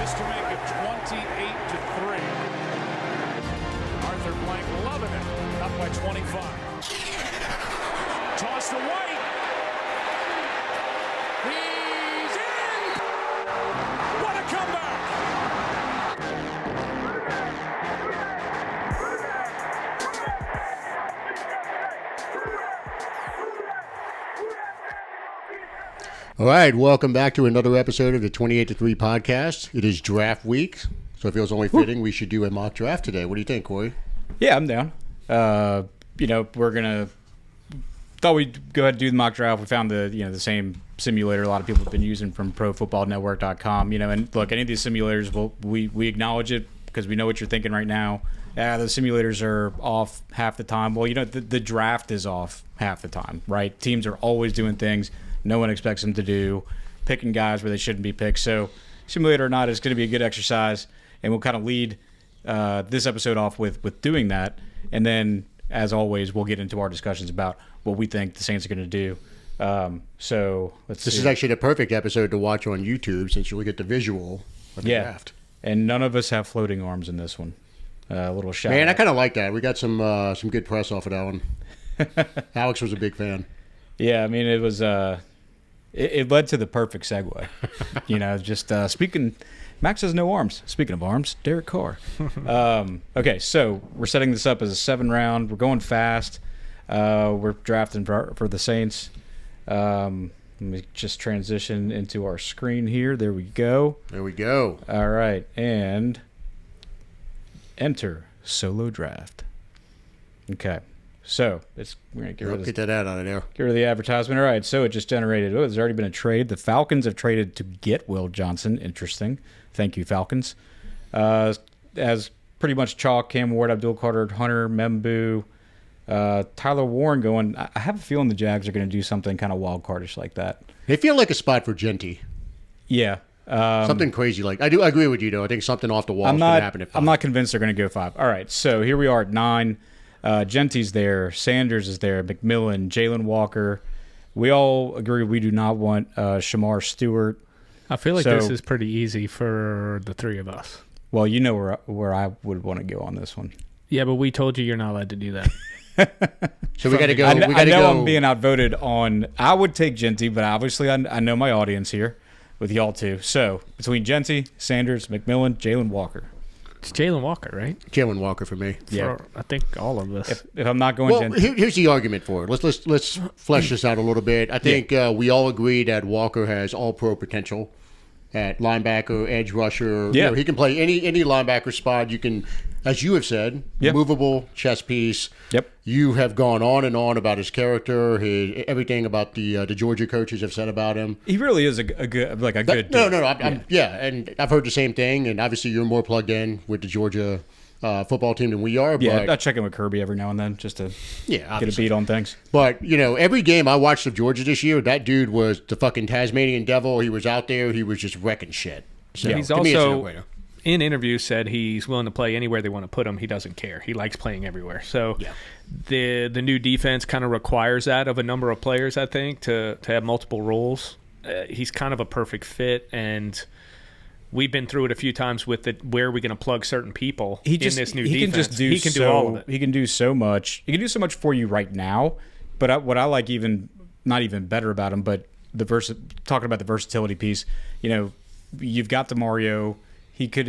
Just to make it 28-3. Arthur Blank loving it. Up by 25. Toss to White. He's in! What a comeback! All right, welcome back to another episode of the 28-3 podcast. It is draft week, so it feels only fitting we should do a mock draft today. What do you think, Corey? Yeah, I'm down. We're gonna thought we'd go ahead and do the mock draft. We found the same simulator a lot of people have been using from ProFootballNetwork.com. And look, any of these simulators, we acknowledge it because we know what you're thinking right now. The simulators are off half the time. Well, the draft is off half the time, right? Teams are always doing things no one expects them to do, picking guys where they shouldn't be picked. So, simulator or not, it's going to be a good exercise, and we'll kind of lead this episode off with doing that. And then, as always, we'll get into our discussions about what we think the Saints are going to do. So, let's see. This is actually the perfect episode to watch on YouTube since you'll get the visual of the draft. And none of us have floating arms in this one. A little shout out. Man, I kind of like that. We got some good press off of that one. Alex was a big fan. Yeah, I mean, it was... It led to the perfect segue. Speaking, Max has no arms. Speaking of arms, Derek Carr. Okay, so we're setting this up as a 7-round. We're going fast. We're drafting for the Saints. Let me just transition into our screen here. There we go. There we go. All right, and enter solo draft. Okay. So we're going to get that out of there. Get rid of the advertisement. All right, so it just generated. There's already been a trade. The Falcons have traded to get Will Johnson. Interesting. Thank you, Falcons. As pretty much chalk, Cam Ward, Abdul Carter, Hunter, Membu, Tyler Warren going. I have a feeling the Jags are going to do something kind of wild cardish like that. They feel like a spot for Genty. Yeah. Something crazy like I agree with you, though. I think something off the wall is going to happen at 5. I'm not convinced they're going to go 5. All right, so here we are at 9. Genty's there, Sanders is there, McMillan, Jalen Walker. We all agree we do not want Shamar Stewart. I feel like this is pretty easy for the three of us. Well, you know where I would want to go on this one. Yeah, but we told you you're not allowed to do that. So we got to go. I know I'm being outvoted on. I would take Genty, but obviously I know my audience here with y'all too. So between Genty, Sanders, McMillan, Jalen Walker. It's Jalen Walker, right? Jalen Walker for me. Yeah, I think all of us. If I'm not going, Genty. Here's the argument for it. Let's flesh this out a little bit. I think we all agree that Walker has all-pro potential at linebacker, edge rusher. Yeah, he can play any linebacker spot. You can, as you have said, movable chess piece. Yep. You have gone on and on about his character, everything about the Georgia coaches have said about him. He really is a good good. No. And I've heard the same thing. And obviously, you're more plugged in with the Georgia football team than we are. Yeah, I check in with Kirby every now and then just to get a beat on things. But every game I watched of Georgia this year, that dude was the fucking Tasmanian devil. He was out there. He was just wrecking shit. So he's also in interviews said he's willing to play anywhere they want to put him. He doesn't care. He likes playing everywhere. So the new defense kind of requires that of a number of players, I think, to have multiple roles. He's kind of a perfect fit, and we've been through it a few times with where are we going to plug certain people in this new defense. He can do all of it. He can do so much. He can do so much for you right now. But what I like not even better about him, but talking about the versatility piece, you've got DeMario. He could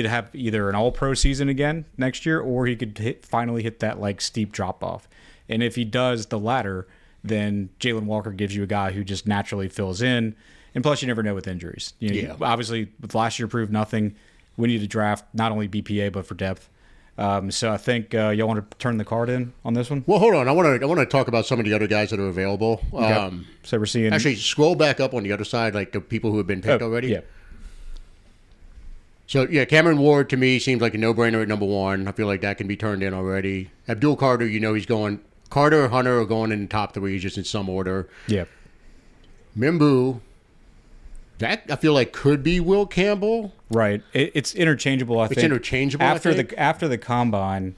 have either an all-pro season again next year, or he could finally hit that steep drop-off. And if he does the latter, then Jalen Walker gives you a guy who just naturally fills in. And plus, you never know with injuries. Obviously, with last year proved nothing. We need to draft not only BPA but for depth. So I think y'all want to turn the card in on this one. Well, hold on. I want to talk about some of the other guys that are available. Okay. So we're seeing actually scroll back up on the other side, like the people who have been picked already. Yeah. So Cameron Ward to me seems like a no-brainer at number 1. I feel like that can be turned in already. Abdul Carter, he's going. Carter or Hunter are going in the top 3 just in some order. Yeah. Membu. That I feel like could be Will Campbell. Right. It's interchangeable, I think. It's interchangeable, after the combine,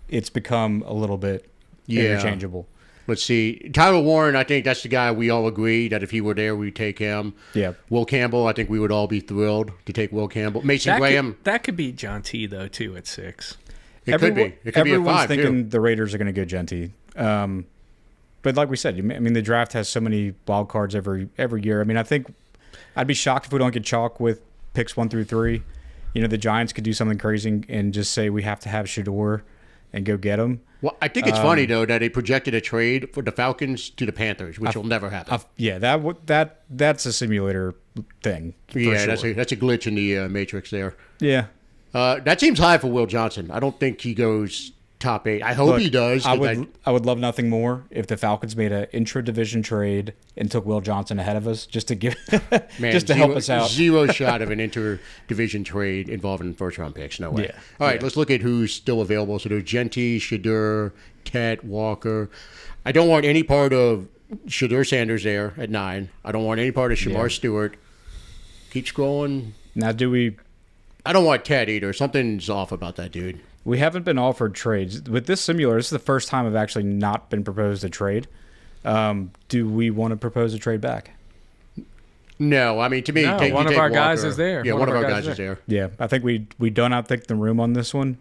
it's become a little bit interchangeable. Let's see. Tyler Warren, I think that's the guy we all agree that if he were there, we'd take him. Yeah. Will Campbell, I think we would all be thrilled to take Will Campbell. Mason Graham. That could be John T, though, too, at 6. It could be. It could be at Everyone's 5, thinking too. the Raiders are going to go Genty. But like we said, I mean, the draft has so many wild cards every year. I mean, I think I'd be shocked if we don't get chalk with picks 1 through 3. You know, the Giants could do something crazy and just say we have to have Shador and go get him. Well, I think it's funny, though, that they projected a trade for the Falcons to the Panthers, which will never happen. That's a simulator thing. Yeah, sure. that's a glitch in the matrix there. Yeah. That seems high for Will Johnson. I don't think he goes top 8. I hope he does. I would love nothing more if the Falcons made an intra-division trade and took Will Johnson ahead of us just to give, help us out. Zero shot of an inter-division trade involving first-round picks. No way. Yeah. All right, let's look at who's still available. So there's Genty, Shador, Tet, Walker. I don't want any part of Shador Sanders there at 9. I don't want any part of Shamar Stewart. Keep scrolling. Now, I don't want Tet either. Something's off about that dude. we haven't been offered trades. With this simulator, this is the first time I've actually not been proposed a trade. Do we want to propose a trade back? No, I mean, to me, No, you one of take our guys Walker. is there. Yeah, one of our guys is there. Yeah, I think we don't outthink the room on this one.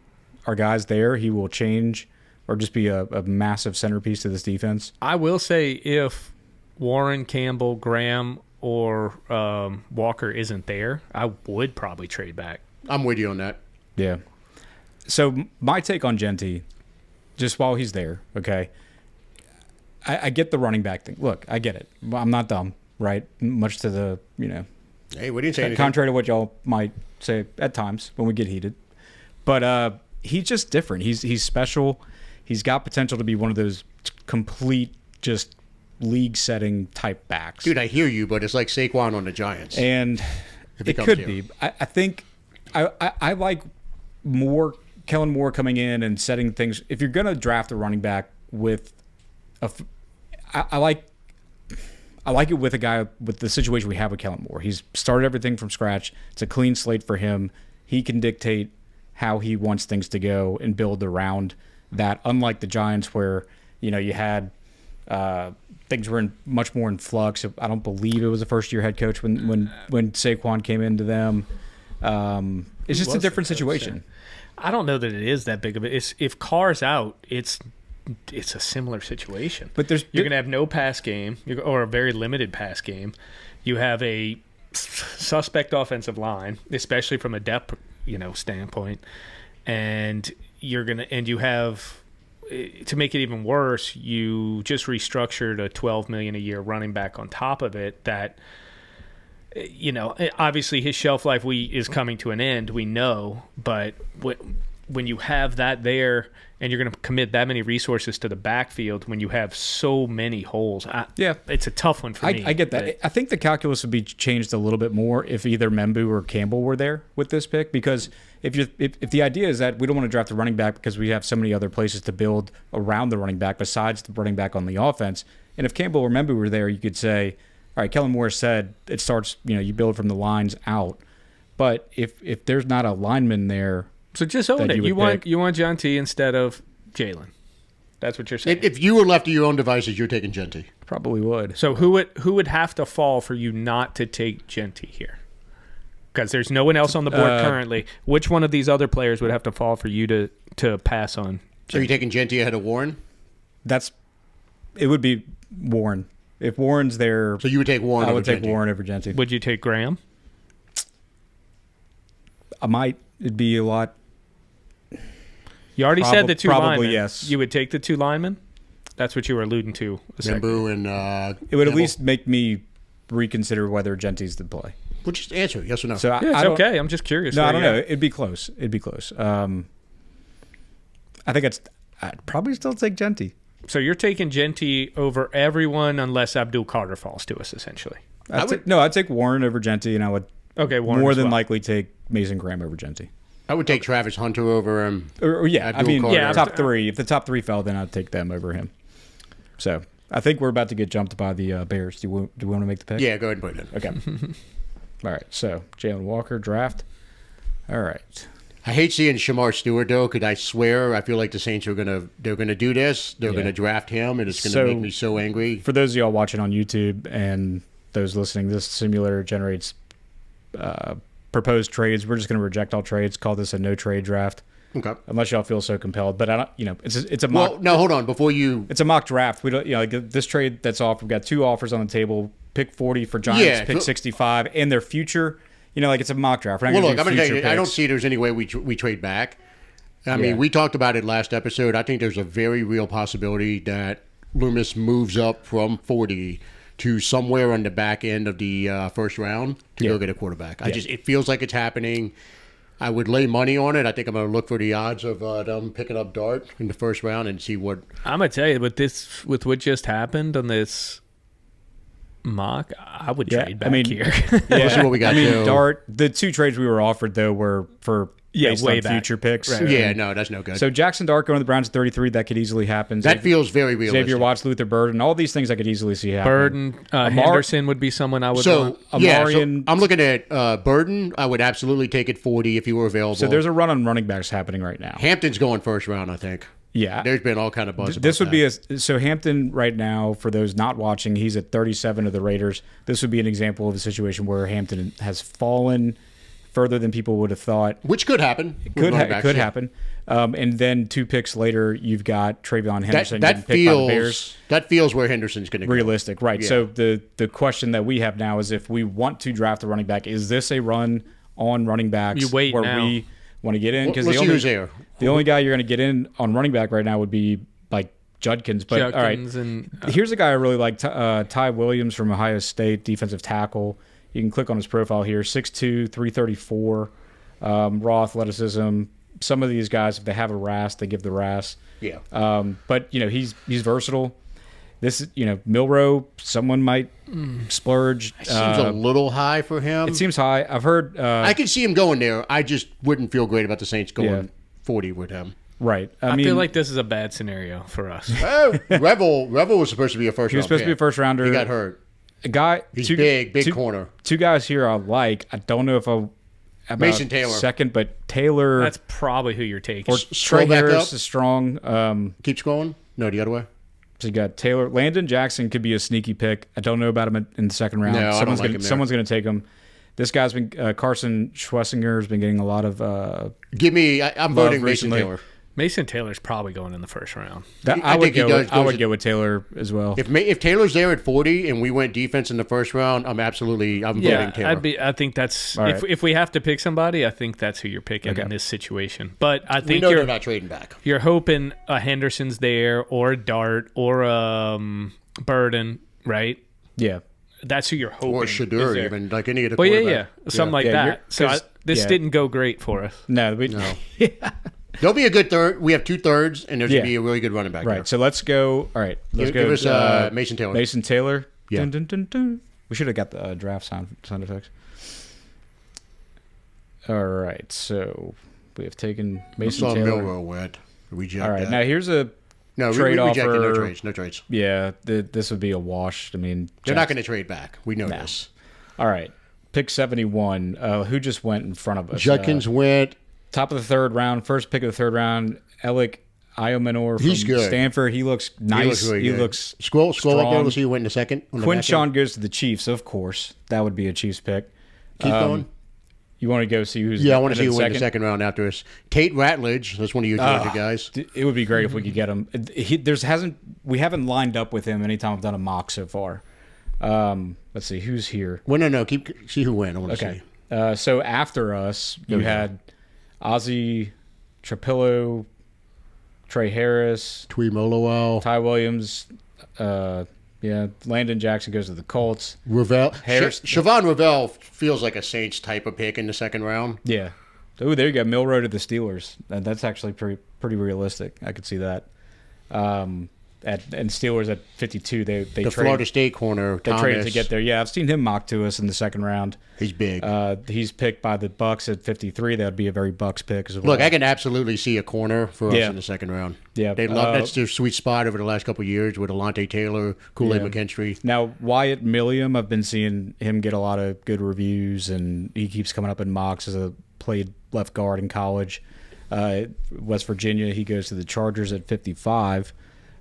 Our guy's there. He will change or just be a massive centerpiece to this defense. I will say if Warren, Campbell, Graham, or Walker isn't there, I would probably trade back. I'm with you on that. Yeah. So my take on Genty, just while he's there, okay, I get the running back thing. Look, I get it. I'm not dumb, right? Much to the, Hey, we didn't say anything. contrary to what y'all might say at times when we get heated. But he's just different. He's special. He's got potential to be one of those complete, just league-setting type backs. Dude, I hear you, but it's like Saquon on the Giants. And it comes could to be. you. I think I like Kellen Moore coming in and setting things. If you're going to draft a running back with I like it with a guy with the situation we have with Kellen Moore. He's started everything from scratch. It's a clean slate for him. He can dictate how he wants things to go and build around that. Unlike the Giants, where you had things were much more in flux. I don't believe it was a first-year head coach when Saquon came into them. It's just a different situation. I don't know that it is that big of it. If Carr's out, it's a similar situation. But you're going to have no pass game or a very limited pass game. You have a suspect offensive line, especially from a depth standpoint, and you have, to make it even worse, you just restructured a $12 million a year running back on top of it. That obviously his shelf life is coming to an end. We know, but when you have that there and you're going to commit that many resources to the backfield when you have so many holes, it's a tough one for me. I get that. I think the calculus would be changed a little bit more if either Membu or Campbell were there with this pick, because if the idea is that we don't want to draft a running back because we have so many other places to build around the running back besides the running back on the offense, and if Campbell or Membu were there, you could say, all right, Kellen Moore said it starts, you build from the lines out. But if there's not a lineman there, so just own it. You want John T instead of Jalen. That's what you're saying. If you were left to your own devices, you're taking Genty. probably would. So who would have to fall for you not to take Genty here? Because there's no one else on the board currently. Which one of these other players would have to fall for you to pass on? So you're taking Genty ahead of Warren? It would be Warren. If Warren's there, So you would take Warren I over would take Genty. Warren over Genty. Would you take Graham? I might. It'd be a lot. You already said the two Probably, linemen. yes. You would take the two linemen? That's what you were alluding to a second. Membu and It would at Campbell. least make me reconsider whether Genty's the play. Well, just answer, yes or no. So Yeah, it's I don't, okay. I'm just curious. No, I where don't you're know. at. It'd be close. I think I'd probably still take Genty. So you're taking Genty over everyone unless Abdul Carter falls to us, essentially. I'd take Warren over Genty, and I would Okay, Warren more as than well. likely take Mason Graham over Genty. I would take Travis Hunter over him. Or yeah, I Abdul mean, Carter. top three. If the top three fell, then I'd take them over him. So I think we're about to get jumped by the Bears. Do we want to make the pick? Yeah, go ahead and put it in. Okay. All right. So Jalen Walker draft. All right. I hate seeing Shamar Stewart though, because I swear I feel like the Saints are they're gonna do this. They're gonna draft him, and it's gonna make me so angry. For those of y'all watching on YouTube and those listening, this simulator generates proposed trades. We're just gonna reject all trades. Call this a no trade draft. Okay. Unless y'all feel so compelled, but I don't. It's a mock. Well, no, hold on. Before you, it's a mock draft. We don't. Like this trade that's off. We've got 2 offers on the table. Pick 40 for Giants. Pick 65 and their future. Like it's a mock draft. Well, look, I'm going to tell you, I don't see there's any way we trade back. I mean, we talked about it last episode. I think there's a very real possibility that Loomis moves up from 40 to somewhere on the back end of the first round to go get a quarterback. It feels like it's happening. I would lay money on it. I think I'm going to look for the odds of them picking up Dart in the first round and see what. I'm going to tell you, with what just happened on this mock, I would trade back here. We'll see what we got. Dart. The 2 trades we were offered though were for based way on back. future picks. Right. Yeah, no, that's no good. So Jackson Dart going to the Browns at 33. That could easily happen. That feels very realistic. Xavier Watts, Luther Burden, all these things I could easily see happen. Burden, Henderson would be someone I would want. Amarian, I'm looking at Burden. I would absolutely take it 40 if he were available. So there's a run on running backs happening right now. Hampton's going first round, I think. Yeah. There's been all kind of buzz. This would be so Hampton right now, for those not watching, he's at 37 of the Raiders. This would be an example of a situation where Hampton has fallen further than people would have thought. Which could happen. It could happen. And then 2 picks later, you've got Travion Henderson that picked by the Bears. That feels where Henderson's going to go. Realistic, right. Yeah. So the question that we have now is, if we want to draft a running back, is this a run on running backs we want to get in? Because the only guy you're going to get in on running back right now would be like Judkins. But all right, here's a guy I really like, Ty Williams from Ohio State, defensive tackle. You can click on his profile here, 6'2", 334, raw athleticism. Some of these guys, if they have a RAS, they give the RAS. Yeah. But he's versatile. This Milroe, someone might splurge. It seems a little high for him. It seems high. I've heard. I could see him going there. I just wouldn't feel great about the Saints going 40 with him. Right. I feel like this is a bad scenario for us. Revel was supposed to be a first. He was supposed to be a first rounder. He got hurt. A guy. He's big corner. 2 guys here I like. I don't know if Mason Taylor second, but Taylor. That's probably who you're taking. Or Trey Harris is strong. Keep scrolling. No, the other way. So you got Taylor. Landon Jackson could be a sneaky pick. I don't know about him in the second round. No, someone's going to take him. This guy's been Carson Schwessinger has been getting a lot of. I'm voting Mason Taylor. Mason Taylor's probably going in the first round. I would go with Taylor as well. If Taylor's there at 40 and we went defense in the first round, I'm voting Taylor. I think that's right. if we have to pick somebody, I think that's who you're picking in this situation. But I think they're not trading back. You're hoping a Henderson's there or a Dart or a Burden, right? Yeah. That's who you're hoping. Or Shadur, even like any of the But quarterbacks. something like that. So this didn't go great for us. No. There'll be a good third. We have 2 thirds, and there's going to be a really good running back there. Right, so let's go. All right, let's go. Give us Mason Taylor. Mason Taylor. Yeah. Dun, dun, dun, dun. We should have got the draft sound effects. All right, so we have taken Mason Taylor. Milroe went. Reject all right, that. Now here's a trade rejected. offer. No trades. Yeah, this would be a wash. I mean, they're not going to trade back. We know this. All right, pick 71. Who just went in front of us? Judkins went. Top of the 3rd round, first pick of the 3rd round, Alec Iomenor from He's good. Stanford. He looks nice. He looks scroll strong. up there. Let's see who went in the second. Quinshon goes to the Chiefs, of course. That would be a Chiefs pick. Keep going. You want to go see who's? Yeah, I want to see who went in the second round after us. Tate Ratledge. That's one of your Georgia guys. It would be great if we could get him. We haven't lined up with him anytime I've done a mock so far. Let's see who's here. Well, no. See who went. I want to see. So after us, you had Ozzie Trapillo, Trey Harris, Twee Molowell, Ty Williams, Landon Jackson goes to the Colts. Ravel, Harris, Siobhan Ravel feels like a Saints type of pick in the second round. Yeah. Oh, there you go. Milroe to the Steelers. That's actually pretty realistic. I could see that. and Steelers at 52. They The trade, Florida State corner, they Thomas, traded to get there. Yeah, I've seen him mocked to us in the second round. he's big. He's picked by the Bucks at 53. That would be a very Bucks pick as well. Look, I can absolutely see a corner for us Yeah. in the second round. Yeah. They love that's their sweet spot over the last couple of years with Alontae Taylor, Kool-Aid Yeah. McKinstry. Now, Wyatt Milliam, I've been seeing him get a lot of good reviews, and he keeps coming up in mocks as a played left guard in college. West Virginia, he goes to the Chargers at 55.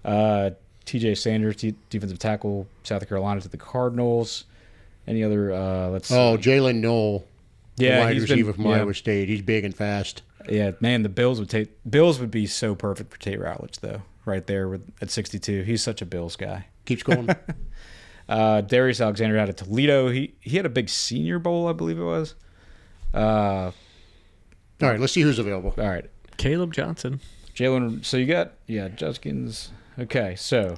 TJ Sanders, defensive tackle, South Carolina to the Cardinals. Any other, let's see. Jalen Knoll, Yeah, wide he's receiver been- from yeah. Iowa State. He's big and fast. Yeah, man, the Bills would be so perfect for Tate Rowledge, though, right there at 62. He's such a Bills guy. Keeps going. Darius Alexander out of Toledo. He had a big Senior Bowl, I believe it was. All right, let's see who's available. All right. Caleb Johnson. Jalen, so you got, Judkins. Okay, so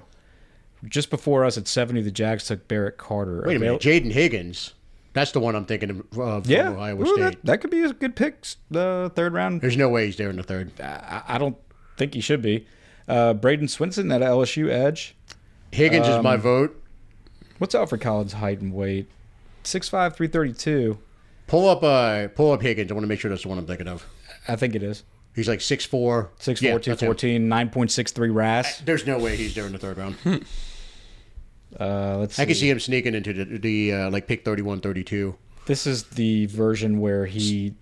just before us at 70, the Jags took Barrett Carter. Wait a minute, Jaden Higgins. That's the one I'm thinking of from Yeah, Iowa Ooh, State. that could be a good pick, the third round. There's no way he's there in the third. I don't think he should be. Braden Swinson at LSU edge. Higgins is my vote. What's Alfred Collins' height and weight? 6'5", 332. Pull up Higgins. I want to make sure that's the one I'm thinking of. I think it is. He's like 6'4". 6'4", Yeah, that's him. 214, 9.63 RAS. There's no way he's there in the third round. Let's see. I can see him sneaking into the like pick 31, 32. This is the version where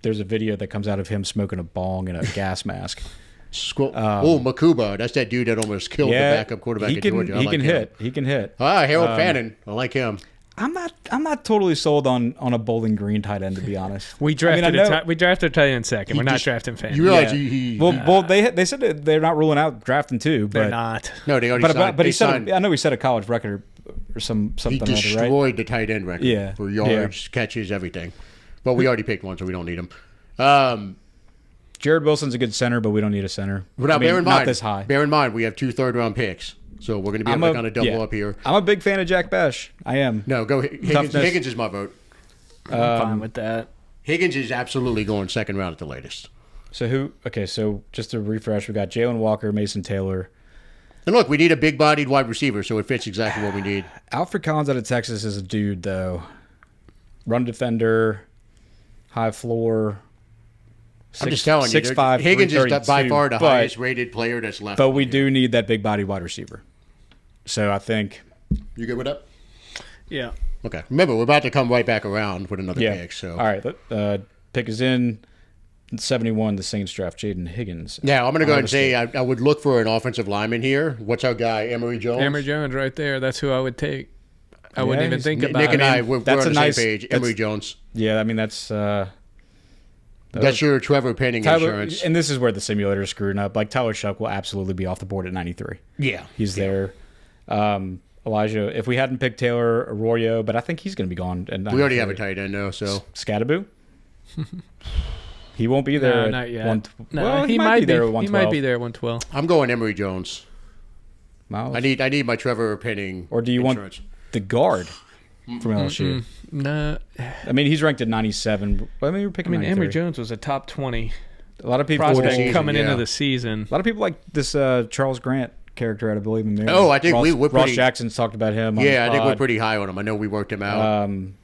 there's a video that comes out of him smoking a bong in a gas mask. Makuba. That's that dude that almost killed the backup quarterback at Georgia. I He like can him. hit. He can hit. Harold Fannin. I like him. I'm not totally sold on a Bowling Green tight end, to be honest. We drafted I know- we drafted a tight end second. We're not just- drafting fan. You realize Yeah. he Well, they said that they're not ruling out drafting too, They're but not. no, they already but signed. but they he said signed. I know he set a college record or something He or other, right? destroyed the tight end record Yeah. for yards, catches, everything. But we already picked one, so we don't need him. Jared Wilson's a good center, but we don't need a center. But now, I mean, bear in not mind, this high. Bear in mind, we have 2 third-round picks, so we're going to be able to kind of double up here. I'm a big fan of Jack Besh. I am. No, go Higgins. Toughness. Higgins is my vote. I'm fine with that. Higgins is absolutely going second round at the latest. So who? Okay, so just to refresh, we got Jalen Walker, Mason Taylor. And look, we need a big-bodied wide receiver, so it fits exactly what we need. Alfred Collins out of Texas is a dude, though. Run defender, high floor. I'm just telling you, 6'5", Higgins is by 332, far the but- highest-rated player that's left. But we do need that big body wide receiver. So I think, You good with that? Yeah. Okay. Remember, we're about to come right back around with another yeah. pick. So All right, pick is in. 71, the Saints draft Jaden Higgins. now I'm going to go ahead Iowa and say I would look for an offensive lineman here. What's our guy, Emory Jones? Emory Jones right there. That's who I would take. I wouldn't even he's- think Nick about and it. I, we're that's on a the nice- same page. that's- Emory Jones. Yeah, I mean that's That's your Trevor Penning Tyler, insurance. and this is where the simulator is screwing up. Like Tyler Shuck will absolutely be off the board at 93. Yeah. He's there. Elijah, if we hadn't picked Taylor Arroyo, but I think he's going to be gone. At 93. We already have a tight end, though, so. Scattaboo? He won't be there. No, at not yet. Well, No, he might be there at 112. He might be there at 112. I'm going Emory Jones. Miles? I need my Trevor Penning Or do you insurance. want the guard from LSU? No. I mean, he's ranked at 97. I mean, we're I picking mean, 93. Emory Jones was a top 20 A lot of people. prospect season, coming yeah. into the season. A lot of people like this Charles Grant character out of Believe in Me. Oh, I think Ross, we're Ross pretty- Jackson's talked about him. On Yeah, the I think we're pod. pretty high on him. I know we worked him out. Um,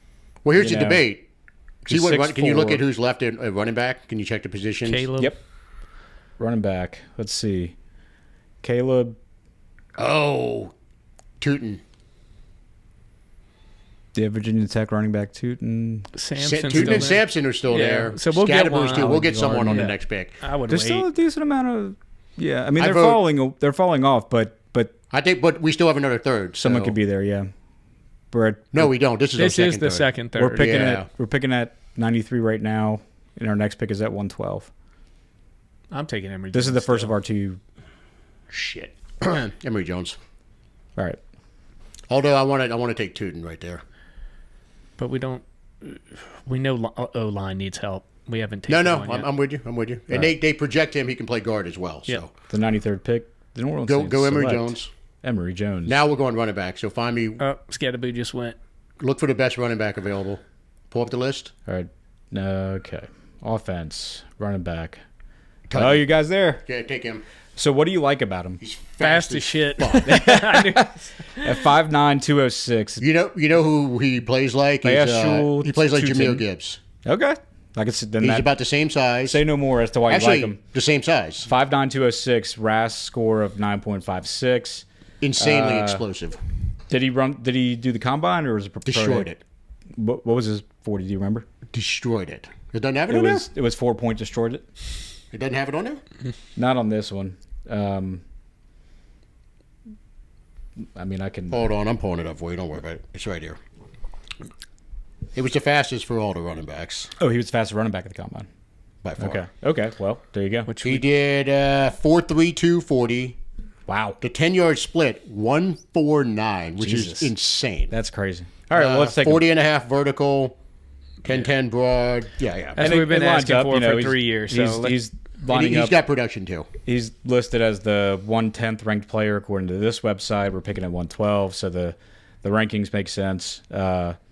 Well, here's you the know, debate. See he's what, can you look 6'4". at who's left at running back? Can you check the positions? Caleb. Yep. Running back. Let's see. Caleb. Oh, Tootin. Yeah, Virginia Tech running back Tootin. Samson. Tootin and Sampson are still Yeah, there. so we'll get Scatterbush one. too. We'll get someone on the Yeah. next pick. I would There's wait. still a decent amount of. Yeah, I mean I they're vote- they're falling off, but I think, but we still have another third. someone so- could be there. Yeah. We're No, we don't. This is our This second is the third. second third. we're picking Yeah. we're picking at 93 right now, and our next pick is at 112. I'm taking Emory This is Jones the first still. of our two. Shit. Emory Jones. All right. Although I want to take Tootin right there. But we don't. We know O-line needs help. We haven't No, taken no, one yet. I'm with you. I'm with you. And they project him. He can play guard as well. Yeah. So The 93rd pick. The New Orleans go Saints Emory select Jones. Emory Jones. Now we're going running back. So find me. Scatterboo just went. Look for the best running back available. Pull up the list. All right. Okay. Offense. Running back. Tight Oh, end. you guys there? Yeah, take him. So what do you like about him? Fast as shit. At 5'9", 206. You know who he plays like? Bayashul He plays like Tutin. Jameer Gibbs. Okay. I guess then He's that, about the same size. say no more as to why Actually, you like him. the same size. 5'9", 206, RAS score of 9.56. Insanely explosive. Did he do the combine or was it pro Destroyed day? it. What was his 40? Do you remember? Destroyed it. It doesn't have it, It on was 4-point destroyed it. there? It doesn't have it on there? Not on this one. I mean, I can. Hold on, I'm pulling it up for you. Don't worry about it. It's right here. It was the fastest for all the running backs Oh, he was the fastest running back at the combine. by far. Okay. Well, there you go. He did 4.32 40. Wow, The 10-yard split 1.49, which Jesus. is insane. that's crazy. All right, well, let's take 40 and a half vertical, 10-10 broad. Yeah. That's what we've been asking for 3 years. So He's And lining he's up. got production too. He's listed as the 110th ranked player according to this website. We're picking at 112, so the rankings make sense.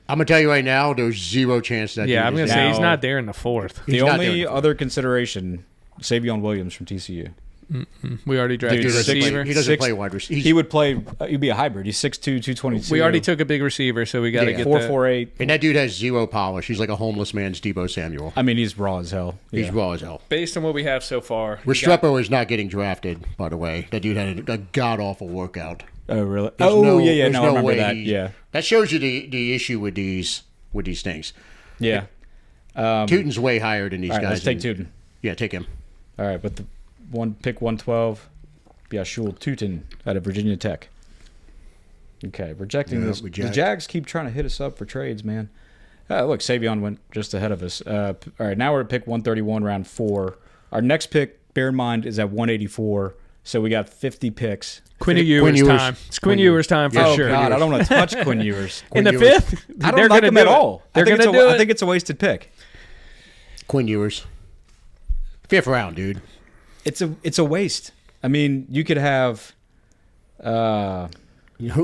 I'm gonna tell you right now, there's zero chance that. yeah, I'm dude going is to say now- he's not there in the fourth. The He's not only there. other consideration, Savion Williams from TCU. We already drafted Dude, a He doesn't play- receiver. He doesn't Six- play wide receiver. He would play. He'd be a hybrid. He's 6'2", 222. We already took a big receiver, so we got to Yeah. get 4.48. And that dude has zero polish. He's like a homeless man's Debo Samuel. I mean, he's raw as hell. He's Yeah. raw as hell. Based on what we have so far, we got- Restrepo is not getting drafted, by the way. That dude had a god awful workout. Oh, really? There's Oh, no- yeah. there's No, I remember way that. he- Yeah. That shows you the issue with these things. Yeah. Tutin's way higher than these All right, guys. let's take Tootin. Yeah, take him. All right, but the pick 112, Bayashul Tutin out of Virginia Tech. Okay, rejecting Yeah, this. The reject. Jags keep trying to hit us up for trades, man. Look, Savion went just ahead of us. All right, now we're at pick 131, round 4. Our next pick, bear in mind, is at 184. So we got 50 picks. Quinn Quinn Ewers Ewers. time. It's Quinn Ewers time for Oh sure. God, I don't want to touch Quinn Ewers. In the Ewers. fifth, I they're don't like gonna him do at it. all. They're going to do I it. think it's a wasted pick. Quinn Ewers. 5th round, dude. It's a waste. I mean, you could have Who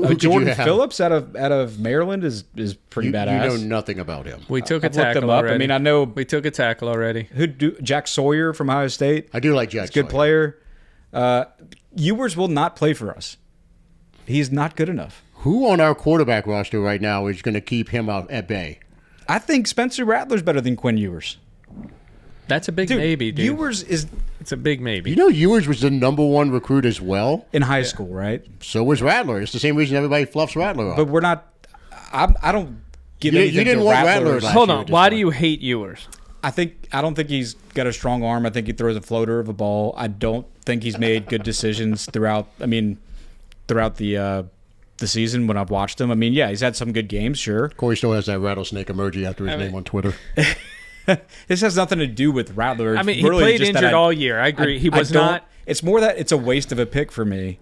could you Jordan have? Phillips out of Maryland is pretty You badass. know nothing about him. We took a I've looked tackle him up. already. I mean, I know we took a tackle already. Jack Sawyer from Ohio State. I do like Jack. Good Sawyer. player. Ewers will not play for us. He's not good enough. Who on our quarterback roster right now is going to keep him out at bay? I think Spencer Rattler's better than Quinn Ewers. That's a big maybe, dude. Ewers is It's a big maybe. You know, Ewers was the #1 recruit as well. in high school, right? So was Rattler. It's the same reason everybody fluffs Rattler off. But we're not. I don't give You- you anything didn't to want Rattler. Rattler last Hold year on. at this Why point. do you hate Ewers? I don't think he's got a strong arm. I think he throws a floater of a ball. I don't think he's made good decisions throughout the season when I've watched him. I mean, yeah, he's had some good games, sure. Corey still has that rattlesnake emoji after his name on Twitter. This has nothing to do with Rattler. I It's mean, he really played just that injured all year. I agree. He was don't- not. It's more that it's a waste of a pick for me.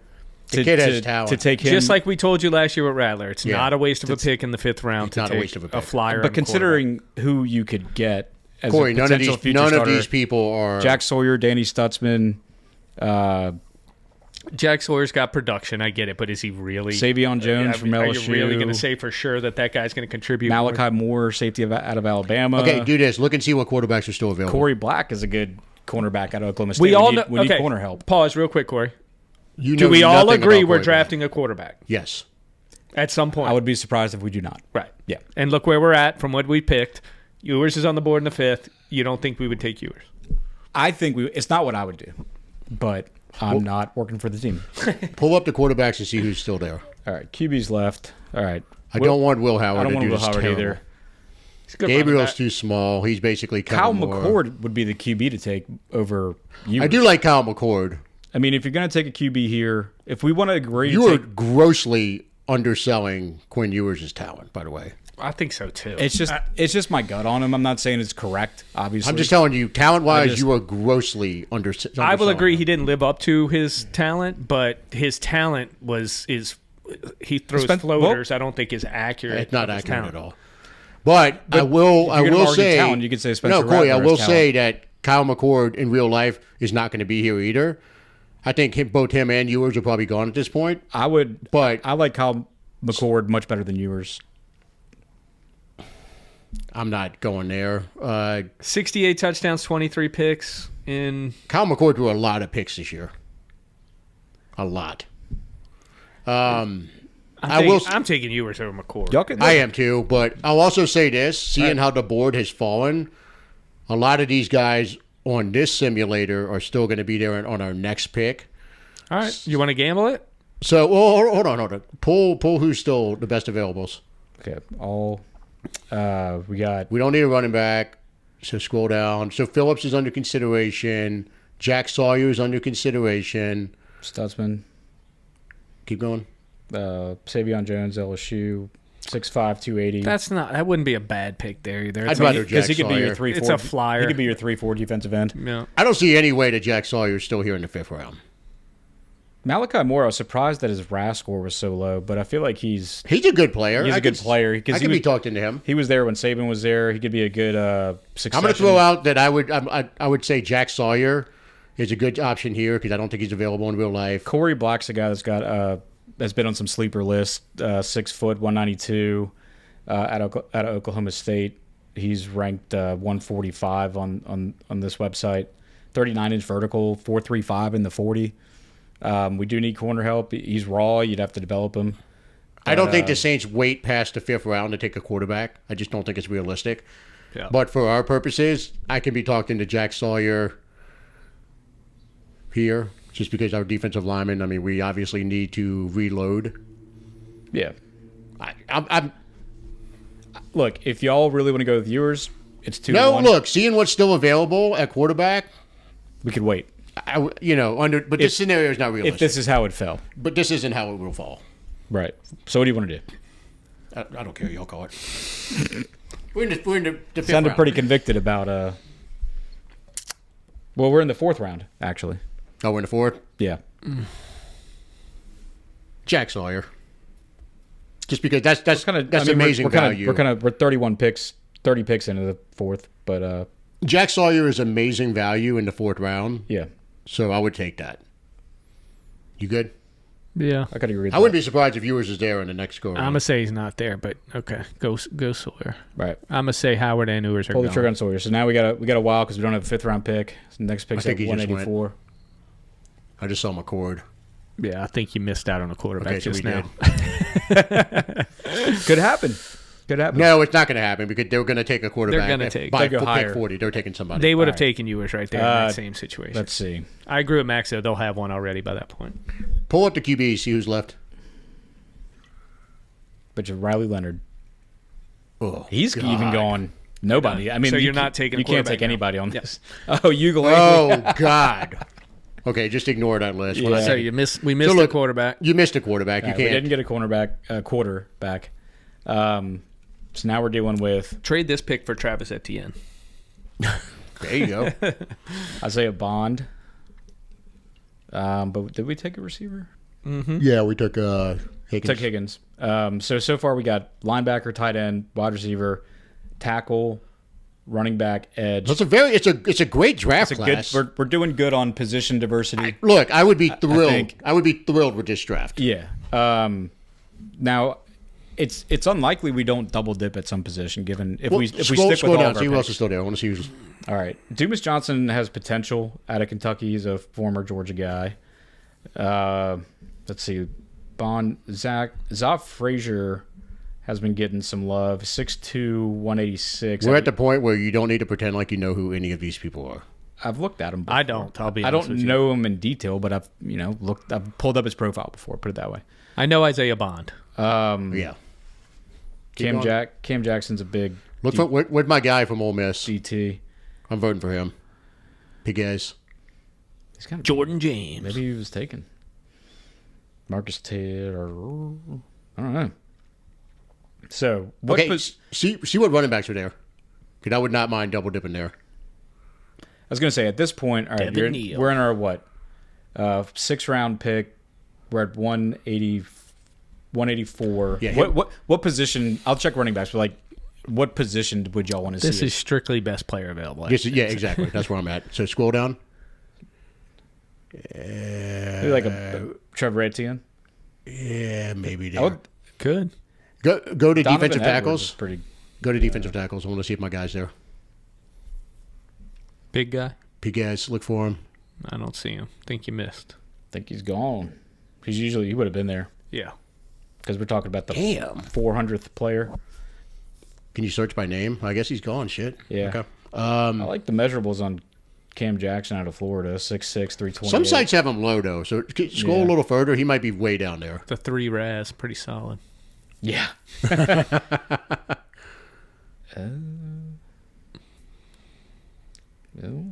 The kid has talent. to take him. Just like we told you last year with Rattler, it's Yeah. not a waste of a pick in the 5th round to not a take waste of a pick. flyer. but considering who you could get as Corey, a none of potential these future none starter, of these people are Jack Sawyer, Danny Stutzman, Jack Sawyer's got production, I get it, but is he really? Savion Jones from Are LSU. you really going to say for sure that guy's going to contribute? Malachi Moore, safety out of Alabama. Okay, do this. Look and see what quarterbacks are still available. Corey Black is a good cornerback out of Oklahoma State. We all know. We need okay, corner help. Pause real quick, Corey. You Do know we all nothing agree about we're Corey Black. drafting a quarterback Yes. at some point? I would be surprised if we do not. Right. Yeah. And look where we're at from what we picked. Ewers is on the board in the 5th. You don't think we would take Ewers? I think it's not what I would do, but I'm not working for the team. Pull up the quarterbacks and see who's still there. All right, QB's left. All right. I don't want Will Howard. I don't to want do Will this Howard terrible. either. He's a good running Gabriel's back. too small. He's basically Kyle Kellen Moore. McCord would be the QB to take over Ewers. I do like Kyle McCord. I mean, if you're going to take a QB here, if we want to agree You to are take, grossly underselling Quinn Ewers' talent, by the way. I think so too. it's just my gut on him. I'm not saying it's correct, obviously. I'm just telling you, talent-wise, I just- you are grossly underselling. I will agree he didn't live up to his talent, but his talent he throws Spent- floaters. I don't think is accurate. It's not of his accurate talent. at all. But I will. I you're gonna will argue say. talent, you could say Spencer no, Corey. I Rattler will is say that Kyle McCord in real life is not going to be here either. I think both him and Ewers are probably gone at this point. I would, But- I like Kyle McCord much better than Ewers. I'm not going there. 68 touchdowns, 23 picks in. Kyle McCord threw a lot of picks this year. A lot. I'm taking Ewers over McCord. Y'all can I am too, but I'll also say this: seeing how the board has fallen, a lot of these guys on this simulator are still going to be there on our next pick. All right. You want to gamble it? So, well, hold on. Pull who's still the best availables. Okay. We got. We don't need a running back. So scroll down. So Phillips is under consideration. Jack Sawyer is under consideration. Stutzman. Keep going. Savion Jones, LSU, 6'5", 280. That wouldn't be a bad pick there either. I'd rather Because Jack he could be your Sawyer. 3-4. It's a flyer. He could be your 3-4 defensive end. Yeah. I don't see any way that Jack Sawyer is still here in the 5th round. Malachi Moore, I was surprised that his RAS score was so low, but I feel like he's He's a good player. a good player. I could be talking to him. He was there when Saban was there. He could be a good succession. I'm going to throw out that I would say Jack Sawyer is a good option here because I don't think he's available in real life. Corey Black's a guy that's got has been on some sleeper lists. 6 foot, 192, out of Oklahoma State. He's ranked 145 on this website. 39-inch vertical, 4.35 in the 40. We do need corner help. He's raw. You'd have to develop him. I don't think the Saints wait past the 5th round to take a quarterback. I just don't think it's realistic. Yeah. But for our purposes, I can be talking to Jack Sawyer here just because our defensive linemen, I mean, we obviously need to reload. Yeah. I'm Look, if y'all really want to go with viewers, it's 2-1. No, look, seeing what's still available at quarterback, We could wait. but this scenario is not realistic. If this is how it fell. But this isn't how it will fall. Right. So what do you want to do? I don't care. Y'all call it. we're in the 5th Sounded round. pretty convicted about well, we're in the 4th round, actually. Oh, we're in the 4th? Yeah. Jack Sawyer. Just because that's We're amazing value. We're 31 picks, 30 picks into the 4th, but Jack Sawyer is amazing value in the 4th round, yeah. so I would take that. You good? Yeah. I could agree with I wouldn't be surprised if yours is there in the next go I'm round. going to say he's not there, but okay. Go Sawyer. Right. I'm going to say Howard and Ewers are Pull the gone. trigger on Sawyer. So now we got a while because we don't have a 5th round pick. So next pick's I at think he just 184. I just saw McCord. Yeah, I think you missed out on a quarterback Okay, so just we now. Could happen. Could happen. No, it's not going to happen because they're going to take a quarterback. They're gonna take- by They go pick higher. 40. They're taking somebody. They would have All right. taken Ewers right there in that same situation. Let's see. I agree with Max, though. They'll have one already by that point. Pull up the QB, see who's left. But you're Riley Leonard. Oh, He's God. even gone. Nobody. I mean, So you you're not taking a You can't quarterback take now. anybody on Yeah. this. Oh, Ugalele. Oh God. Okay, just ignore that list. When I Yeah. So say- we missed So the look, quarterback. You missed a quarterback. You We can't. didn't get a quarterback. So now we're dealing with Trade this pick for Travis Etienne. There you go. Isaiah Bond. But did we take a receiver? Yeah, we took Higgins. Took Higgins. So far we got linebacker, tight end, wide receiver, tackle, running back, edge. It's a great draft It's a good. class. We're doing good on position diversity. Look, I would be thrilled. think- I would be thrilled with this draft. Yeah. Now, it's unlikely we don't double dip at some position, given if we scroll stick with all down, of our see who else picks. is still there. I want to see who's. All right, Dumas Johnson has potential out of Kentucky. He's a former Georgia guy. Let's see, Zoff Frazier has been getting some love. 6'2", 186. We're at the point where you don't need to pretend like you know who any of these people are. I've looked at him. Before. I don't. I'll be I honest don't with you. know him in detail, but I've looked. I've pulled up his profile before. Put it that way. I know Isaiah Bond. Yeah. Keep going. Cam Jackson's a big Look for with my guy from Ole Miss. DT. I'm voting for him. Piguez. He's kind of Jordan James. Maybe he was taken. Marcus Taylor. I don't know. So what? Okay, see what running backs are there. Because I would not mind double dipping there. I was going to say at this point, all right, Devin Neal. we're in our what? 6th round pick. We're at 180, 184. Yeah, what position? I'll check running backs, but like, what position would y'all want to see? This is strictly best player available. Yeah, exactly. That's where I'm at. So scroll down. Maybe like a Trevor Etienne. Yeah, maybe there. I would, Good. Go to Donovan defensive Edwards is tackles. pretty. Go to defensive tackles. I want to see if my guy's there. Big guy. Piguez, look for him. I don't see him. Think you missed. I think he's gone. He would have been there Yeah. because we're talking about the Damn. 400th player. Can you search by name? I guess he's gone. Shit. Yeah. Okay. I like the measurables on Cam Jackson out of Florida, 6'6", 328. Some sites have him low though, so scroll a little further. He might be way down there. The 3 RAS, pretty solid. Yeah.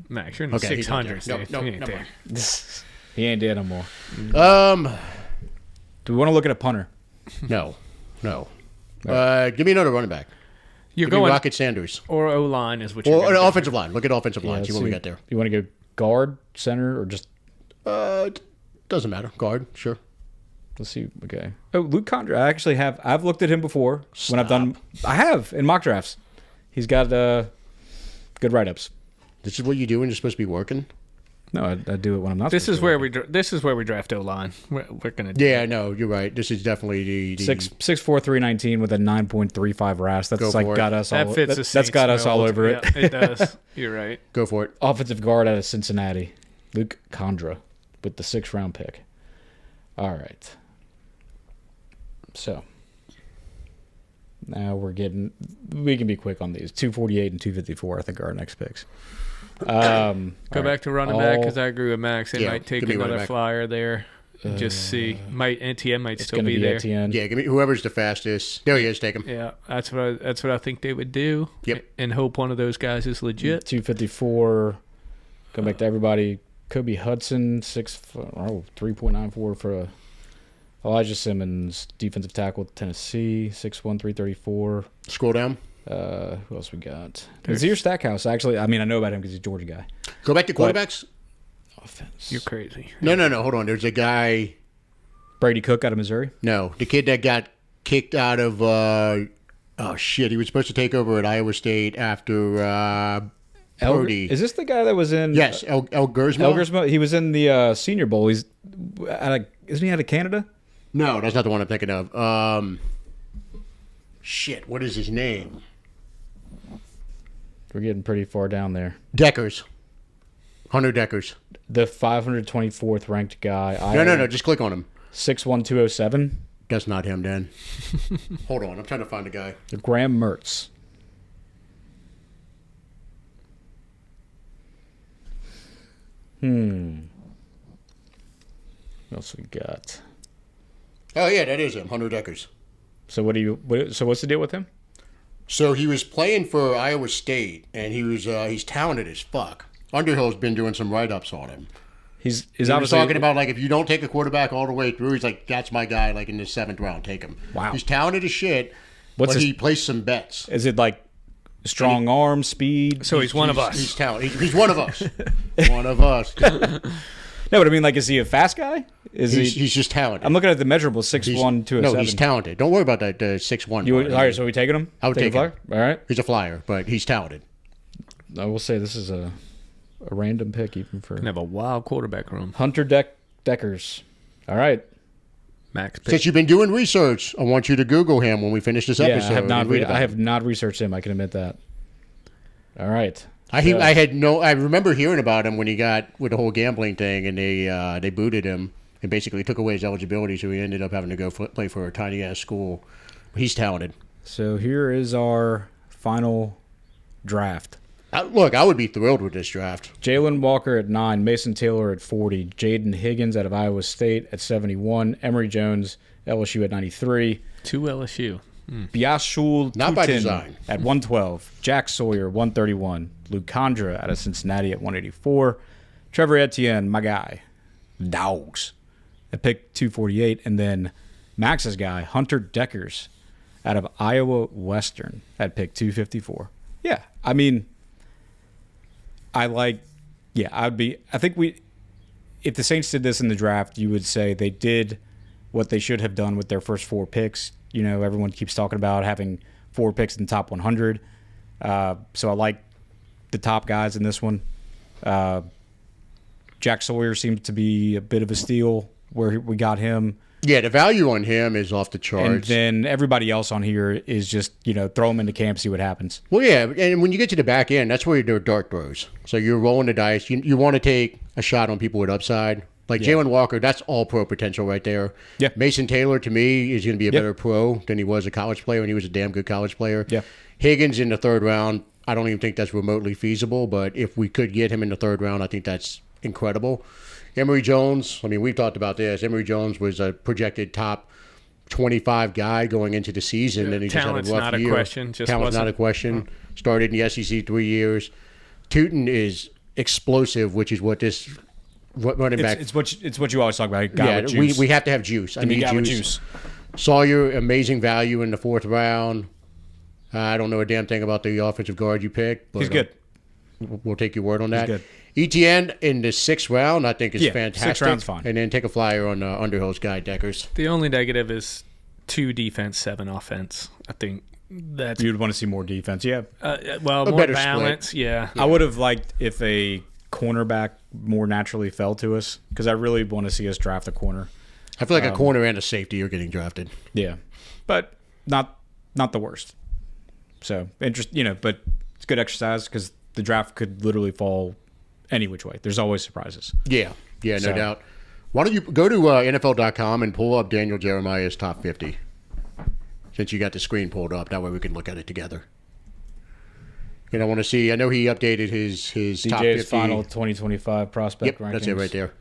Max, you're in the Okay, he's not there. 600s. No, Dave. no, You ain't never there. mind. He ain't dead no more. Um, Do we want to look at a punter? no. Give me another running back. You're Give me going Rocket Sanders. or O-line is what you're Or going an to offensive line. Look at offensive line. See what we got there. You want to go guard, center, or just Doesn't matter. Guard, sure. let's see. Okay. Oh, Luke Condra. I've looked at him before when I've done. I have in mock drafts. He's got good write-ups. This is what you do when you're supposed to be working. No, I do it when I'm not. This is where we draft O-line. We're going to do Yeah, no, you're right. This is definitely the 6'4", 319 with a 9.35 RAS. That's Go like for it. got us that all. fits the That's Saints got us all mold. over it. Yeah, it does. You're right. Go for it. Offensive guard out of Cincinnati, Luke Condra, with the 6th round pick. All right. So now we can be quick on these. 248 and 254, I think, are our next picks. Go back to running back because I agree with Max. They Yeah, might take give me running another back. flyer there. Just see. Etienne might It's still going to be be there. Etienne. Yeah, give me whoever's the fastest. There he is. Take him. Yeah, that's what I think they would do. Yep. And hope one of those guys is legit. 254. Go back to everybody. Kobe Hudson, 3.94 for Elijah Simmons, defensive tackle, Tennessee, 6'1", 334. Scroll down. Who else we got? Nazir Stackhouse. Actually, I know about him because he's a Georgia guy. Go back to quarterbacks. Offense. You're crazy. No. Hold on. There's a guy. Brady Cook out of Missouri. No, the kid that got kicked out of. Oh shit! He was supposed to take over at Iowa State after Purdy. Is this the guy that was in? Yes, El Gersma. Elgersma. He was in the Senior Bowl. Isn't he out of Canada? No, that's not the one I'm thinking of. Shit, what is his name? We're getting pretty far down there. Deckers. Hunter Deckers. The 524th ranked guy. No. Just click on him. 6'1", That's not him, Dan. Hold on, I'm trying to find the guy. Graham Mertz. What else we got? Oh yeah, that is him, Hunter Deckers. So what's the deal with him? So he was playing for Iowa State, and he's talented as fuck. Underhill's been doing some write-ups on him. He's He was obviously talking about, like, if you don't take a quarterback all the way through, he's like, that's my guy, like, in the 7th round, take him. Wow. He's talented as shit, he placed some bets. Is it like strong arm, speed? So he's one of us. He's talented. He's one of us. One of us. No, but I mean, like, is he a fast guy? He's just talented. I'm looking at the measurable 6'1", 207. No, he's talented. Don't worry about that 6'1". All part. right, so are we taking him? I would take a flyer? him. All right. He's a flyer, but he's talented. I will say this is a random pick even for Can have a wild quarterback room. Hunter Deckers. All right. Max pick. Since you've been doing research, I want you to Google him when we finish this Yeah, episode. I have not. and read about I have him. not researched him. I can admit that. All right. I remember hearing about him when he got with the whole gambling thing, and they booted him and basically took away his eligibility, so he ended up having to go play for a tiny ass school. He's talented. So here is our final draft. Look, I would be thrilled with this draft. Jalen Walker at 9, Mason Taylor at 40, Jaden Higgins out of Iowa State at 71, Emory Jones, LSU at 93, To LSU. Biashul Not by Tutin design. at 112, Jack Sawyer 131, Luke Condra out of Cincinnati at 184, Trevor Etienne, my guy, Dogs, at pick 248, and then Max's guy, Hunter Deckers out of Iowa Western at pick 254. Yeah, I mean, I think if the Saints did this in the draft, you would say they did what they should have done with their first 4 picks. You know, everyone keeps talking about having 4 picks in the top 100. So I like the top guys in this one. Jack Sawyer seems to be a bit of a steal where we got him. Yeah, the value on him is off the charts. And then everybody else on here is just, throw them into camp, see what happens. Well, yeah, and when you get to the back end, that's where your dart throws. So you're rolling the dice. You want to take a shot on people with upside, Like Jalen Walker, that's all pro potential right there. Yeah. Mason Taylor, to me, is going to be a better pro than he was a college player, and he was a damn good college player. Yeah. Higgins in the third round, I don't even think that's remotely feasible, but if we could get him in the third round, I think that's incredible. Emory Jones, I mean, we've talked about this. Emory Jones was a projected top 25 guy going into the season, and he Talent's just had a rough not year. a question. Talent's not a question. Started in the SEC 3 years. Tootin is explosive, which is what this running back. It's what you always talk about. Guy with juice. we have to have juice. I need guy with juice. Sawyer, amazing value in the fourth round. I don't know a damn thing about the offensive guard you picked. But, He's good. We'll take your word on that. He's good. ETN in the sixth round, I think, is fantastic. 6 rounds fine. And then take a flyer on Underhill's guy, Deckers. The only negative is 2 defense, 7 offense. I think that's You'd want to see more defense. Yeah. more better balance. split. Yeah. I would have liked if a cornerback more naturally fell to us because I really want to see us draft a corner. I feel like a corner and a safety are getting drafted. Yeah, but not the worst. So but it's good exercise because the draft could literally fall any which way. There's always surprises. Yeah, no doubt. Why don't you go to NFL.com and pull up Daniel Jeremiah's top 50? Since you got the screen pulled up, that way we can look at it together. And I want to see. I know he updated his top 50. DJ's final 2025 prospect rankings. That's it right there.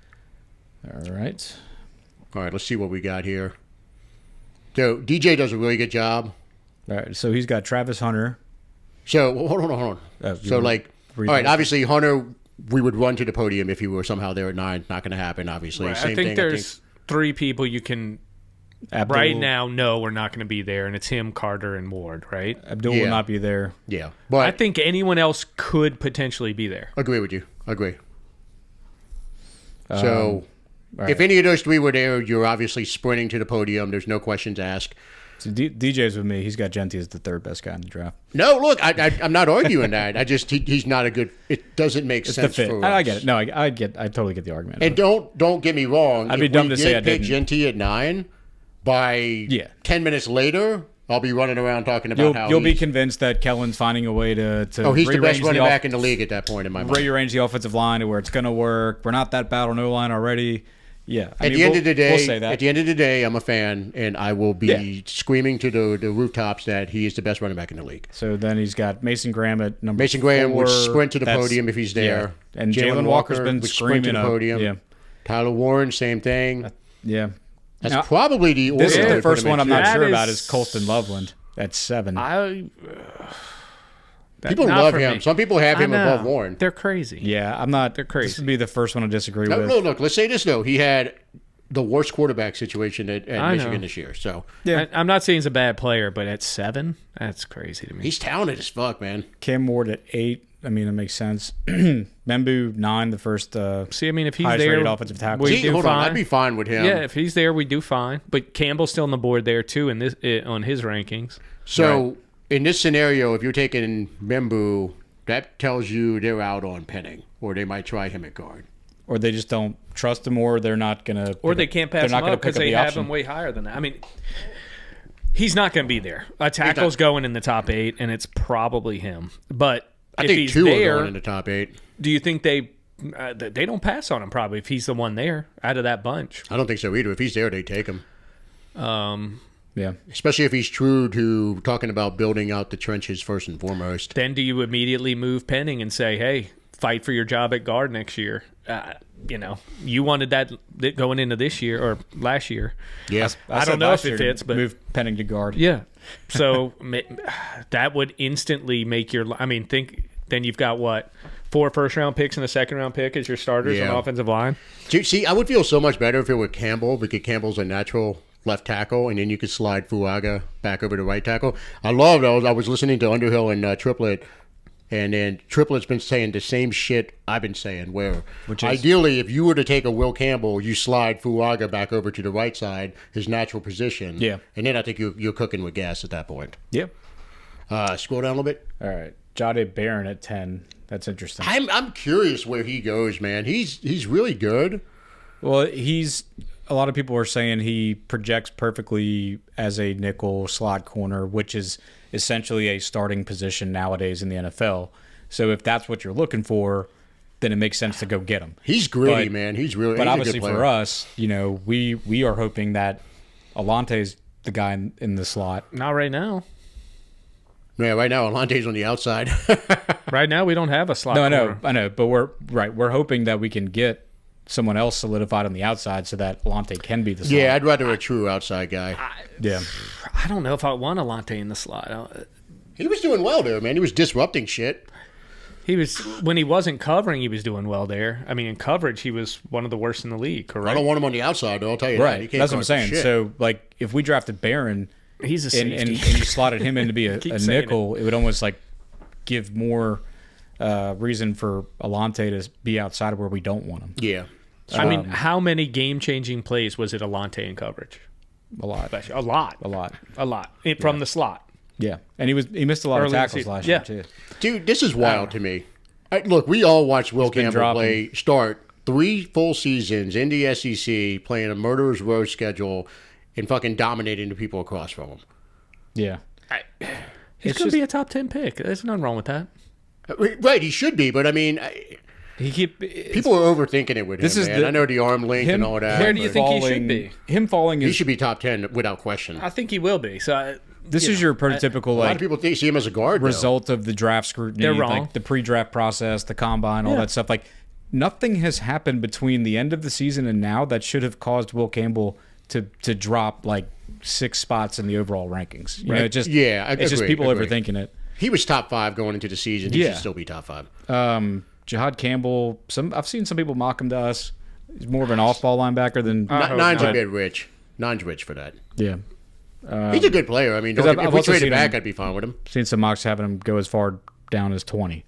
All right. All right, let's see what we got here. So DJ does a really good job. All right. So he's got Travis Hunter. So hold on. So all right, obviously Hunter, we would run to the podium if he were somehow there at 9. Not going to happen, obviously. Right. Same I think thing, there's 3 people you can Abdul, right now know we're not going to be there, and it's him, Carter, and Ward, right? Abdul will not be there. Yeah, but I think anyone else could potentially be there. Agree with you. Agree. So, right. if any of those 3 were there, you're obviously sprinting to the podium. There's no questions asked. So DJ's with me. He's got Genty as the 3rd best guy in the draft. No, look, I'm not arguing that. I just he's not a good. It doesn't make It's sense the fit. for us. I get it. No, I totally get the argument. And don't get me wrong. I'd be dumb to say I pick didn't. Genty at 9. By 10 minutes later, I'll be running around talking about how you'll be convinced that Kellen's finding a way to he's the best running back in the the league at that point in my mind. rearrange the offensive line to where it's going to work. We're not that bad on O-line already. Yeah. At the end of the day, we'll say that. At the end of the day, I'm a fan, and I will be screaming to the rooftops that he is the best running back in the league. So then he's got Mason Graham at number Mason Graham 4. would sprint to the That's- podium if he's there. Yeah. And Jalen Walker's been would sprint to screaming the up. podium. Yeah. Tyler Warren, same thing. Yeah. That's Now, probably the order. This is I the would first put him one I'm into. not That sure about is- is Colston Loveland at 7. People not love for him. me. Some people have I him know. above Warren. They're crazy. Yeah, I'm not. They're crazy. This would be the first one to disagree No, with. look. Let's say this though. He had the worst quarterback situation at I Michigan know. this year. So Yeah. I'm not saying he's a bad player, but at 7, that's crazy to me. he's talented as fuck, man. Cam Ward at 8. I mean, it makes sense. Membu 9, the first See, I mean, if he's highest there, rated offensive tackle. we See, do hold fine. on. I'd be fine with him. Yeah, if he's there, we do fine. But Campbell's still on the board there too in this on his rankings. So in this scenario, if you're taking Membu, that tells you they're out on Penning, or they might try him at guard. Or they just don't trust him, or they're not going to. Or they can't pass him up because they the have option. him way higher than that. I mean, he's not going to be there. A tackle's going in the top 8, and it's probably him. But I if think he's 2 are there, going in the top 8. do you think they don't pass on him probably if he's the one there out of that bunch? I don't think so either. If he's there, they take him. Yeah. Especially if he's true to talking about building out the trenches first and foremost. Then do you immediately move Penning and say, hey, fight for your job at guard next year? You wanted that going into this year or last year. Yeah. I don't know if it fits, but move Penning to guard. yeah. So that would instantly make your. I mean, then you've got what 4 first-round picks and a second-round pick as your starters on offensive line. See, I would feel so much better if it were Campbell, because Campbell's a natural left tackle, and then you could slide Fuaga back over to right tackle. I was listening to Underhill and Triplet, and then Triplet's been saying the same shit I've been saying, where ideally, if you were to take a Will Campbell, you slide Fuaga back over to the right side, his natural position. Yeah. And then I think you're cooking with gas at that point. Yeah. Scroll down a little bit. All right. Jade Barron at 10. That's interesting. I'm curious where he goes, man. He's really good. Well, a lot of people are saying he projects perfectly as a nickel slot corner, which is essentially a starting position nowadays in the NFL. So if that's what you're looking for, then it makes sense to go get him. He's gritty, But- man. He's really. But he's obviously a good player. for us, we are hoping that Alante's the guy in the slot. Not right now. Yeah, right now Alante's on the outside. Right now, we don't have a slot. No, corner. I know, but we're hoping that we can get someone else solidified on the outside so that Alante can be the slot. Yeah, I'd rather a true outside guy. Yeah. I don't know if I want Alante in the slot. He was doing well there, man. He was disrupting shit. He was when he wasn't covering, he was doing well there. I mean, in coverage, he was one of the worst in the league. Correct. I don't want him on the outside, though. I'll tell you that. He Right. can't That's what I'm guard for saying. shit. So, like, if we drafted Barron He's a safety. and you slotted him in to be a Keep saying nickel, it would almost like give more reason for Alante to be outside of where we don't want him. Yeah. I mean, how many game-changing plays was it Alante in coverage? A lot. A lot. A lot. From the slot. Yeah. And he missed a lot Early of in the tackles season. last Yeah. year, too. Dude, this is wild to me. Look, we all watched Will been Campbell dropping. start 3 full seasons in the SEC, playing a murderer's row schedule, and fucking dominating the people across from him. Yeah. He's It's going to just- be a top 10 pick. There's nothing wrong with that. Right, he should be, but I mean, people are overthinking it with This him, is man. the- I know the arm length and all that. Where do you but think he should be? Him falling he is should be top 10 without question? I think he will be. So this is your prototypical A lot like of people see him as a guard, though. result of the draft scrutiny, They're wrong. like the pre-draft process, the combine, all Yeah. that stuff. Like nothing has happened between the end of the season and now that should have caused Will Campbell to drop like 6 spots in the overall rankings. You know, it just it's just people agree. overthinking it. He was top 5 going into the season. He Yeah. should still be top 5. Jihad Campbell, I've seen some people mock him to us. He's more of an off-ball linebacker than hope Nine's not. a bit rich. Nine's rich for that. yeah. He's a good player. I mean, I've if we also traded seen back, him- I'd be fine with him. Seen some mocks having him go as far down as 20.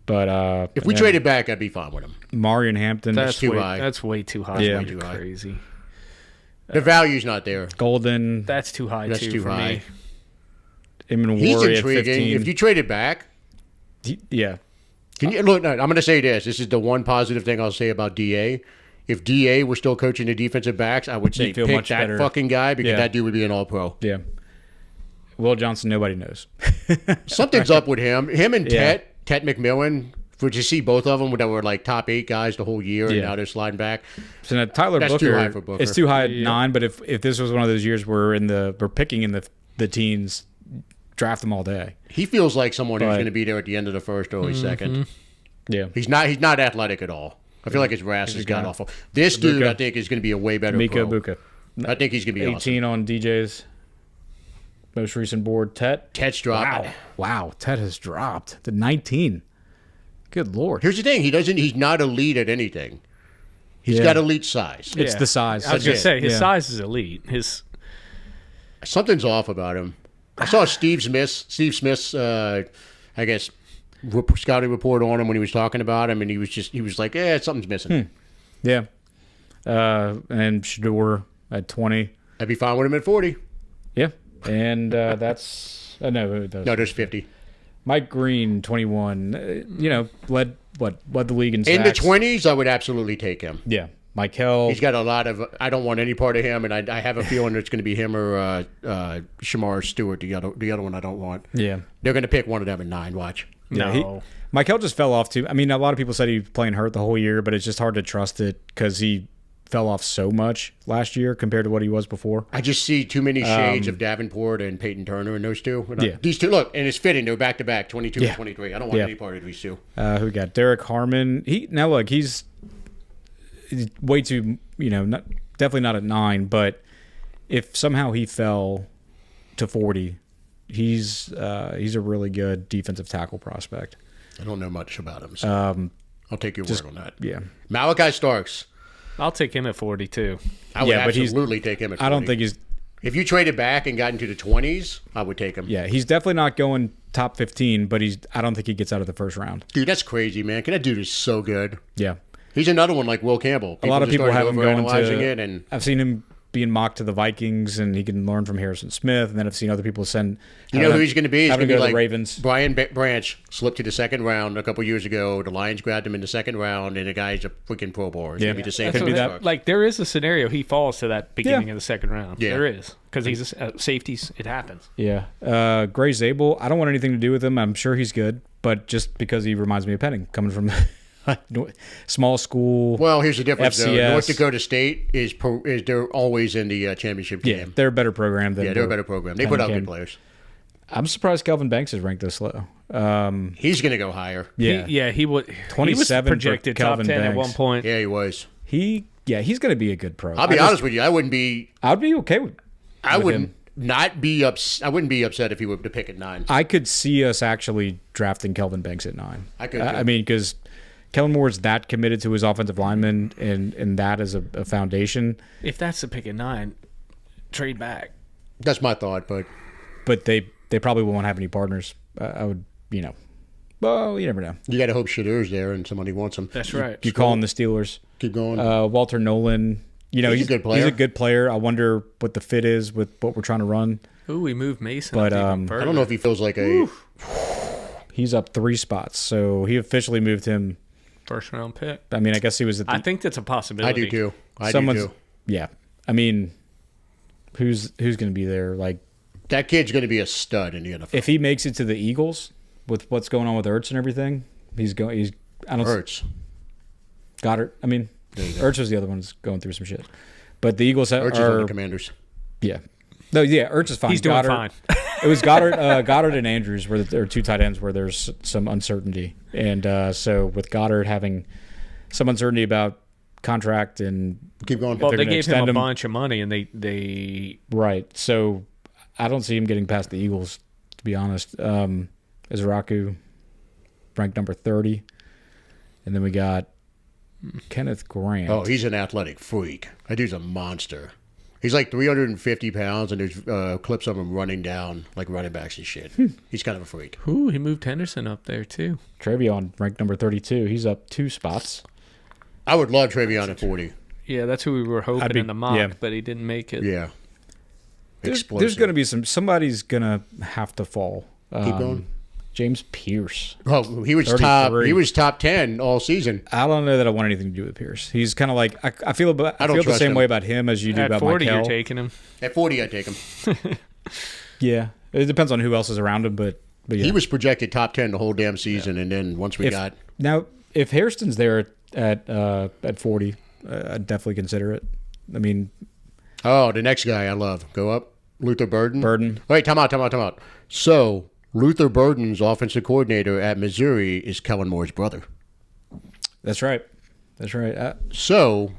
But If we traded back, I'd be fine with him. Marion Hampton, that's too way, high. That's way too high. Yeah. Way Too too high. crazy. The value's not there. Golden, That's too high That's too, too for high. me. Eamon He's Warrior at intriguing. 15. If you traded back, Yeah. can you look? No, I'm going to say this. This is the one positive thing I'll say about DA. If DA were still coaching the defensive backs, I would say You'd feel pick much that better. fucking guy because Yeah. that dude would be an All-Pro. Yeah. Will Johnson, nobody knows. Something's up with him. Him and Yeah. Tet McMillan. Would you see both of them that were like top 8 guys the whole year, and Yeah. now they're sliding back? So now Tyler That's Booker, too high for Booker. It's too high at 9, but if this was one of those years where we're picking in the teens, draft them all day. He feels like someone who's But- going to be there at the end of the first, early second. Yeah. He's not athletic at all. I feel like his RAS has got awful. This dude, I think, is going to be a way better Miko pro. Buka. I think he's going to be 18 awesome. on DJ's most recent board. Tet. Tet's dropped. Wow. Tet has dropped to 19. Good Lord. Here's the thing: he's not elite at anything. He's Yeah. got elite size. It's the size. I was going to it. say, his Yeah. size is elite. Something's off about him. I saw Steve Smith's, I guess, scouting report on him when he was talking about him, and he was like, something's missing. Yeah. And Shador at 20. I'd be fine with him at 40. Yeah. And that's no, No, there's 50. Mike Green, 21. Led the league in In the sacks. 20s, I would absolutely take him. Yeah. Michael. He's got a lot of. I don't want any part of him, and I have a feeling it's going to be him or Shamar Stewart. The other one I don't want. Yeah. They're going to pick one of them at 9. Watch. No. Michael just fell off too. I mean, a lot of people said he was playing hurt the whole year, but it's just hard to trust it because he fell off so much last year compared to what he was before. I just see too many shades of Davenport and Peyton Turner in those two. Yeah. These two, look, and it's fitting. They're back to back, 22 Yeah. and 23. I don't want Yeah. any part of these two. Who we got? Derek Harmon. He's way too, definitely not at 9, but if somehow he fell to 40, he's a really good defensive tackle prospect. I don't know much about him. So I'll take your word on that. Yeah. Malachi Starks. I'll take him at 42. I would Yeah, but he's- absolutely take him at 40. I don't think he's If you traded back and got into the 20s, I would take him. Yeah, he's definitely not going top 15, but I don't think he gets out of the first round. Dude, that's crazy, man. That dude is so good. Yeah. He's another one like Will Campbell. A lot of people just have started him going overanalyzing to it, and I've seen him being mocked to the Vikings, and he can learn from Harrison Smith, and then I've seen other people send you know who he's going to be? He's having going to to be go to like the Ravens. Brian Branch slipped to the second round a couple years ago. The Lions grabbed him in the second round, and the guy's a freaking Pro Bowler. It's Yeah. going to be the same Could thing be with that. Starks. Like, there is a scenario he falls to that beginning Yeah. of the second round. Yeah. There is. Because he's a safeties. It happens. Yeah. Gray Zabel, I don't want anything to do with him. I'm sure he's good, but just because he reminds me of Penning coming from Small school. Well, here's the difference, though. FCS. North Dakota State is they're always in the championship Yeah, game. they're a better program than They're a better program. They put out good players. I'm surprised Kelvin Banks is ranked this low. He's going to go higher. Yeah, He was 27 for projected top Calvin 10 at Banks. one point. Yeah, he was. he's going to be a good pro. I'll be honest with you. I wouldn't be. I'd be okay with. I with wouldn't him. not be upset. I wouldn't be upset if he were to pick at 9. I could see us actually drafting Kelvin Banks at 9. I could, I too. mean, because Kellen Moore is that committed to his offensive lineman, and that is a foundation. If that's the pick at 9, trade back. That's my thought, But they probably won't have any partners. I would, well, you never know. you got to hope Shadur's there and somebody wants him. That's right. You calling the Steelers? Keep going. Walter Nolan. He's a good player. He's a good player. I wonder what the fit is with what we're trying to run. Ooh, we moved Mason. But, up even further. I don't know if he feels like a. He's up 3 spots, so he officially moved him. First round pick. I mean, I guess he was at the. I think that's a I possibility. do too. I do someone's. too. Yeah, I mean, who's going to be there? Like, That kid's going to be a stud in the NFL. if he makes it to the Eagles with what's going on with Ertz and everything, he's going. I don't. Hurts. Goddard. I mean, Ertz was the other one that's going through some shit. But the Eagles Hurts is on are. the Commanders. Yeah. No, yeah, Ertz is fine. He's doing Goddard, fine. It was Goddard and Andrews were there are 2 tight ends where there's some uncertainty, and so with Goddard having some uncertainty about contract and Keep going. Well, they're they gonna gave him extend a him. bunch of money, and they right, so I don't see him getting past the Eagles. To be honest, Izraku ranked number 30, and then we got Kenneth Grant. Oh, he's an athletic freak. That dude's a monster. He's like 350 pounds, and there's clips of him running down like running backs and shit. He's kind of a freak. Ooh, he moved Henderson up there too. Travion ranked number 32. He's up 2 spots. I would love Travion at 40. Yeah, that's who we were hoping in the mock, but he didn't make it. Yeah. There's Explosive. going to be somebody's going to have to fall. Keep going. James Pierce. Oh, he was 33. He was top 10 all season. I don't know that I want anything to do with Pierce. He's kind of like I feel don't the trust same him. way about him as you do At about 40, Mikel. you're taking him. At 40, I'd take him. Yeah, it depends on who else is around him, but yeah. He was projected top 10 the whole damn season, and then once we got Now, if Hairston's there at 40, I'd definitely consider it. I mean, the next guy I love, go up, Luther Burden. Burden. Wait, time out. So Luther Burden's offensive coordinator at Missouri is Kellen Moore's brother. that's right. So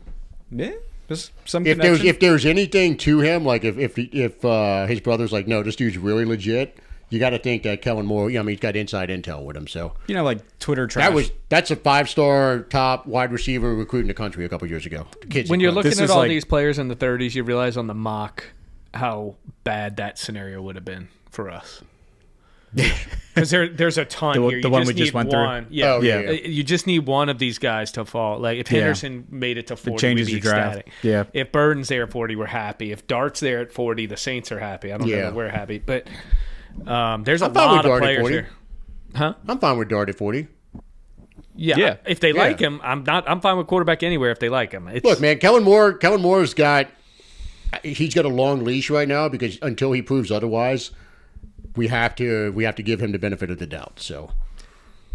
Yeah, there's some if connection. there's anything to him, like if his brother's like, no, this dude's really legit, you got to think that Kellen Moore. He's got inside intel with him. So like Twitter trash. that's a 5-star top wide receiver recruit in the country a couple years ago. Kids When you're looking This at is all like- these players in the 30s, you realize on the mock how bad that scenario would have been for us. Because there's a ton The- here. the You one just we just need went through? one. Yeah. Oh, yeah. You just need one of these guys to fall. Like if Henderson made it to 40, changes we'd be your draft. ecstatic. Yeah. If Burden's there at 40, we're happy. If Dart's there at 40, the Saints are happy. I don't know Yeah. that we're happy, but there's a I'm fine with lot of Dart at players 40. here. Huh? I'm fine with Dart at 40. Yeah. If they Yeah. like him, I'm fine with quarterback anywhere if they like him. It's, Look, man, Kellen Moore's got a long leash right now because until he proves otherwise, we have to give him the benefit of the doubt. So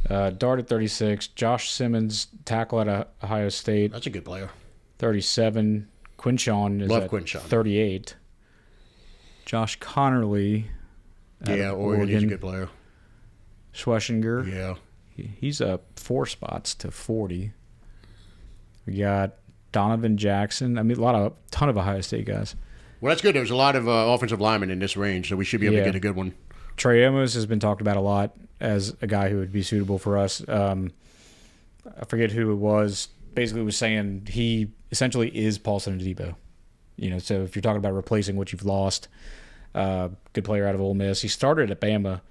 Dart at 36. Josh Simmons, tackle at Ohio State, that's a good player. 37. Quinshawn is Love at Quinshawn. 38. Josh Connerly, out Yeah, of Oregon, he's a good player. Schwessinger, Yeah. he's up 4 spots to 40. We got Donovan Jackson. I mean, ton of Ohio State guys. Well, that's good. There's a lot of offensive linemen in this range, so we should be able to Yeah. get a good one. Trey Amos has been talked about a lot as a guy who would be suitable for us. I forget who it was. Basically, was saying he essentially is Paulson Adebo. So if you're talking about replacing what you've lost, good player out of Ole Miss. He started at Bama,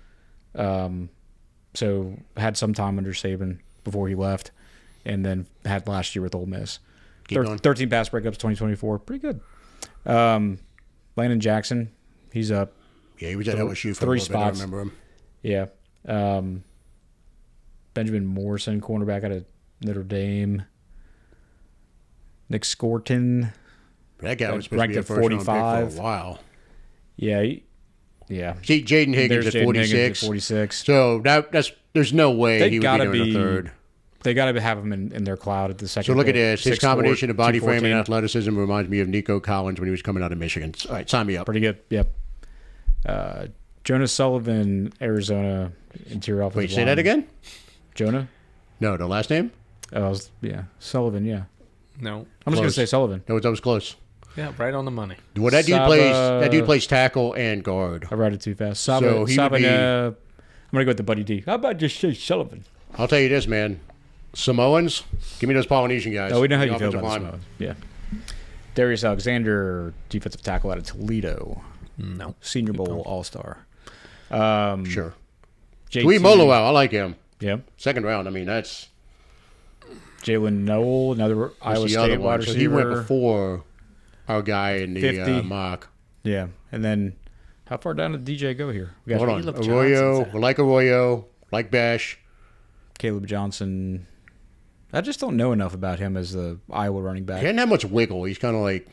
so had some time under Saban before he left, and then had last year with Ole Miss. Keep going. 13 pass breakups, 2024, pretty good. Landon Jackson, he's up. Yeah, he was at LSU for 3 a little bit. I spots. remember him. Yeah. Benjamin Morrison, cornerback out of Notre Dame. Nick Scorton. That guy was supposed Ranked to be a at first-round pick 45. for a while. Yeah. Yeah. See, Jaden Higgins There's at Jaden 46. Higgins at 46. So there's no way They he would be gotta there in the be- third. They got to have him in their cloud at the second. So look at pick. this. His 6'4", combination of body frame and 214. athleticism reminds me of Nico Collins when he was coming out of Michigan. All right, sign me up. Pretty good. Yep. Jonah Sullivan, Arizona interior offensive Wait, say line. that again? Jonah? No, the last name? Sullivan. Yeah. No. I'm just gonna say Sullivan. That was close. Yeah, right on the money. Well, that dude plays tackle and guard. I read it too fast. So he would be- I'm gonna go with the Buddy D. How about just say Sullivan? I'll tell you this, man. Samoans, give me those Polynesian guys. Oh, we know how The you feel offensive about line. the Samoans. Yeah. Darius Alexander, defensive tackle out of Toledo, No. Senior Bowl All-Star. Sure. JT, Tui Moloau, I like him. Yeah. Second round, I mean, that's Jalen Noel, another Iowa the other State one. wide So receiver. he went before our guy in the 50. mock. Yeah, and then how far down did DJ go here? We got Hold on. Caleb Arroyo, Johnson's we like Arroyo, like Bash. Caleb Johnson. I just don't know enough about him as the Iowa running back. He doesn't have much wiggle. He's kind of like,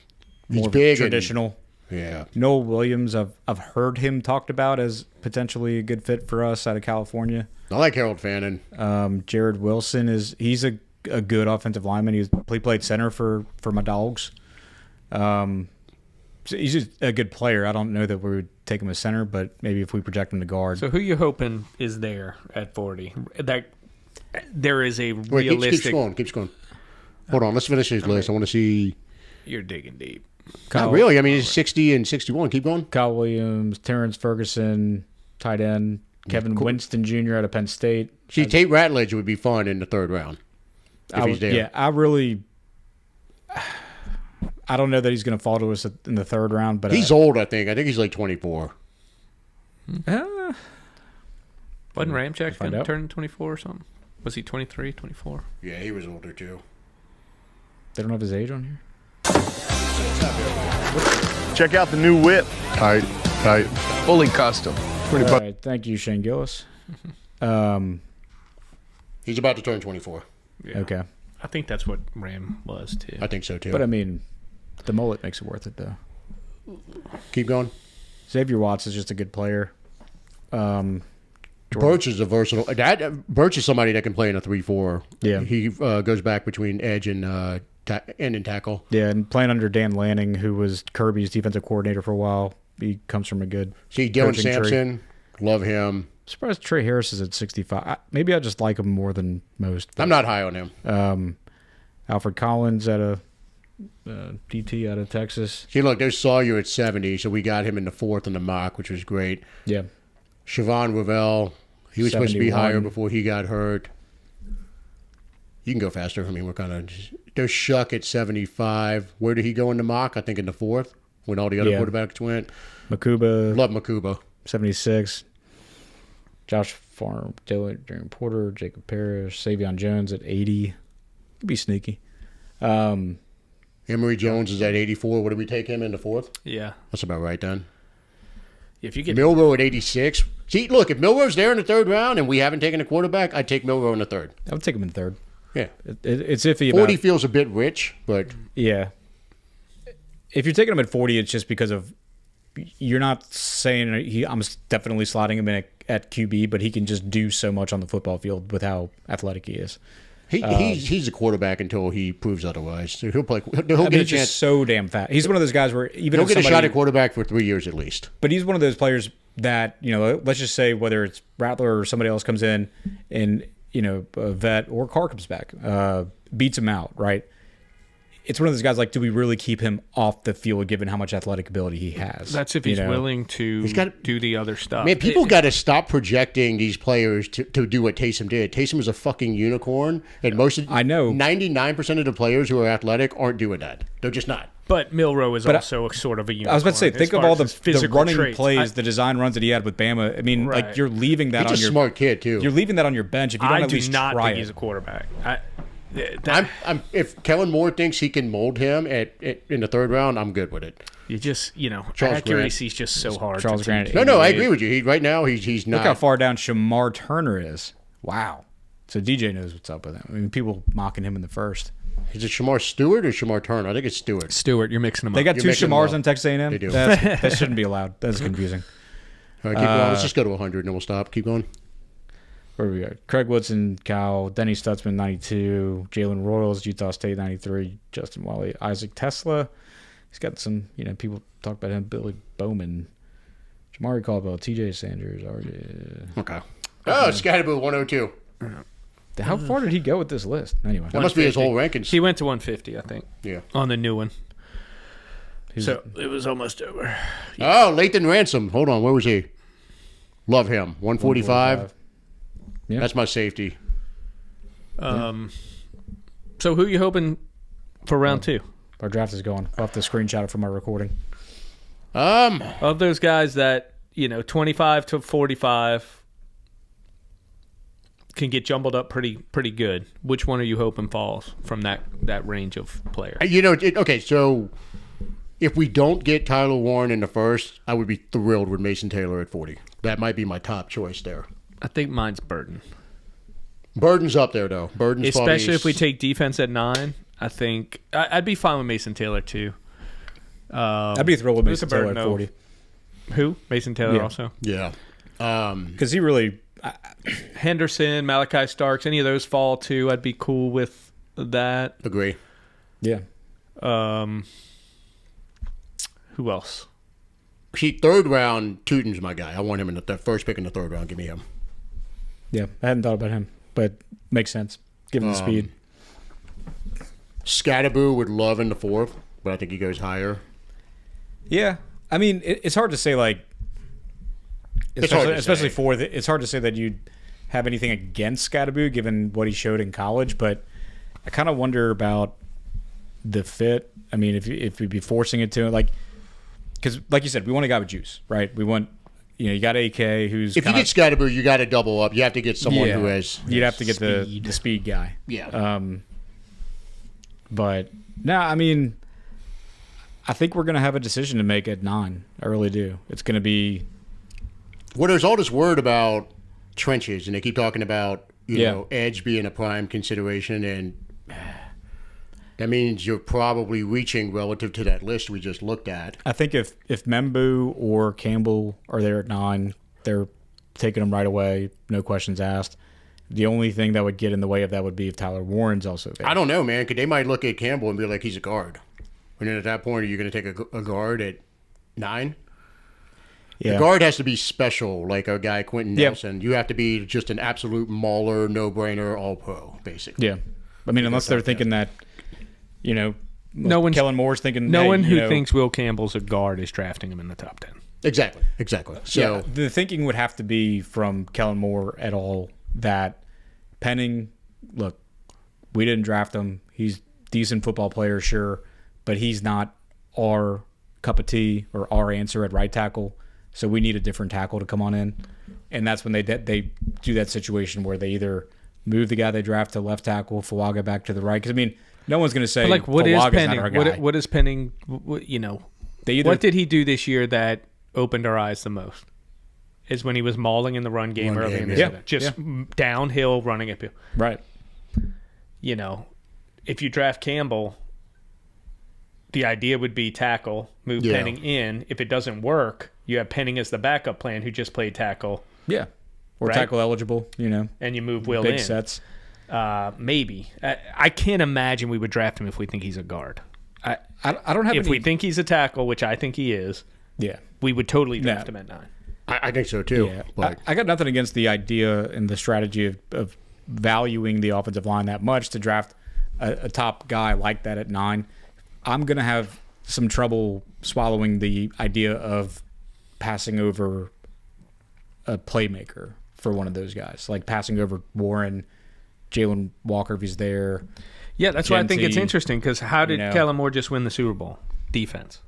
he's More of a big. traditional. Yeah. Noel Williams, I've heard him talked about as potentially a good fit for us out of California. I like Harold Fannin. Jared Wilson he's a good offensive lineman. He played center for my Dogs. So he's just a good player. I don't know that we would take him as center, but maybe if we project him to guard. So who you hoping is there at 40? That there is a Wait, realistic. keeps going. Hold on, let's finish his list. I want to see. You're digging deep. Not really. I mean, he's 60 and 61. Keep going. Kyle Williams, Terrence Ferguson, tight end, Kevin Winston Jr. out of Penn State. See, Tate Ratledge would be fun in the third round if he's there. Yeah, I don't know that he's going to fall to us in the third round, but He's old, I think. I think he's like 24. Wasn't Ramchek find going to out. turn 24 or something? Was he 23, 24? Yeah, he was older too. they don't have his age on here. Check out the new whip. Tight. Fully custom. Pretty All right, thank you, Shane Gillis. He's about to turn 24. Yeah. Okay, I think that's what Ram was too. I think so too. but I mean, the mullet makes it worth it though. Keep going. Xavier Watts is just a good player. Birch is a versatile. Birch is somebody that can play in a 3-4. Yeah. He goes back between edge and end and tackle. Yeah, and playing under Dan Lanning, who was Kirby's defensive coordinator for a while. He comes from a good See, Dylan coaching tree. Sampson, love him. Surprised Trey Harris is at 65. Maybe I just like him more than most. I'm not high on him. Alfred Collins out of DT out of Texas. See, look, there's Sawyer at 70, so we got him in the fourth in the mock, which was great. Yeah. Siobhan Ravel, he was supposed to be 71. higher before he got hurt. You can go faster. I mean, we're kind of there's Shuck at 75. Where did he go in the mock? I think in the fourth when all the other Yeah. quarterbacks went. Makuba, Love Makuba. 76. Josh Farm, Darren Porter, Jacob Parrish, Savion Jones at 80. Could be sneaky. Emory Jones is at 84. What did we take him in the fourth? Yeah. That's about right then. If you get Milrow at 86. See, look, if Milrow's there in the third round and we haven't taken a quarterback, I'd take Milrow in the third. I would take him in third. Yeah. It's iffy 40 about. feels a bit rich, but Yeah. If you're taking him at 40, it's just because of you're not saying I'm definitely slotting him in at QB, but he can just do so much on the football field with how athletic he is. he's a quarterback until he proves otherwise. So he'll play. He'll I mean, get a he's chance. just so damn fast. He's one of those guys where even He'll if get a somebody, shot at quarterback for 3 years at least. but he's one of those players that let's just say whether it's Rattler or somebody else comes in and a vet or Carr comes back, beats him out, right? It's one of those guys like, do we really keep him off the field given how much athletic ability he has? that's if he's willing to do the other stuff. Man, people got to stop projecting these players to do what Taysom did. Taysom is a fucking unicorn, and I know 99% of the players who are athletic aren't doing that. They're just not. But Milrow is also a sort of a unicorn. I was about to say, as think of far all as his the physical running traits. plays, the design runs that he had with Bama. I mean, Right. like you're leaving that He's on a your smart kid too. You're leaving that on your bench if you don't I at do least not try think it. he's a quarterback. If Kellen Moore thinks he can mold him in the third round, I'm good with it. You just Charles accuracy is just so hard. Charles to teach. Grant. No, I 88. agree with you. Right now, he's not. Look how far down Shamar Turner is. Wow. So DJ knows what's up with him. I mean, people mocking him in the first. Is it Shamar Stewart or Shamar Turner? I think it's Stewart. Stewart, you're mixing them They up. got You're two mixing them Shamars up. on Texas A&M. They do. That shouldn't be allowed. That's confusing. All right, keep going. Let's just go to 100 and then we'll stop. Keep going. Where we got Craig Woodson, Cal, Denny Stutzman, 92, Jalen Royals, Utah State, 93, Justin Wally, Isaac Tesla. He's got some, people talk about him, Billy Bowman, Jamari Caldwell, TJ Sanders, RJ. Okay. Oh, Scatterboo 102. How far did he go with this list? Anyway. That must be his whole rankings. He went to 150, I think. Yeah. On the new one. So it was almost over. Oh, Lathan Ransom. Hold on. Where was he? Love him. 145. Yeah. That's my safety. So who are you hoping for round 2? Our draft is going. I'll have to screenshot it from our recording. Of those guys that, 25 to 45 can get jumbled up pretty good, which one are you hoping falls from that range of players? Okay, so if we don't get Tyler Warren in the first, I would be thrilled with Mason Taylor at 40. That might be my top choice there. I think mine's Burden. Burden's up there, though. Burden's especially if we take defense at 9. I think I'd be fine with Mason Taylor too. I'd be thrilled with Mason Taylor at 40. Who? Mason Taylor also? Yeah. Because he really... Henderson, Malachi Starks, any of those fall too. I'd be cool with that. Agree. Yeah. Who else? Third round, Tootin's my guy. I want him in the first pick in the third round. Give me him. Yeah, I hadn't thought about him, but makes sense. Given the speed. Scatterboo would love in the fourth, but I think he goes higher. Yeah. I mean, it's hard to say, especially fourth. It's hard to say that you'd have anything against Scatterboo given what he showed in college, but I kind of wonder about the fit. I mean, if we'd be forcing it to him, because like you said, we want a guy with juice, right? We want, you got AK who's. If you get Scatterboo, you got to double up. You have to get someone who has. You'd have to get the speed guy. Yeah. But no, I mean, I think we're going to have a decision to make at 9. I really do. It's going to be. Well, there's all this word about trenches, and they keep talking about edge being a prime consideration, and that means you're probably reaching relative to that list we just looked at. I think if Membu or Campbell are there at 9, they're taking them right away, no questions asked. The only thing that would get in the way of that would be if Tyler Warren's also there. I don't know, man, because they might look at Campbell and be like, he's a guard. And then at that point, are you going to take a guard at 9? Yeah. The guard has to be special, like our guy Quentin Nelson. You have to be just an absolute mauler, no-brainer, all-pro, basically. Yeah. I mean, unless they're thinking that, Kellen Moore's thinking. No one who thinks Will Campbell's a guard is drafting him in the top 10. Exactly. So the thinking would have to be from Kellen Moore at all that Penning, look, we didn't draft him. He's a decent football player, sure, but he's not our cup of tea or our answer at right tackle. So we need a different tackle to come on in. And that's when they do that situation where they either move the guy they draft to left tackle, Fuaga back to the right. Because, I mean, no one's going to say what is Fuaga's Penning? not our guy. What is Penning, what did he do this year that opened our eyes the most? Is when he was mauling in the run game early in the season. Just downhill running uphill. Right. If you draft Campbell, the idea would be tackle, move Penning in. If it doesn't work, you have Penning as the backup plan who just played tackle. Yeah. Or tackle eligible, And you move Will big in. Sets. Maybe. I can't imagine we would draft him if we think he's a guard. I don't have If we think he's a tackle, which I think he is, we would totally draft him at 9. I think so too. Yeah. But I got nothing against the idea and the strategy of valuing the offensive line that much to draft a top guy like that at 9. I'm going to have some trouble swallowing the idea of passing over a playmaker for one of those guys, like passing over Warren, Jalen Walker if he's there. Yeah, that's why I think it's Genty, interesting because how did Kellen Moore just win the Super Bowl? Defense.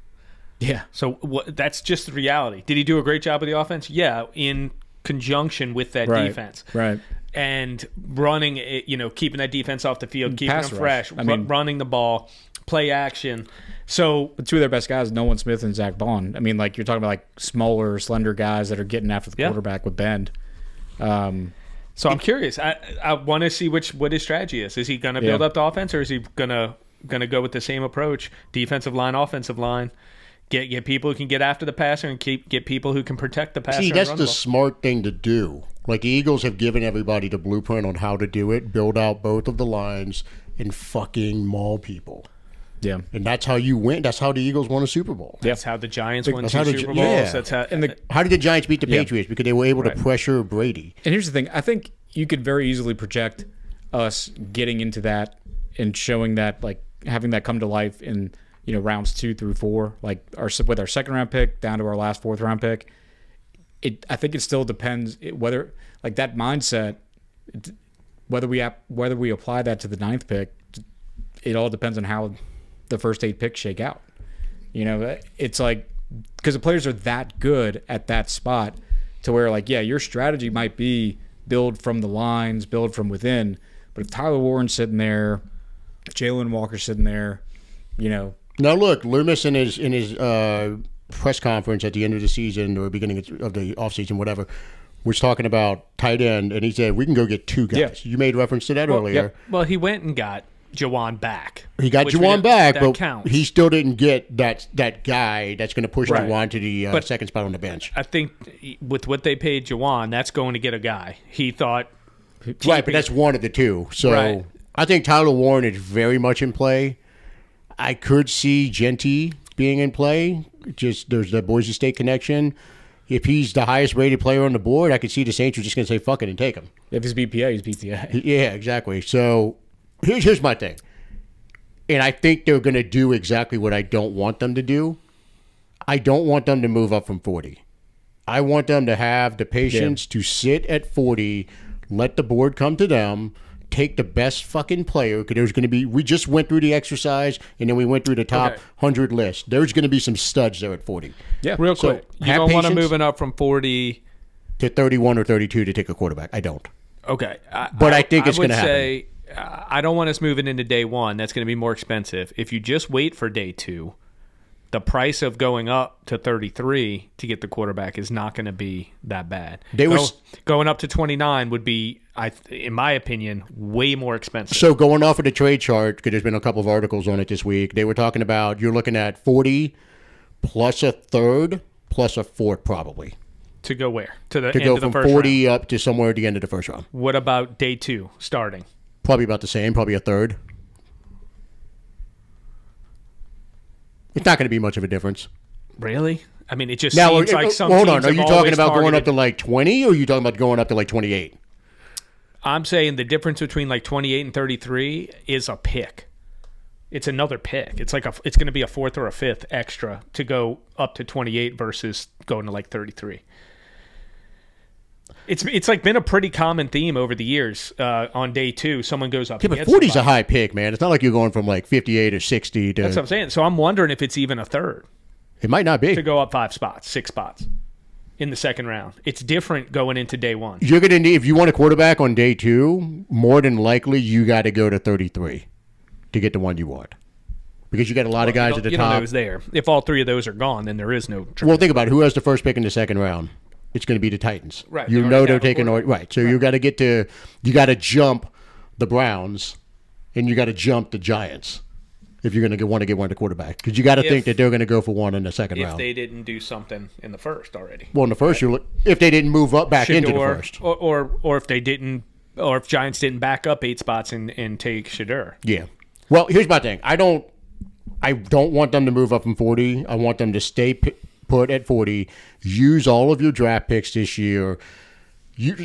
Yeah. So that's just the reality. Did he do a great job with the offense? Yeah, in conjunction with that defense. Right. And running it, keeping that defense off the field, keeping Pass them rush. fresh, running the ball, play action. So but two of their best guys, Nolan Smith and Zach Bond. I mean, you're talking about smaller, slender guys that are getting after the quarterback with bend. So I'm curious. I want to see what his strategy is. Is he going to build up the offense, or is he going to go with the same approach, defensive line, offensive line? Get people who can get after the passer and get people who can protect the passer. See, and that's run the ball. smart thing to do. Like the Eagles have given everybody the blueprint on how to do it, build out both of the lines, and fucking maul people. Yeah. And that's how you win. That's how the Eagles won a Super Bowl. That's how the Giants won That's 2 how the Super Gi- Bowls. yeah. That's how. How did the Giants beat the Yeah. Patriots? Because they were able to pressure Brady. And here's the thing. I think you could very easily project us getting into that and showing that, like, having that come to life in, rounds 2 through 4, like with our second round pick down to our last fourth round pick. I think it still depends whether, like, that mindset, whether we apply that to the 9th pick. It all depends on how the first 8 picks shake out. It's like, because the players are that good at that spot to where, like, yeah, your strategy might be build from the lines, build from within. But if Tyler Warren's sitting there, Jalen Walker's sitting there, Now look, Loomis in his press conference at the end of the season or beginning of the offseason, whatever, was talking about tight end, and he said we can go get 2 guys. Yeah. You made reference to that earlier. Well, he went and got Jawan back. He got which Juwan back, but counts. he still didn't get that guy that's going to push Right. Juwan to the But- second spot on the bench. I think with what they paid Jawan, that's going to get a guy. He thought. Right, but that's one of the 2. So Right. I think Tyler Warren is very much in play. I could see Genty being in play. Just there's the Boise State connection. If he's the highest rated player on the board, I could see the Saints are just going to say fuck it and take him. if he's BPA, he's BTA. Yeah, exactly. So here's my thing. And I think they're going to do exactly what I don't want them to do. I don't want them to move up from 40. I want them to have the patience to sit at 40, let the board come to them, take the best fucking player, because there's going to be, we just went through the exercise, and then we went through the top Okay. 100 list. There's going to be some studs there at 40. Yeah. Real So, quick, you have don't want to patience. moving up from 40. To 31 or 32 to take a quarterback. I don't. Okay, But I think it's would gonna happen. say I don't want us moving into day 1. That's going to be more expensive. If you just wait for day 2, the price of going up to 33 to get the quarterback is not going to be that bad. Going up to 29 would be, in my opinion, way more expensive. So going off of the trade chart, because there's been a couple of articles on it this week, they were talking about you're looking at 40 plus a third plus a fourth probably. To go where? To the To end go of the from first 40 round. up to somewhere at the end of the first round. What about day 2 starting? Probably about the same, probably a third. It's not going to be much of a difference. Really? I mean, it just Now, seems like some hold teams on. Are have you talking always about going up targeted- to like 20 or are you talking about going up to like 28? I'm saying the difference between like 28 and 33 is a pick. It's another pick. It's like it's going to be a 4th or a 5th extra to go up to 28 versus going to like 33. It's like been a pretty common theme over the years. On day 2, someone goes up. Yeah, but and gets 40 is a somebody. high pick, man. It's not like you're going from like 58 or 60 to. That's what I'm saying. So I'm wondering if it's even a third It might not be. to go up 5 spots, 6 spots in the second round. It's different going into day 1. You're going to need, if you want a quarterback on day 2, more than likely you got to go to 33 to get the one you want. Because you got a lot of guys at the You don't know top. who's there. If all 3 of those are gone, then there is no. Well, think about it. Who has the first pick in the second round? It's going to be the Titans. Right, You they know already they're have a taking quarterback. right. So you got to jump the Browns, and you got to jump the Giants if you're going to want to get one of the quarterback. Because you got to think that they're going to go for one in the second If round. they didn't do something in the first already. Well, in the first, if they didn't move up back into the Shador, first. or if they didn't, or if Giants didn't back up 8 spots and take Shador. Yeah. Well, here's my thing. I don't want them to move up from 40. I want them to stay put at 40. Use all of your draft picks this year.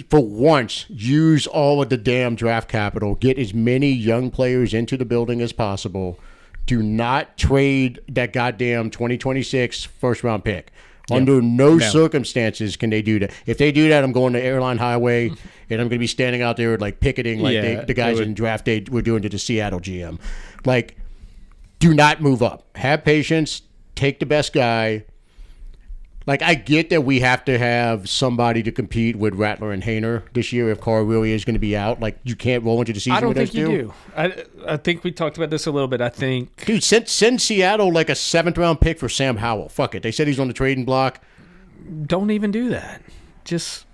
For once, use all of the damn draft capital. Get as many young players into the building as possible. Do not trade that goddamn 2026 first-round pick. Under no circumstances can they do that. If they do that, I'm going to Airline Highway, and I'm going to be standing out there like picketing like Yeah, the guys in draft day were doing to the Seattle GM. Like, do not move up. Have patience. Take the best guy. Like, I get that we have to have somebody to compete with Rattler and Hayner this year if Carr really is going to be out. Like, you can't roll into the season I don't with think those you two. do. I think we talked about this a little bit. I think Dude, send Seattle like a 7th-round pick for Sam Howell. Fuck it. They said he's on the trading block. don't even do that. Just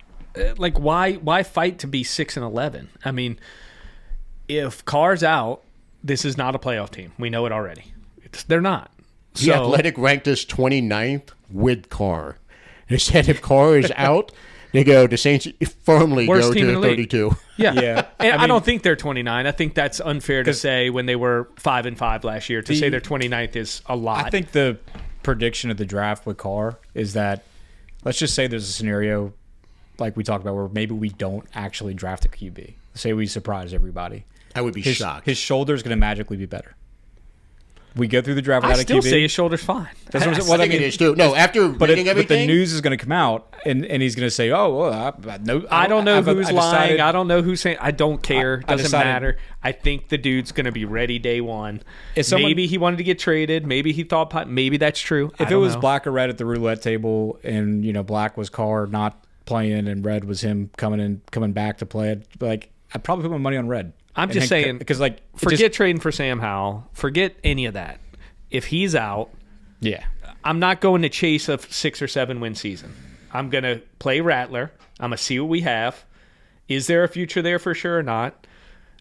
like why fight to be 6-11? I mean, if Carr's out, this is not a playoff team. We know it already. They're not. The Athletic ranked us 29th with Carr. They said if Carr is out, they go, the Saints firmly Worst go team in to the league. 32. Yeah. Yeah. And I mean- don't think they're 29. I think that's unfair to say when they were 5-5 last year. To say they're 29th is a lot. I think the prediction of the draft with Carr is that, let's just say there's a scenario like we talked about where maybe we don't actually draft a QB. Say we surprise everybody. I would be shocked. His shoulder's going to magically be better. We go through the draft I without a still QB. say his shoulder's fine. That's what I'm saying. I think it is too. No, after reading But everything, the news is going to come out, and he's going to say, "Oh, well, I don't know who's lying. decided- I don't know who's saying. I don't care. I Doesn't decided- matter. I think the dude's going to be ready day one. If someone- Maybe he wanted to get traded. Maybe he thought. Maybe that's true. If it was black or red at the roulette table, and black was Carr not playing, and red was him coming back to play, I'd probably put my money on red. I'm just saying because forget trading for Sam Howell. Forget any of that. If he's out, yeah. I'm not going to chase a 6 or 7 win season. I'm going to play Rattler. I'm going to see what we have. Is there a future there for sure or not?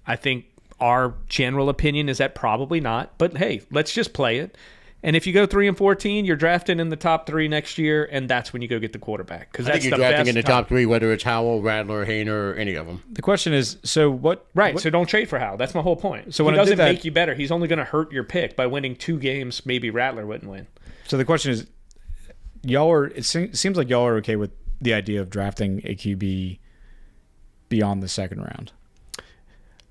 I think our general opinion is that probably not. But hey, let's just play it. And if you go 3-14, you're drafting in the top 3 next year, and that's when you go get the quarterback. Because I that's think you're the drafting best in the time. top 3, whether it's Howell, Rattler, Hayner, or any of them. The question is, so what? Right, what- so don't trade for Howell. That's my whole point. So He when I did doesn't that- make you better. He's only going to hurt your pick by winning 2 games. Maybe Rattler wouldn't win. So the question is, it seems like y'all are okay with the idea of drafting a QB beyond the second round.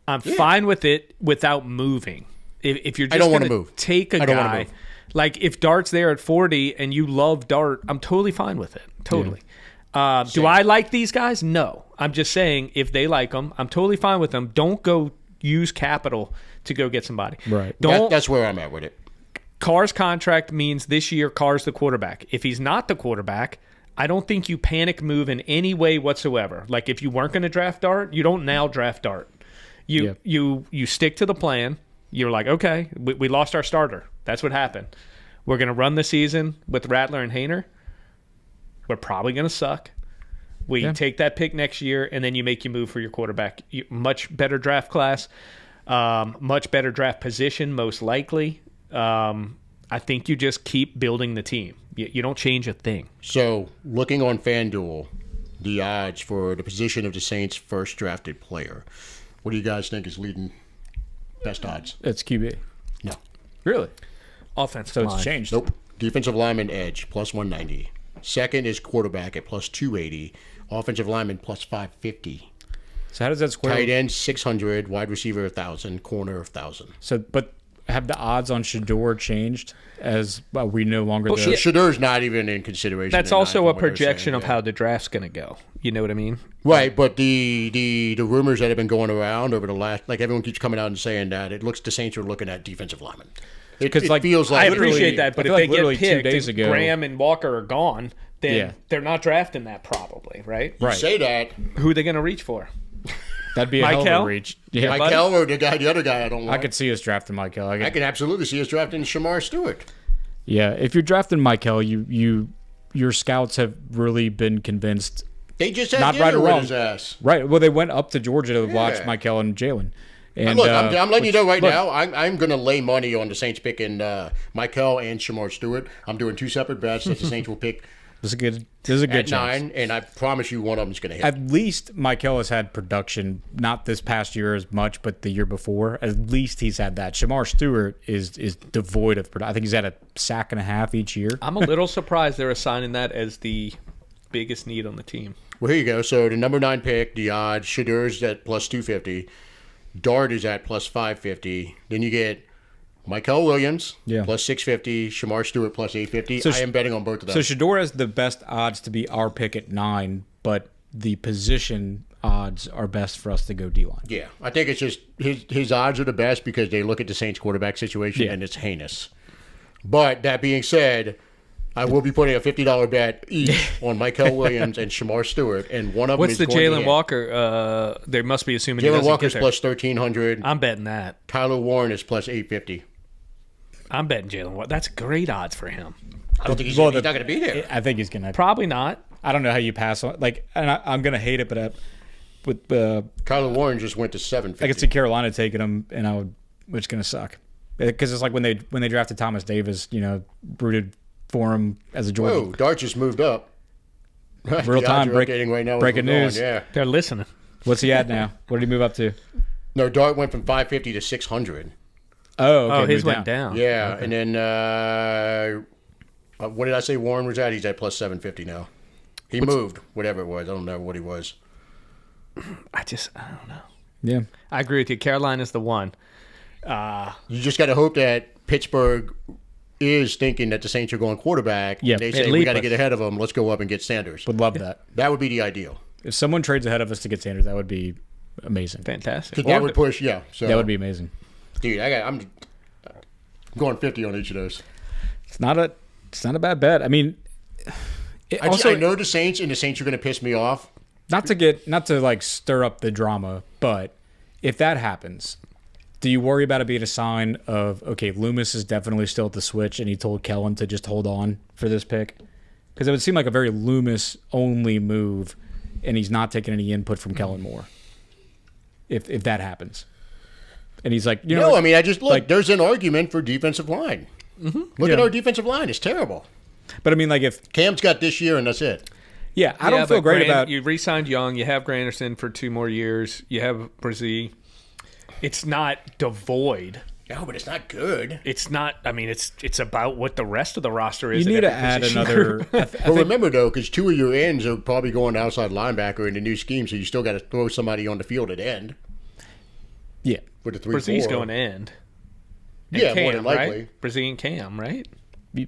I'm fine with it without moving. If you're just don't wanna gonna move. take a I don't wanna guy, move. like if Dart's there at 40 and you love Dart, I'm totally fine with it. Totally. Do I like these guys? No. I'm just saying if they like them, I'm totally fine with them. Don't go use capital to go get somebody. Right. Don't. That's where I'm at with it. Carr's contract means this year Carr's the quarterback. If he's not the quarterback, I don't think you panic move in any way whatsoever. Like if you weren't going to draft Dart, you don't now draft Dart. You stick to the plan. You're like, okay, we lost our starter. That's what happened. We're going to run the season with Rattler and Hayner. We're probably going to suck. We take that pick next year, and then you make your move for your quarterback. Much better draft class, much better draft position, most likely. I think you just keep building the team. You don't change a thing. So, looking on FanDuel, the odds for the position of the Saints' first drafted player, what do you guys think is leading best odds? It's QB. No. Really? Offensive So line. it's changed. Nope. Defensive lineman edge, plus 190. Second is quarterback at plus 280. Offensive lineman plus 550. So how does that square? Tight end 600. Wide receiver 1,000. Corner 1,000. So, but have the odds on Shador changed as we no longer the Shadur's not even in consideration. That's in also nine, a from what they're projection saying, of yeah. how the draft's going to go. You know what I mean? Right, but the rumors that have been going around over the last, like everyone keeps coming out and saying that it looks the Saints are looking at defensive linemen. It like, feels like I literally- appreciate that, but I if feel they like literally get 2 picked days and ago- Graham and Walker are gone, then Yeah. they're not drafting that probably, right? you say that. Who are they going to reach for? that'd be a hell of Michael? a reach. Yeah, Mike Kell or the other guy I don't want. I could see us drafting Michael. I could absolutely see us drafting Shamar Stewart. Yeah, if you're drafting Michael, your scouts have really been convinced. They just had Not dinner right or with wrong. his ass. Right. Well, they went up to Georgia to watch Yeah. Michael and Jalen. And And look, I'm letting you know right look, now, I'm going to lay money on the Saints picking Michael and Shamar Stewart. I'm doing 2 separate bets that the Saints will pick This is a good. This is a good at chance. 9, and I promise you one of them's going to hit. At least Michael has had production, not this past year as much, but the year before. At least he's had that. Shamar Stewart is devoid of production. I think he's had a sack and a half each year. I'm a little surprised they're assigning that as the biggest need on the team. Well, here you go. So the number 9 pick, the odds, Shadur's at plus 250. Dart is at plus 550. Then you get Michael Williams, Yeah. plus 650. Shamar Stewart, plus 850. So I am betting on both of them. So Shador has the best odds to be our pick at 9, but the position odds are best for us to go D-line. yeah, I think it's just his odds are the best because they look at the Saints quarterback situation Yeah. and it's heinous. But that being said, I will be putting a $50 bet each on Michael Williams and Shamar Stewart, and one of them What's is the going to Jalen hit. Walker? They must be assuming he Jalen doesn't Walker's get there. plus 1,300. I'm betting that. Tyler Warren is plus 850. I'm betting Jalen Walker. That's great odds for him. I don't think he's not going to be there. I think he's gonna. Probably not. I don't know how you pass on. Like, and I'm gonna hate it, but with Kyler Warren just went to I 750. could see Carolina taking him, and we're just gonna suck. Because it's like when they drafted Thomas Davis, rooted for him as a Georgia. Whoa, Dart just moved up. Real time updating right now. breaking news. Yeah. They're listening. What's he at now? What did he move up to? No, Dart went from 550 to 600. Oh, okay. His moved went down. Yeah, and then what did I say Warren was at? He's at plus 750 now. He moved, whatever it was. I don't know what he was. I don't know. Yeah. I agree with you. Carolina's the one. You just got to hope that Pittsburgh is thinking that the Saints are going quarterback. Yeah, They and say, we leap got to us. get ahead of them. Let's go up and get Sanders. Would love that. That would be the ideal. If someone trades ahead of us to get Sanders, that would be amazing. Fantastic. That would push, yeah. So, That would be amazing. Dude, I'm going 50 on each of those. It's not a bad bet. I mean, I know the Saints, and the Saints are going to piss me off. not to like stir up the drama, but if that happens, do you worry about it being a sign of, okay, Loomis is definitely still at the switch and he told Kellen to just hold on for this pick? Because it would seem like a very Loomis only move, and he's not taking any input from Kellen Moore. If that happens. And he's like, I mean, I just look, there's an argument for defensive line. Mm-hmm. Look at our defensive line. It's terrible. But I mean, like if Cam's got this year, and that's it. yeah, I don't feel but great about you re-signed Young. You have Granderson for 2 more years. You have Brzee. It's not devoid. No, but it's not good. It's not. I mean, it's about what the rest of the roster is. you at need to every add position. another. But remember, though, because 2 of your ends are probably going to outside linebacker in the new scheme, so you still got to throw somebody on the field at end Yeah, with the 3-4. Brzee's going to end. And Yeah, Cam, more than likely. Right? Brzee and Cam, right?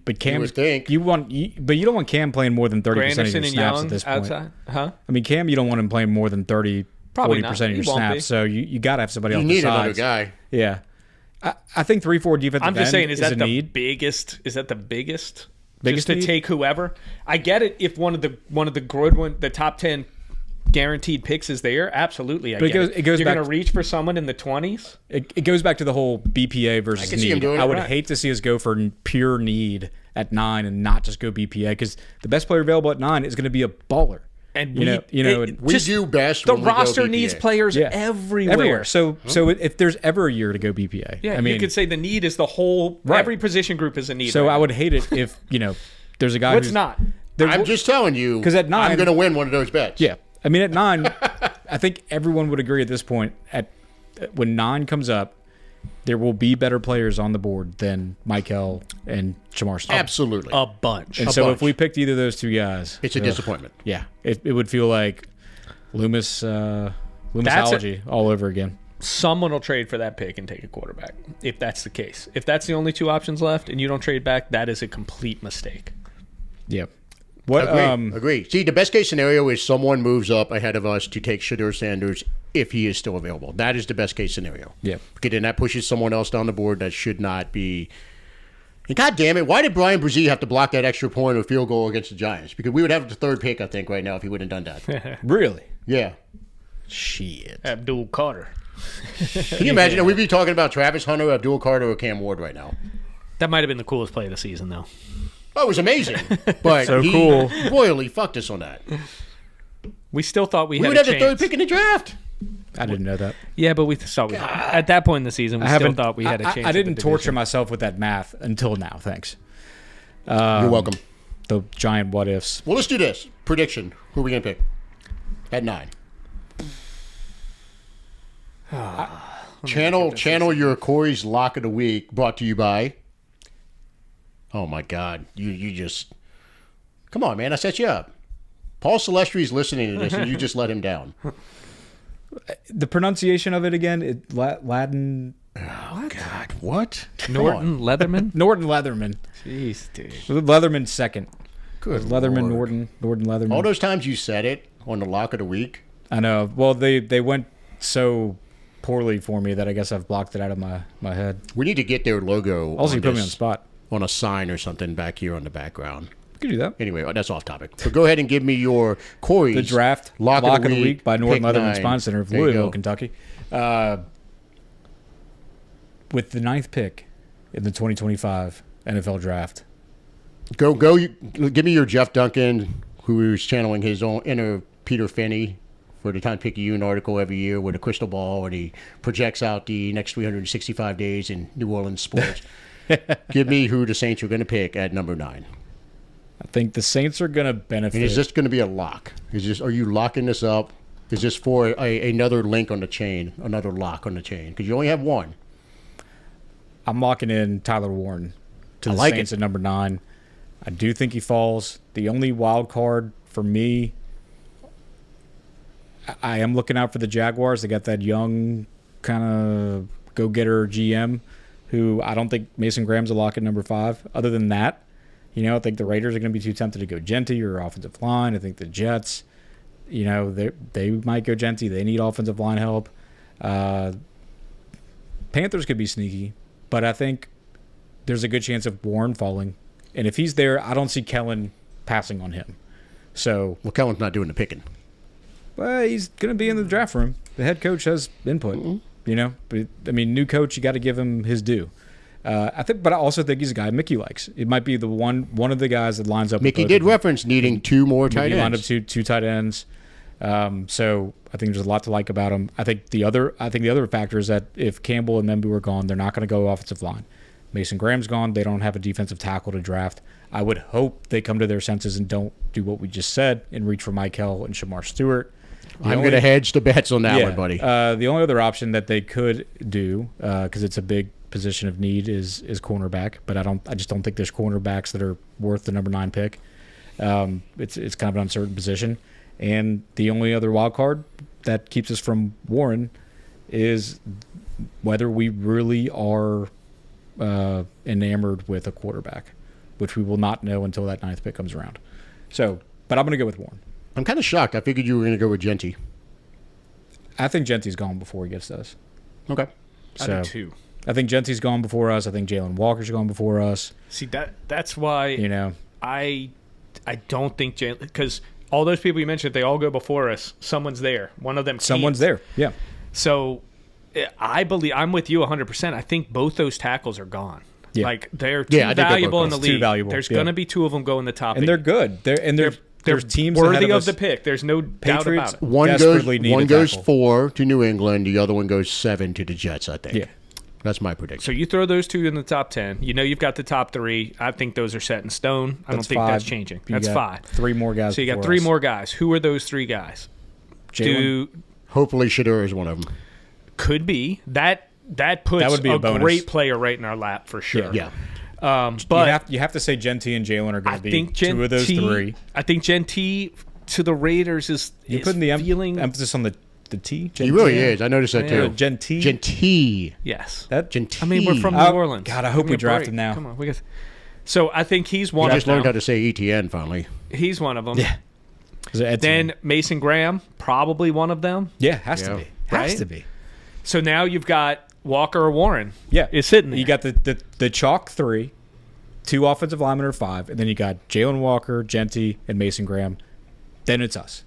but Cam, would think. but you don't want Cam playing more than 30% of your Granderson and snaps Young at this point. outside, huh? I mean, Cam, you don't want him playing more than 30, Probably 40% not. of your He won't be. snaps. So you got to have somebody You off the need another sides. guy. Yeah, I think 3-4 defensive I'm just end saying, is that a the need. biggest? Is that the biggest? Biggest just to need? take whoever. I get it. If one of the good one, the top 10 guaranteed picks is there, absolutely. But it goes You're back going to reach for someone in the 20s. It goes back to the whole BPA versus I can see him need. doing it, I would right. hate to see us go for pure need at 9 and not just go BPA, because the best player available at 9 is going to be a baller. And we We do best The when we go roster BPA. needs players Yeah. everywhere. So if there's ever a year to go BPA, Yeah, I mean, you could say the need is the whole. Right. Every position group is a need. so right I now. would hate it if there's a guy What's who's not? I'm just telling you, 'Cause at 9 I'm going to win one of those bets. Yeah, I mean at 9, I think everyone would agree at this point. When 9 comes up, there will be better players on the board than Michael and Shamar Stewart. Absolutely. A bunch. And A so bunch. if we picked either of those 2 guys, It's a disappointment. yeah, it would feel like Loomisology all over again. Someone will trade for that pick and take a quarterback if that's the case. If that's the only 2 options left and you don't trade back, that is a complete mistake. Yeah. What? Agree. See, the best case scenario is someone moves up ahead of us to take Shedeur Sanders if he is still available. That is the best case scenario. Yeah. Because then that pushes someone else down the board that should not be. And God damn it, why did Brian Brzee have to block that extra point or field goal against the Giants? Because we would have the 3rd pick, I think, right now if he wouldn't have done that. Really? Yeah. Shit. Abdul Carter. Can you imagine that we'd be talking about Travis Hunter, Abdul Carter, or Cam Ward right now? That might have been the coolest play of the season, though. Oh, it was amazing. But So he cool. royally fucked us on that. We still thought we We had would a have the chance. 3rd pick in the draft. I didn't know that. Yeah, but we thought we at that point in the season we still thought we had a chance. I at the didn't torture division. myself with that math until now. Thanks. You're welcome. The giant what ifs. Well, let's do this. Prediction. Who are we going to pick? At 9. Channel your Corey's Lock of the Week, brought to you by. Oh my God! You just come on, man! I set you up. Paul Celestri's listening to this, and you just let him down. The pronunciation of it again, Latin. Oh God! What? Norton Leatherman. Norton Leatherman. Jeez, dude. Leatherman second. Good Leatherman, Lord. Norton Leatherman. All those times you said it on the Lock of the Week. I know. Well, they went so poorly for me that I guess I've blocked it out of my head. We need to get their logo. Also, on you put me this- on the spot. on a sign or something back here on the background. You can do that. Anyway, that's off topic. But go ahead and give me your Corey's The draft Lock of the Week by Norton pick Leatherman 9. Spine Center of There you Louisville, go. Kentucky. With the 9th pick in the 2025 NFL Draft. Go! Give me your Jeff Duncan, who is channeling his own inner Peter Finney for the Time Picayune article every year with a crystal ball, and he projects out the next 365 days in New Orleans sports. Give me who the Saints are going to pick at number 9. I think the Saints are going to benefit. And is this going to be a lock? Are you locking this up? Is this for another link on the chain, another lock on the chain? Because you only have one. I'm locking in Tyler Warren to the like Saints it. at number 9. I do think he falls. The only wild card for me, I am looking out for the Jaguars. They got that young kind of go-getter GM who I don't think Mason Graham's a lock at number 5. Other than that, I think the Raiders are going to be too tempted to go Genty or offensive line. I think the Jets, they might go Genty. They need offensive line help. Panthers could be sneaky, but I think there's a good chance of Warren falling. And if he's there, I don't see Kellen passing on him. So, Well, Kellen's not doing the picking. well, he's going to be in the draft room. The head coach has input, But, new coach, you got to give him his due. But I also think he's a guy Mickey likes. It might be the one of the guys that lines up. Mickey did reference needing 2 more tight He lined up ends. two tight ends. So I think there's a lot to like about him. I think the other factor is that if Campbell and Memby were gone, they're not going to go offensive line. Mason Graham's gone. They don't have a defensive tackle to draft. I would hope they come to their senses and don't do what we just said and reach for Michael and Shamar Stewart. I'm going to hedge the bets on that one, buddy. The only other option that they could do, because it's a big position of need, is cornerback. But I just don't think there's cornerbacks that are worth the number 9 pick. It's kind of an uncertain position. And the only other wild card that keeps us from Warren is whether we really are enamored with a quarterback, which we will not know until that 9th pick comes around. So, but I'm going to go with Warren. I'm kind of shocked. I figured you were going to go with Genty. I think Genty's gone before he gets to us. Okay. I do too. I think Genty's gone before us. I think Jalen Walker's gone before us. See, that's why I don't think Jalen, because all those people you mentioned, they all go before us. Someone's there. One of them can't. Someone's there. Yeah. So I believe I'm with you 100%. I think both those tackles are gone. Yeah. Like they're too Yeah, I think they're valuable both in the gone. league. Too valuable, There's yeah. going to be 2 of them go in the top And 8. they're good. There's teams worthy ahead of us. the pick. There's no doubt Patriots, about it. One desperately need a goes tackle. 4 to New England. The other one goes 7 to the Jets, I think. Yeah. That's my prediction. So you throw those 2 in the top 10. You've got the top 3. I think those are set in stone. I don't think that's changing. You That's got 5. 3 more guys. So you got before 3 us. more guys. Who are those 3 guys? Jalen. Hopefully Shadur is one of them. Could be. That puts That would be a a bonus. great player right in our lap for sure. Yeah. But you have to say Genty and Jalen are going I to be think 2 of those 3. I think Genty to the Raiders is You're putting the feeling emphasis on the T. He really is. I noticed that too. Genty. Genty. yes. Genty. I mean, we're from New Oh, Orleans. God, I hope Give me we a draft break. him now. Come on, so I think he's one I of just learned how them. to say ETN finally. He's one of them. Yeah. Then Mason Graham, probably one of them. yeah, has to Yeah. be. Has Right? to be. So now you've got Walker or Warren. Yeah, is sitting there. You got the chalk 3, 2 offensive linemen are 5, and then you got Jalen Walker, Genty, and Mason Graham. Then it's us.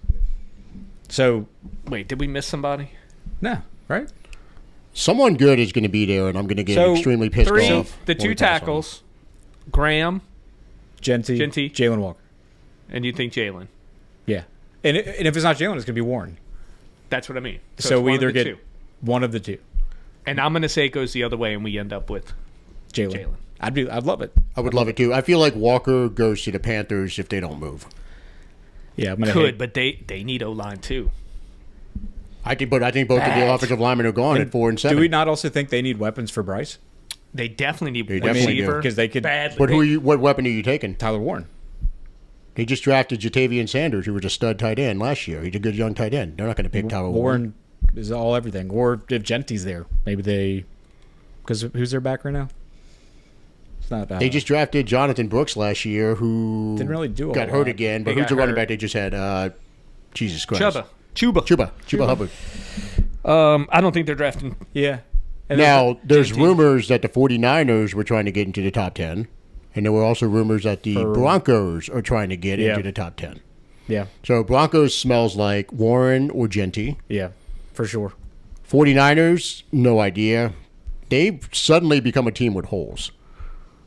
So Wait, did we miss somebody? no, right? Someone good is going to be there, and I'm going to get So, extremely pissed 3, off. the when 2 we pass on tackles, Graham, Genty, Jalen Walker. and you think Jalen. Yeah, and if it's not Jalen, it's going to be Warren. That's what I mean. So it's we one of either the get 2. one of the 2. And I'm going to say it goes the other way, and we end up with Jalen. Jalen. I'd love it. I would love it too. I feel like Walker goes to the Panthers if they don't move. Yeah, I'm gonna Could, but they need O-line too. I think both of the offensive linemen are gone at 4 and 7. Do we not also think they need weapons for Bryce? They definitely need They one definitely do. receiver Because they could badly. But what weapon are you taking? Tyler Warren. They just drafted Jatavian Sanders, who was a stud tight end last year. He's a good young tight end. They're not going to pick Tyler Warren. Warren is all everything. Or if Genty's there, maybe they. Because who's their back right now? It's not. They just drafted Jonathan Brooks last year, who Didn't really do a got whole hurt lot. again. But He who's got the running hurt. back they just had? Jesus Christ. Chuba. Chuba Hubbard. I don't think they're drafting. Yeah. And Now, there's JT. rumors that the 49ers were trying to get into the top 10. And there were also rumors that the Broncos are trying to get into the top 10. Yeah. So Broncos smells like Warren or Genty. Yeah. For sure. 49ers, no idea. They've suddenly become a team with holes.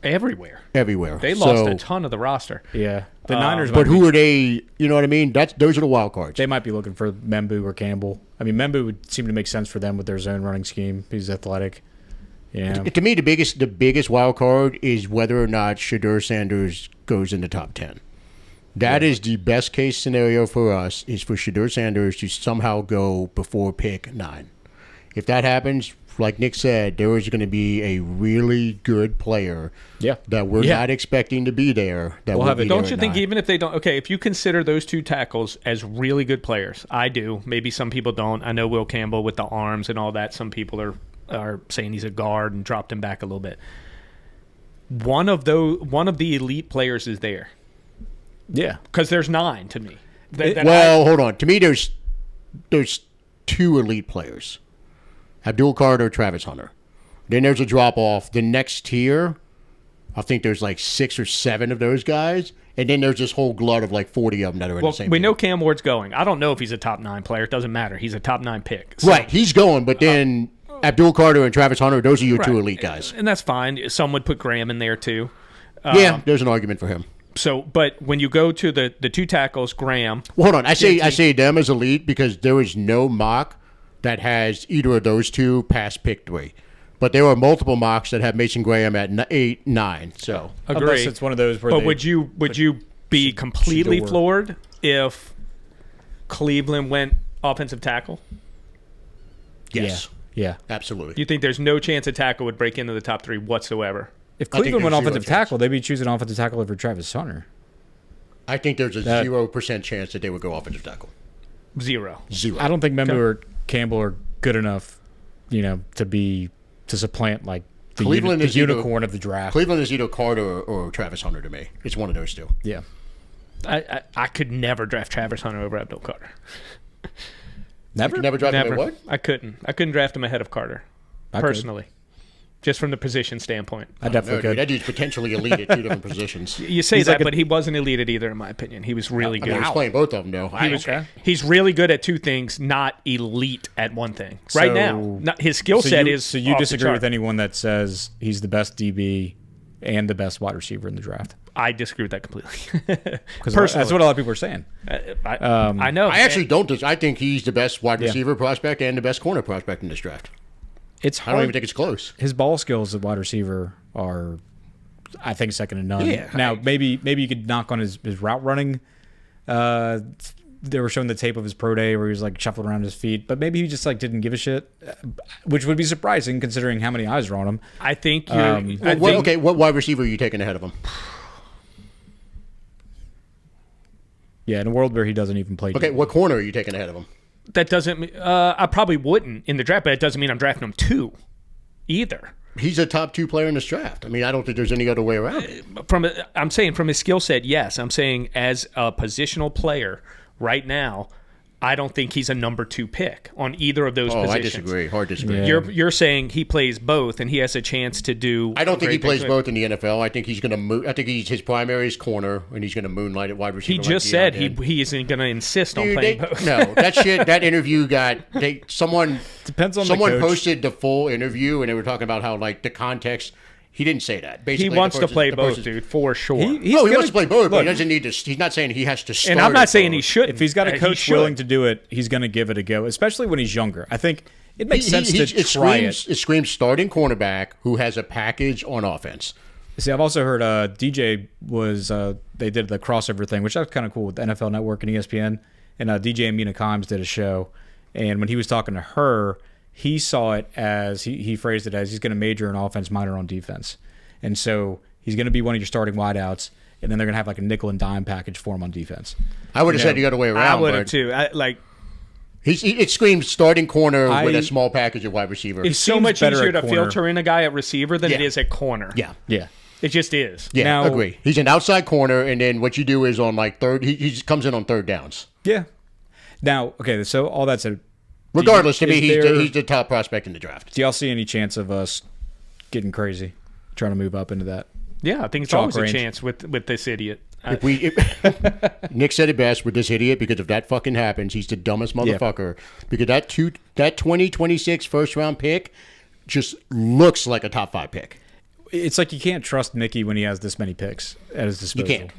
everywhere. everywhere. They lost So- a ton of the roster. Yeah, the Niners. But might who be, are they? You know what I mean? Those are the wild cards. they might be looking for Membu or Campbell. I mean, Membu would seem to make sense for them with their zone running scheme. He's athletic. Yeah, To me, the biggest wild card is whether or not Shedeur Sanders goes in the top 10. That is the best case scenario for us, is for Shedeur Sanders to somehow go before pick 9. If that happens, like Nick said, there is going to be a really good player Yeah. that we're Yeah. not expecting to be there. That We'll will have be it. there Don't at you think 9. even if they don't? Okay, if you consider those two tackles as really good players, I do. Maybe some people don't. I know Will Campbell with the arms and all that. Some people are saying he's a guard and dropped him back a little bit. One of the elite players is there yeah. because there's 9 to me. Hold on. To me, there's 2 elite players: Abdul Carter, Travis Hunter. Then there's a drop off. The next tier, I think there's like 6 or 7 of those guys, and then there's this whole glut of like 40 of them that are in the same. we tier. know Cam Ward's going. I don't know if he's a top 9 player. It doesn't matter. He's a top 9 pick. So- Right, he's going, but then Abdul Carter and Travis Hunter, those are your 2 Right. elite guys. and that's fine. Some would put Graham in there too. Yeah, there's an argument for him. So, but when you go to the 2 tackles, Graham, Well, hold on. I say them as elite because there is no mock that has either of those 2 past pick 3. But there are multiple mocks that have Mason Graham at 8, 9. So agree. Unless it's one of those where. But they, would you be completely Shedeur. floored if Cleveland went offensive tackle? yes, Yeah. absolutely. You think there's no chance a tackle would break into the top 3 whatsoever? If I think Cleveland went there's zero offensive chance. tackle, they'd be choosing offensive tackle over Travis Hunter. I think there's a That- 0% chance that they would go offensive tackle. 0. 0. I don't think Membu or Campbell are good enough, to supplant like the, Cleveland the is either- unicorn of the draft. Cleveland is either Carter or Travis Hunter to me. It's one of those 2. Yeah. I could never draft Travis Hunter over Abdul Carter. Never. Never drafted him Never. at what? I couldn't draft him ahead of Carter. I could. Personally. Just from the position standpoint. I definitely No, dude, could. that dude's potentially elite at 2 different positions. You say He's that, like a- but he wasn't elite at either, in my opinion. He was really I mean, good. he's playing both of them, though. He's really good at 2 things, not elite at one thing. Right So- now, his skill set is So you off the disagree with chart. anyone that says he's the best DB and the best wide receiver in the draft? I disagree with that completely. Because Personally, that's what a lot of people are saying. I know. I actually don't. I think he's the best wide Yeah. receiver prospect and the best corner prospect in this draft. It's I hard. don't even think it's close. His ball skills at wide receiver are, I think, second to none. Yeah. Now, maybe you could knock on his route running. They were showing the tape of his pro day where he was like shuffling around his feet, but maybe he just like didn't give a shit, which would be surprising considering how many eyes are on him. I think you're. What wide receiver are you taking ahead of him? Yeah, in a world where he doesn't even play. Okay, what corner are you taking ahead of him? That doesn't. I probably wouldn't in the draft, but it doesn't mean I'm drafting him 2 either. He's a top 2 player in this draft. I mean, I don't think there's any other way around it. I'm saying from his skill set, yes. I'm saying as a positional player right now, I don't think he's a number 2 pick on either of those Oh, positions. I disagree. Hard disagree. Yeah. You're saying he plays both and he has a chance to do. I don't think he great plays things. both in the NFL. I think he's going to. I think his primary is corner, and he's going to moonlight at wide receiver. He like just Deion said did. he isn't going to insist on Dude, playing both. no, that shit. That interview got someone. Depends on the someone coach. posted the full interview, and they were talking about how like the context. He didn't say that. He Basically, wants the to person- play the both, person- dude, for sure. He's No, he gonna- wants to play both, but he look, doesn't need to. He's not saying he has to start. and I'm not at saying both. he shouldn't. If he's got a He coach should. willing to do it, he's going to give it a go, especially when he's younger. I think it makes sense to it try screams, it. It screams starting cornerback who has a package on offense. See, I've also heard DJ was they did the crossover thing, which was kind of cool with NFL Network and ESPN. And DJ and Mina Kimes did a show, and when he was talking to her, he saw it as he phrased it as he's going to major in offense, minor on defense, and so he's going to be one of your starting wideouts, and then they're going to have like a nickel and dime package for him on defense. I would have said the other way around. I would have but too. It screams starting corner with I- a small package of wide receiver. It's so seems much better easier at to corner. filter in a guy at receiver than it Yeah. is at corner. yeah. Yeah, It just is. Yeah, Now- agree. He's an outside corner, and then what you do is on like third, he just comes in on third downs. yeah. Now, okay, so all that said, Regardless, to me, is there- he's the top prospect in the draft. do y'all see any chance of us getting crazy, trying to move up into that? Yeah, I think it's Chalk always range. a chance with this idiot. Nick said it best with this idiot, because if that fucking happens, he's the dumbest motherfucker. Because that 2026 first round pick just looks like a top 5 pick. it's like you can't trust Mickey when he has this many picks at his disposal. You can't.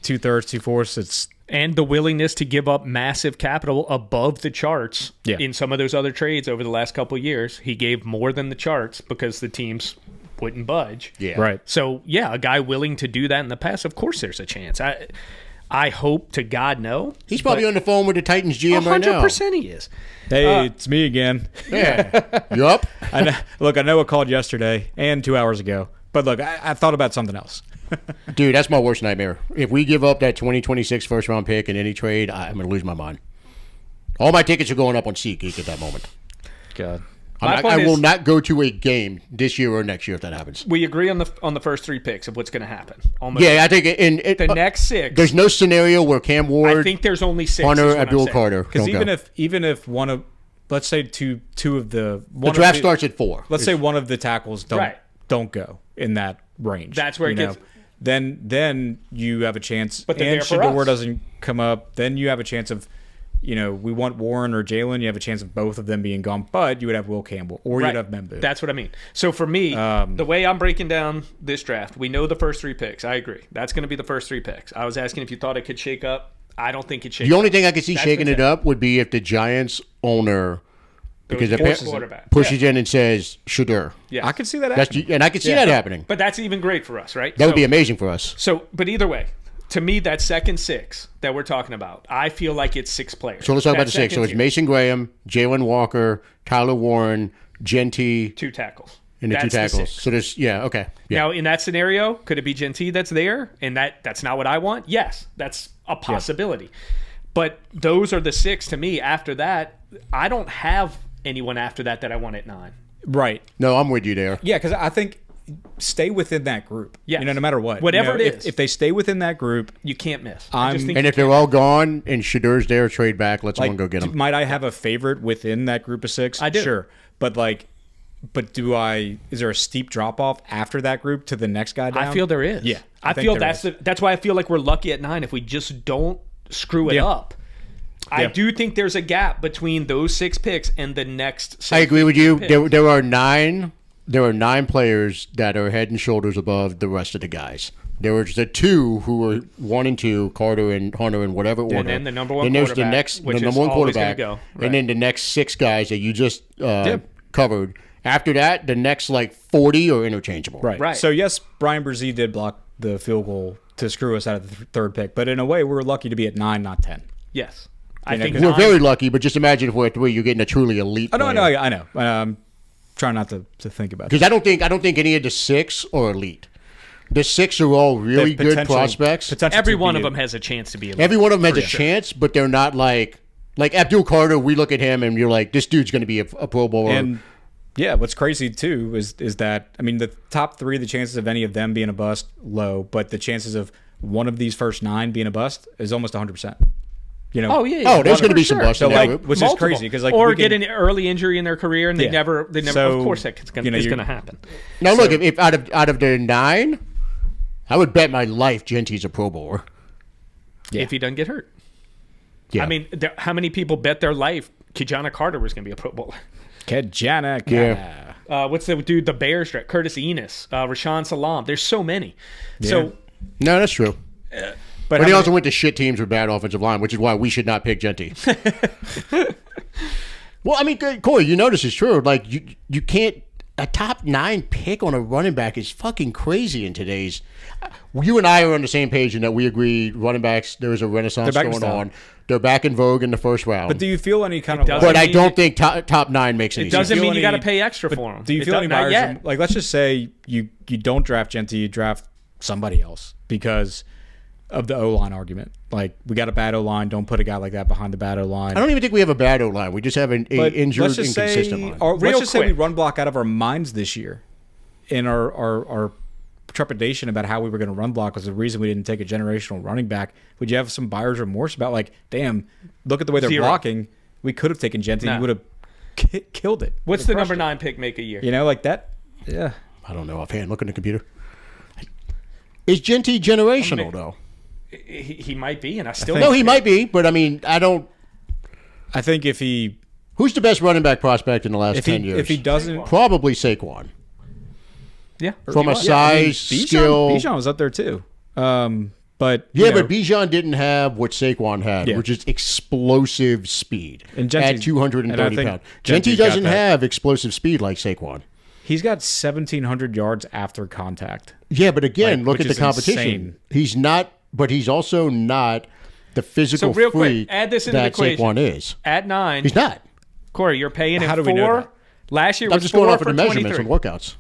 2/3, 2/4. It's And the willingness to give up massive capital above the charts in some of those other trades over the last couple of years. He gave more than the charts because the teams wouldn't budge. Yeah. right. So, a guy willing to do that in the past, of course there's a chance. I hope to God no. He's probably on the phone with the Titans GM right now. 100% he is. Hey, it's me again. Yeah. You up? I know I called yesterday and 2 hours ago, but look, I thought about something else. Dude, that's my worst nightmare. If we give up that 2026 first-round pick in any trade, I'm going to lose my mind. All my tickets are going up on SeatGeek at that moment. God. I will not go to a game this year or next year if that happens. We agree on the first 3 picks of what's going to happen. Yeah, I think the next 6. There's no scenario where Cam Ward, I think there's only 6. Hunter, Abdul Carter. Because even if one of, let's say two of the draft starts at 4. Let's say one of the tackles don't go in that range. That's where it gets. Then you have a chance. But and there for Shador us. doesn't come up, then you have a chance of, we want Warren or Jalen. You have a chance of both of them being gone, but you would have Will Campbell or you'd have Membu. That's what I mean. So for me, the way I'm breaking down this draft, we know the first 3 picks. I agree. That's going to be the first 3 picks. I was asking if you thought it could shake up. I don't think it shakes up. The only thing I could see That's shaking the it up would be if the Giants owner quarterback. pushes in and says Shador. Yeah, I could see that That's happening. and I could see that happening. But that's even great for us, right? That would be amazing for us. So, but either way, to me, that second 6 that we're talking about, I feel like it's 6 players. So let's talk about That the 6. So second it's tier. Mason Graham, Jalen Walker, Tyler Warren, Genty, 2 tackles. and the 2 That's tackles. 6. So there's okay. Yeah. Now, in that scenario, could it be Genty that's there, and that's not what I want? Yes, that's a possibility. But those are the 6 to me. After that, I don't have anyone after that I want at 9. Right. No, I'm with you there. Yeah, because I think stay within that group. Yes. No matter what. Whatever it is. If they stay within that group, You can't miss. And if they're all gone and Shadur's there, trade back. Let someone go get him. might I have a favorite within that group of 6? I do. Sure. But is there a steep drop off after that group to the next guy down? I feel there is. Yeah. I think feel there that's why I feel like we're lucky at 9 if we just don't screw it Yeah. up. I do think there's a gap between those 6 picks and the next 6 I agree with you. picks. There are 9. There are 9 players that are head and shoulders above the rest of the guys. There was the 2 who were 1 and 2, Carter and Hunter in whatever order. And then the number 1 Then there's quarterback, the next, which the is number 1 always gonna quarterback, go. Right. and then the next 6 guys that you just covered. After that, the next 40 are interchangeable. Right. So yes, Brian Brzee did block the field goal to screw us out of the 3rd pick, but in a way, we're lucky to be at 9, not 10. Yes. I know, think We're 9 very lucky, but just imagine if we're at 3, you're getting a truly elite Oh, no, player. I know. Trying not to think about it. Because I don't think any of the 6 are elite. The 6 are all really good Potential- prospects. potential every to one be of a- them has a chance to be elite. Every one of them has a chance, but they're not like Abdul Carter. We look at him and you're like, this dude's going to be a Pro Bowler. And yeah, what's crazy too is that the top 3, the chances of any of them being a bust low, but the chances of one of these first 9 being a bust is almost 100%. Oh yeah. Oh, there's going to be For some sure. busts So in that like, group. which Multiple. is crazy because or get an early injury in their career and they Yeah. never. So, of course, that's going to happen. Now look, if out of the 9, I would bet my life Genty's a Pro Bowler. If he doesn't get hurt. Yeah. I mean, how many people bet their life Kijana Carter was going to be a Pro Bowler? Kajana. Yeah. What's the dude? The Bears draft? Curtis Enos, Rashawn Salam. There's so many. So No, that's true. But But he how also went to shit teams with bad offensive line, which is why we should not pick Genty. Well, I mean, Corey, you know this is true. Like, you can't – a top 9 pick on a running back is fucking crazy in today's – you and I are on the same page in that we agree running backs, there is a renaissance They're back in going style. on. They're back in vogue in the first round. But do you feel any kind of doesn't But I mean don't think top 9 makes any it sense. doesn't feel mean you got to any- pay extra but for him. Do you feel any not buyers? yet. Like, let's just say you don't draft Genty, you draft somebody else because of the O-line argument. Like, we got a bad O-line, don't put a guy like that behind the bad O-line. I don't even think we have a bad O-line. We just have an But injured, let's just inconsistent say, line. or Real let's just say we quick. run block out of our minds this year, and our trepidation about how we were going to run block was the reason we didn't take a generational running back. Would you have some buyer's remorse about like, damn, look at the way they're Zero. blocking? We could have taken Genty, No. we would have killed it. What's the number 9 pick make a year? You know, like that. Yeah. I don't know offhand. Look in the computer. Is Genty generational, though? He might be, and I still No, he might be, but I mean, I don't. I think if he Who's the best running back prospect in the last 10 years? if he doesn't Probably Saquon. Yeah. From a size, skill. Bijan was up there too. But Yeah, you know, but Bijan didn't have what Saquon had, which is explosive speed And at Genti's- 230 and I think pounds. Genti's Genty got doesn't that. have explosive speed like Saquon. he's got 1,700 yards after contact. Yeah, but again, Like, look which at the is competition. insane. He's not, but he's also not the physical So real quick, freak add this into the that equation. Saquon is. At 9, He's not. Corey, you're paying him How do 4. we know that? Last year I'm was just 4 going off of for the measurements 23. and workouts.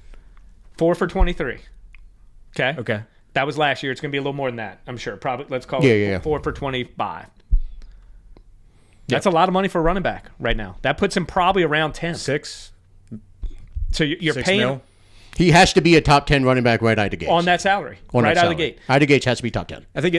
4 for 23. Okay. Okay. That was last year. It's going to be a little more than that, I'm sure. Probably, let's call Yeah, it yeah. 4 for 25. That's a lot of money for a running back right now. That puts him probably around 10. Six So you're six paying mil. him He has to be a top 10 running back right out of the gate. on that salary, right out of the gate. Out of the gates has to be top 10. I think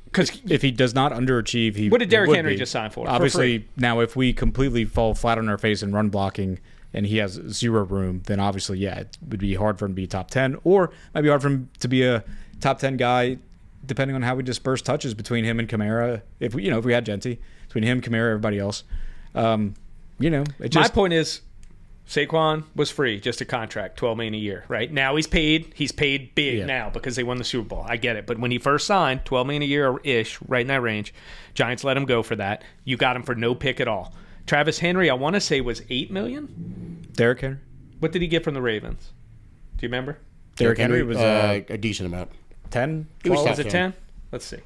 Because if he does not underachieve, he what did Derrick would Henry be. just sign for? Obviously, free. now if we completely fall flat on our face in run blocking and he has zero room, then obviously, yeah, it would be hard for him to be top 10, or it might be hard for him to be a top 10 guy, depending on how we disperse touches between him and Kamara. If we had Genty, between him, Kamara, everybody else, it just My point is, Saquon was free, just a contract, $12 million a year. Right now, he's paid. He's paid big now because they won the Super Bowl. I get it, but when he first signed, $12 million a year ish, right in that range. Giants let him go for that. You got him for no pick at all. Travis Henry, I want to say was $8 million. Derrick Henry. What did he get from the Ravens? Do you remember? Derrick Henry was a decent amount. 10. He was 12? top Was it 10? Let's see.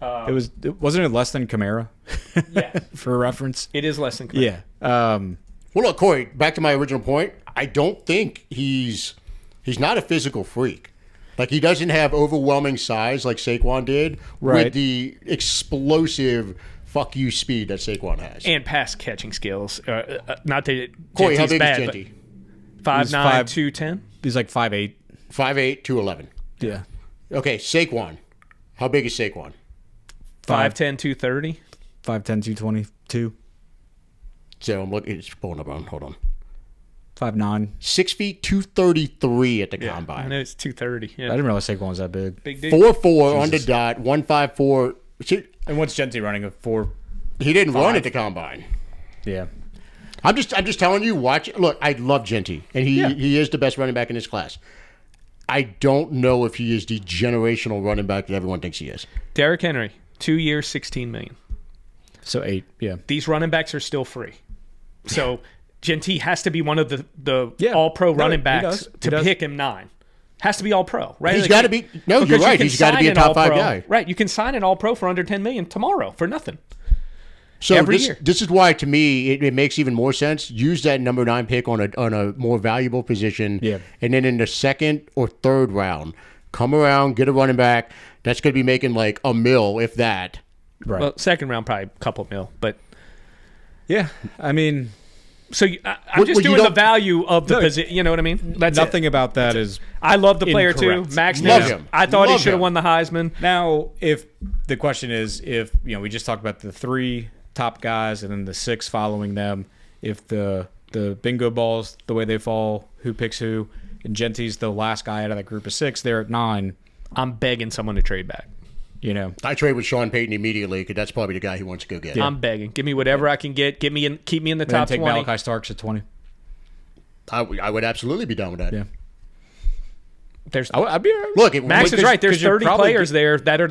Wasn't it less than Kamara? Yeah, For reference. it is less than Kamara. Yeah. Well, look, Corey, back to my original point. I don't think he's not a physical freak. Like, he doesn't have overwhelming size like Saquon did Right. with the explosive fuck you speed that Saquon has. And pass catching skills. Not that Corey, how Genty's big bad, is but Genty? 5'9", 5'- 210. He's like 5'8". 5'8", 211. Yeah. Okay, Saquon. How big is Saquon? 5'10", 230. 5'10", 222. So I'm looking. It's pulling up on. Hold on. 5'9". 6 feet, 233 at the I combine. know it's 230. I Yeah, didn't realize Saquon was that big. big dude. 4'4" on the dot, 154. See, And what's Genty running? A 4? he didn't run at the combine. Yeah. I'm just telling you. Watch. Look, I love Genty, and he is the best running back in his class. I don't know if he is the generational running back that everyone thinks he is. Derrick Henry, 2 years, $16 million. So 8. Yeah. These running backs are still free. So Genty has to be one of the Yeah. all-pro No, running he backs does. He to does. pick him 9. Has to be all-pro, right? He's Like, got to be. No, you're because you right. can He's got to sign be a an top 5 all-pro. guy. Right, you can sign an all-pro for under $10 million tomorrow for nothing. So every this, year. this is why, to me, it makes even more sense. Use that number 9 pick on a more valuable position. Yeah. And then in the second or third round, come around, get a running back. That's going to be making like a mil, if that. Right. Well, second round probably a couple mil, but yeah. I mean, so I'm What- just what you doing the don't- value of the position. You know what I mean? That's nothing it. about that is I love the player too, incorrect. Max Love Ness. him. I thought he Love should have him. won the Heisman. Now, if the question is, if we just talked about the 3 top guys and then the 6 following them, if the bingo balls the way they fall, who picks who, and Genty's the last guy out of that group of 6, they're at 9. I'm begging someone to trade back. I trade with Sean Payton immediately because that's probably the guy he wants to go get. I'm begging. Give me whatever I can get. Keep me in the And then top take 20. Malachi Starks at 20. I would absolutely be down with that. Yeah. There's I'd be Look, Max is right. There's 'cause you're 30 probably players there that are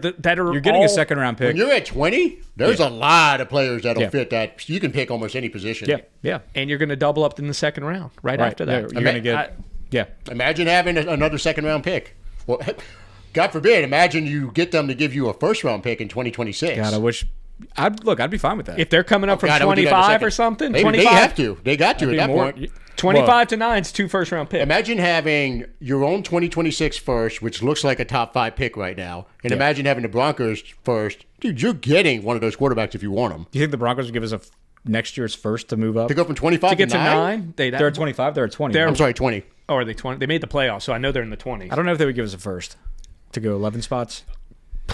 You're getting all, a second round pick. when you're at 20, there's a lot of players that'll Yeah. fit that. You can pick almost any position. Yeah. Yeah. and you're going to double up in the second round right after that. You're going to get. Yeah. Imagine having another second round pick. Well, God forbid, imagine you get them to give you a first round pick in 2026. God, I wish. I'd be fine with that. If they're coming up from God, I would do that in a 25 second. or something, They 25, have to. They got to at Be that more- point. 25 to 9 is 2 first round picks. Imagine having your own 2026 first, which looks like a top 5 pick right now, and imagine having the Broncos first. Dude, you're getting one of those quarterbacks if you want them. Do you think the Broncos would give us next year's first to move up? To go from 25 to get to 9? 9, They're at 25. They're at 20. They're- I'm sorry, 20. Oh, are they 20? They made the playoffs, so I know they're in the 20s. I don't know if they would give us a first to go 11 spots.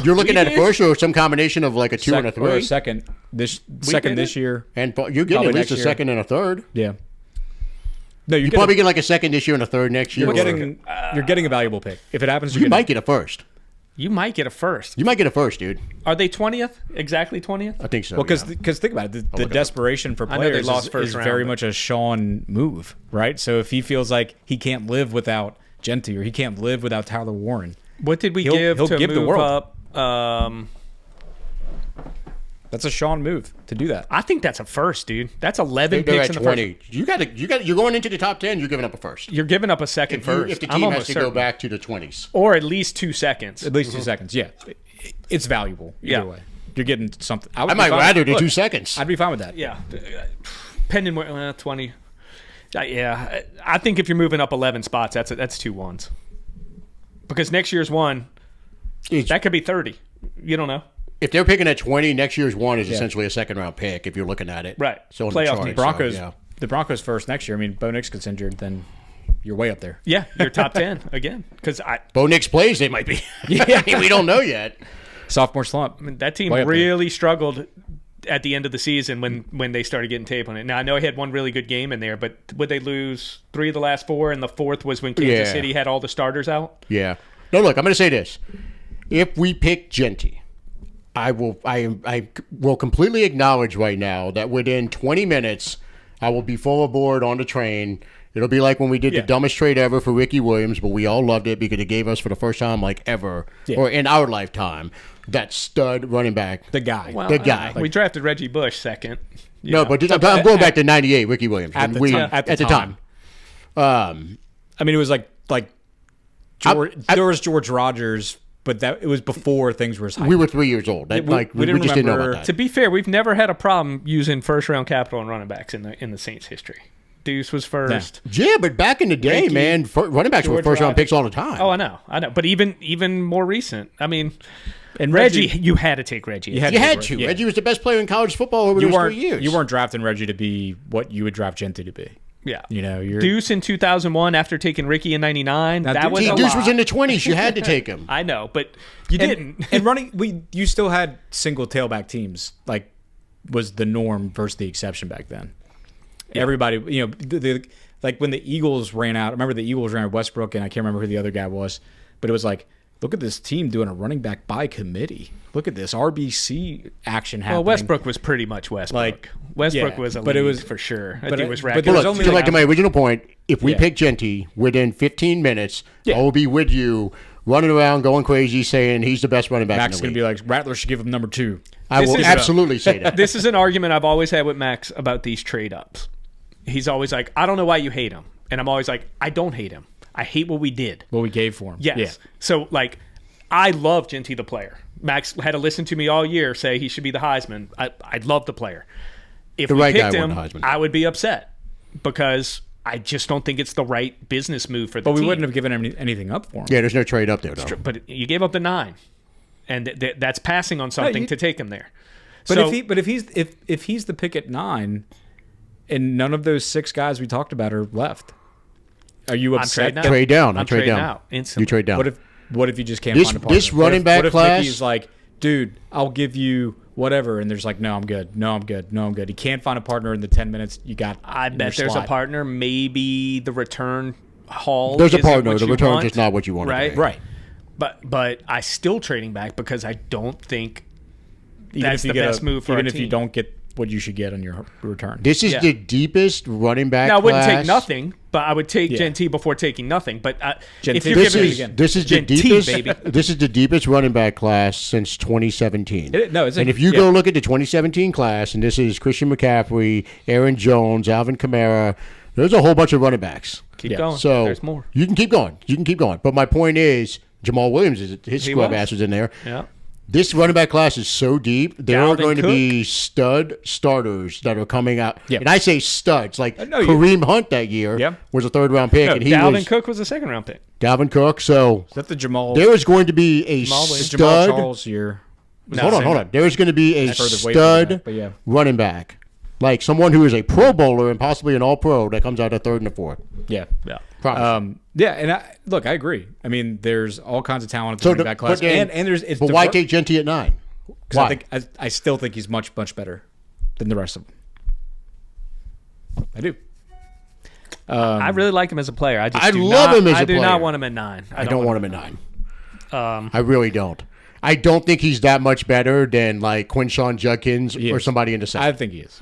You're looking at a did? first or some combination of like a 2 and a 3. Or a second this did this it? year. And you're getting Probably at least next a year. second and a third. Yeah. No, You probably get like a second this year and a third next year. you're or- getting a valuable pick. If it happens, you might get a first. You might get a first. You might get a first, dude. Are they 20th? Exactly 20th? I think so. Well, yeah. because think about it, the desperation for I know they players lost is first round, very but- much a Sean move, right? So if he feels like he can't live without Genty, or he can't live without Tyler Warren. What did we He'll give to give the move world. up? That's a Sean move to do that. I think that's a first, dude. That's 11 They're picks at in the 20. first. You got to. You're going into the top 10. You're giving up a first. You're giving up a second first. If the I'm team has almost to certain. go back to the 20s. Or at least 2 seconds. At least 2 seconds. Yeah, it's valuable either way. You're getting something. I might rather do 2 seconds. I'd be fine with that. Yeah. Pending 20. Yeah. I think if you're moving up 11 spots, that's 2 ones. Because next year's one, that could be 30. You don't know. If they're picking at 20, next year's one is essentially a second-round pick if you're looking at it. Right. So Playoff the team. Broncos. yeah. The Broncos first next year. I mean, Bo Nix gets injured, then you're way up there. Yeah, you're top 10 again. Because Bo Nix plays, they might be. I mean, we don't know yet. Sophomore slump. that team Way up there. really struggled at the end of the season when they started getting tape on it. Now, I know he had one really good game in there, but would they lose 3 of the last 4, and the 4th was when Kansas City had all the starters out? Yeah. No, look, I'm going to say this. If we pick Genty, I will completely acknowledge right now that within 20 minutes, I will be full aboard on the train. It'll be like when we did the dumbest trade ever for Ricky Williams, but we all loved it because it gave us for the first time ever, or in our lifetime, that stud running back. The guy. Well, The guy. we drafted Reggie Bush second. No, but I'm going back to 98, Ricky Williams. At the time. I mean, it was like there was George Rogers, but it was before things were as high. We were 3 years old. we didn't just didn't know remember- about that. To be fair, we've never had a problem using first-round capital and running backs in the Saints' history. Deuce was first. Yeah, but back in the day, Ricky, man, running backs were George first-round Rogers. picks all the time. Oh, I know. But even more recent. I mean, And Reggie, you had to take Reggie. You had You to. had to. Yeah. Reggie was the best player in college football over those 3 years. You weren't drafting Reggie to be what you would draft Genty to be. Yeah. You know, Deuce in 2001 after taking Ricky in 99. Now, That was a Deuce lot. was in the 20s. You had to take him. I know, but you didn't. And running, you still had single tailback teams. Like, was the norm versus the exception back then. Yeah. Everybody, you know, like when the Eagles ran out. I remember the Eagles ran Westbrook, and I can't remember who the other guy was, but it was like, look at this team doing a running back by committee. Look at this RBC action happening. Well, Westbrook was pretty much Westbrook. Westbrook was a but it lead was for sure. but it was but racket. there was Look, only to like- my original point, if we Yeah. pick Genty within 15 minutes, Yeah. I will be with you, running around, going crazy, saying he's the best running back Max is in going the to league. be like, Rattler should give him number 2. I This will is- absolutely say that. This is an argument I've always had with Max about these trade ups. He's always like, I don't know why you hate him. And I'm always like, I don't hate him. I hate what we did. What we gave for him. Yes. Yeah. So, like, I love Genty the player. Max had to listen to me all year say he should be the Heisman. I love the player. If The we right guy picked won him, the Heisman. I would be upset because I just don't think it's the right business move for the But we team. wouldn't have given him anything up for him. Yeah, there's no trade up there, though. But you gave up the 9, and that's passing on something to take him there. But So- if he's the pick at 9, and none of those 6 guys we talked about are left, are you upset? trading out. Trade down. I I'm trade trading down. out instantly. You trade down. What if you just can't This- find a partner? this running back what if class- Mickey's like, dude, I'll give you whatever, and there's like, no, I'm good. No, I'm good. No, I'm good. He can't find a partner in the 10 minutes you got. I in bet your there's slot. a partner. Maybe the return haul. There's a isn't partner. what The you return's want, just not what you want. right? Right. But I still trading back because I don't think Even that's if you the get best move for even our if you team. don't get what you should get on your return. This is Yeah. the deepest running back Now I wouldn't class. take nothing, but I would take Yeah. Genty before taking nothing. But Genty. if you're This giving is me again. this is the Genty, deepest. baby. This is the deepest running back class since 2017. No, it's and a- if you yeah. go look at the 2017 class, and this is Christian McCaffrey, Aaron Jones, Alvin Kamara, there's a whole bunch of running backs. keep Yeah. going, So there's more. You can keep going. You can keep going. But my point is, Jamal Williams is his He scrub was. ass was in there. Yeah. This running back class is so deep. There are Dalvin going to Cook. be stud starters that are coming out. Yeah. And I say studs. Like know you- Kareem Hunt that year Yeah. was a 3rd-round pick. and he Dalvin was Cook was a 2nd-round pick. Dalvin Cook. So Is that the Jamal? there is going to be a Jamal stud. Charles year. Hold on. There is going to be a Further away from stud that, but yeah. running back. Like someone who is a Pro Bowler and possibly an All-Pro that comes out at 3rd and the 4th. Yeah. Yeah. Promise. Yeah, and I agree. I mean, there's all kinds of talent at the So running the- back class, but then- and there's it's But why diver- take Genty at 9? 'cause Why? I think I still think he's much better than the rest of them. I do. I really like him as a player. I just I do love not, him as I a do player. not want him at 9. I don't want him at 9. I really don't. I don't think he's that much better than like Quinshawn Judkins or is. somebody in the second. I think he is.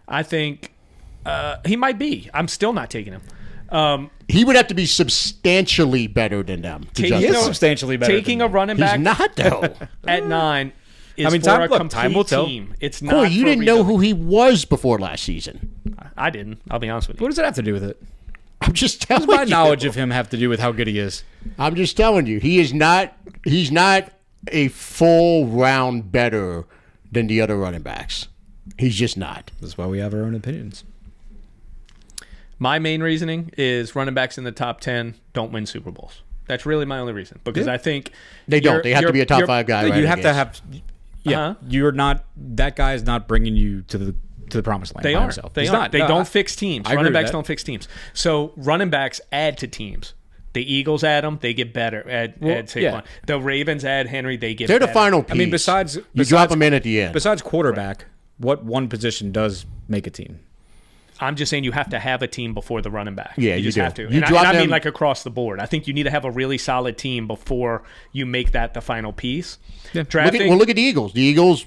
I think he might be. I'm still not taking him. He would have to be substantially better than them. To He justify is it. substantially better. Taking a than running He's back not, though. at 9 is I mean, for time- a look, complete time will tell. team. It's not. Corey, you for didn't know rebuilding. who he was before last season. I didn't. I'll be honest with you. What does that have to do with it? I'm just telling What does you. my knowledge of him have to do with how good he is? I'm just telling you. He is not. He's not a full round better than the other running backs. He's just not. That's why we have our own opinions. My main reasoning is running backs in the top 10 don't win Super Bowls. That's really my only reason because I think They don't. They have to be a top 5 guy. You right have to against. have. Yeah, Uh-huh. you're not. That guy is not bringing you to the promised land. They by are. himself. They He's are. not. They No, don't fix teams. I agree Running with backs that. don't fix teams. So running backs add to teams. The Eagles add them, they get better. Add Saquon. yeah. The Ravens add Henry, they get They're better. the final piece. I mean, besides you drop them in at the end. Besides quarterback, what one position does make a team? I'm just saying you have to have a team before the running back. Yeah, you you just do. have to. You And drop I mean them- like across the board. I think you need to have a really solid team before you make that the final piece. Yeah. Drafting, Look at the Eagles. The Eagles,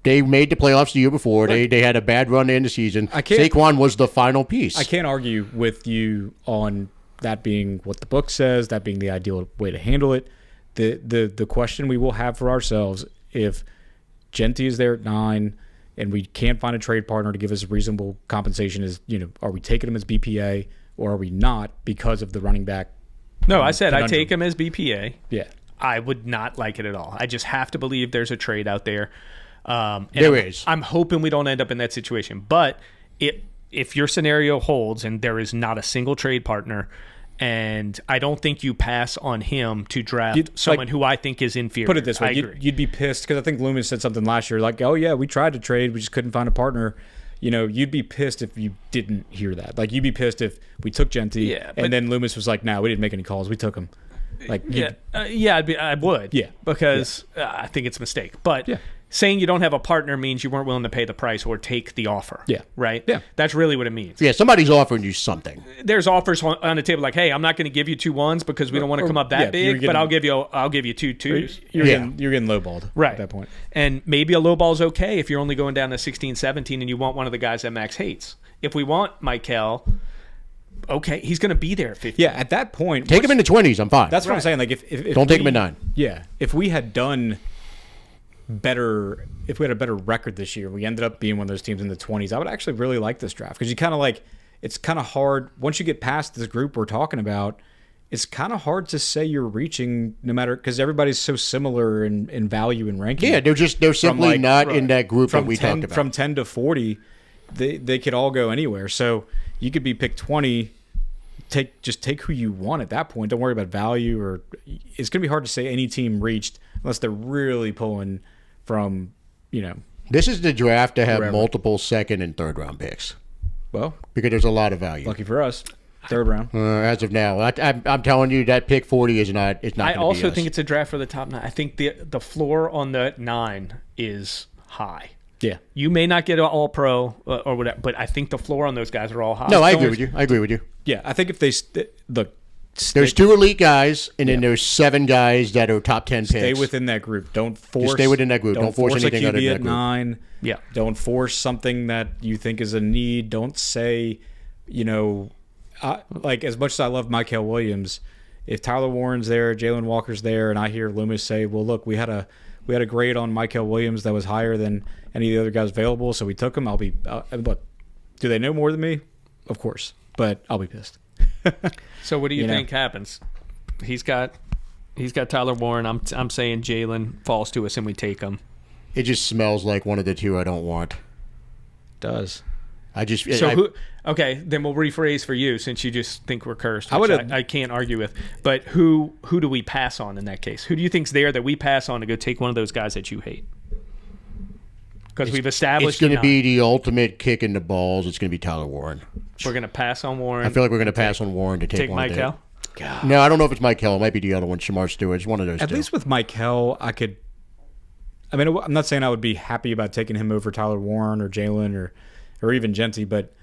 they made the playoffs the year before. They had a bad run to end the season. Saquon was the final piece. I can't argue with you on that being what the book says, that being the ideal way to handle it. The question we will have for ourselves, if Genty is there at 9 and we can't find a trade partner to give us reasonable compensation, is, are we taking him as BPA or are we not because of the running back? no, I said I conundrum? take him as BPA. Yeah. I would not like it at all. I just have to believe there's a trade out there. And There is. I'm hoping we don't end up in that situation. But if your scenario holds and there is not a single trade partner, and I don't think you pass on him to draft someone who I think is inferior. Put it this way, I agree. you'd be pissed because I think Loomis said something last year like, oh, yeah, we tried to trade. We just couldn't find a partner. You'd be pissed if you didn't hear that. Like, you'd be pissed if we took Genty and then Loomis was like, nah, we didn't make any calls. We took him. Like, I would. Yeah. Because I think it's a mistake. But saying you don't have a partner means you weren't willing to pay the price or take the offer. Yeah. Right? Yeah. That's really what it means. Yeah, somebody's offering you something. There's offers on the table like, hey, I'm not going to give you 2 1s because we don't want to come up that big, but I'll give you 2 2s. You're getting lowballed Right. at that point. And maybe a low ball is okay if you're only going down to 16, 17 and you want one of the guys that Max hates. If we want Michael, okay, he's going to be there at 50. Yeah, at that point, Take him in the 20s. I'm fine. that's what I'm saying. Like, if Don't take him at 9. Yeah, if we had done better, if we had a better record this year, we ended up being one of those teams in the 20s. I would actually really like this draft because you kind of it's kind of hard once you get past this group we're talking about. It's kind of hard to say you're reaching no matter because everybody's so similar in value and ranking. Yeah, they're simply not in that group that we talked about. From 10 to 40, they could all go anywhere. So you could be picked 20. Just take who you want at that point. Don't worry about value or it's going to be hard to say any team reached unless they're really pulling from, This is the draft to have Wherever. multiple 2nd and 3rd round picks well, because there's a lot of value. lucky for us, 3rd round. As of now, I'm telling you that pick 40 is not. It's not. I gonna also be us. think it's a draft for the top 9. I think the floor on the 9 is high. Yeah. You may not get an all pro or whatever, but I think the floor on those guys are all high. No, I agree with you. I agree with you. Yeah, I think if they look, There's 2 elite guys, and then there's 7 guys that are top 10 picks. stay within that group. Don't force. Just stay within that group. Don't force a anything other QB than at that group. 9. Yeah. Don't force something that you think is a need. Don't say, like as much as I love Michael Williams, if Tyler Warren's there, Jalen Walker's there, and I hear Loomis say, "Well, look, we had a grade on Michael Williams that was higher than any of the other guys available, so we took him." Look, do they know more than me? Of course, but I'll be pissed. So what do you You know? think happens? He's got Tyler Warren. I'm saying Jalen falls to us and we take him. It just smells like one of the 2 I don't want. Does I just So I- who? Okay, then we'll rephrase for you since you just think we're cursed. I Which would've- I can't argue with. But who do we pass on in that case? Who do you think's there that we pass on to go take one of those guys that you hate? Because we've established it's going to you're be not. the ultimate kick in the balls. It's going to be Tyler Warren. We're going to pass on Warren. I feel like we're going to pass on Warren to take one Mike of the- Hill. No, I don't know if it's Mike Hill. It might be the other one, Shamar Stewart. It's one of those at 2. least with Michael, I could. I mean, I'm not saying I would be happy about taking him over Tyler Warren or Jalen or even Genty, but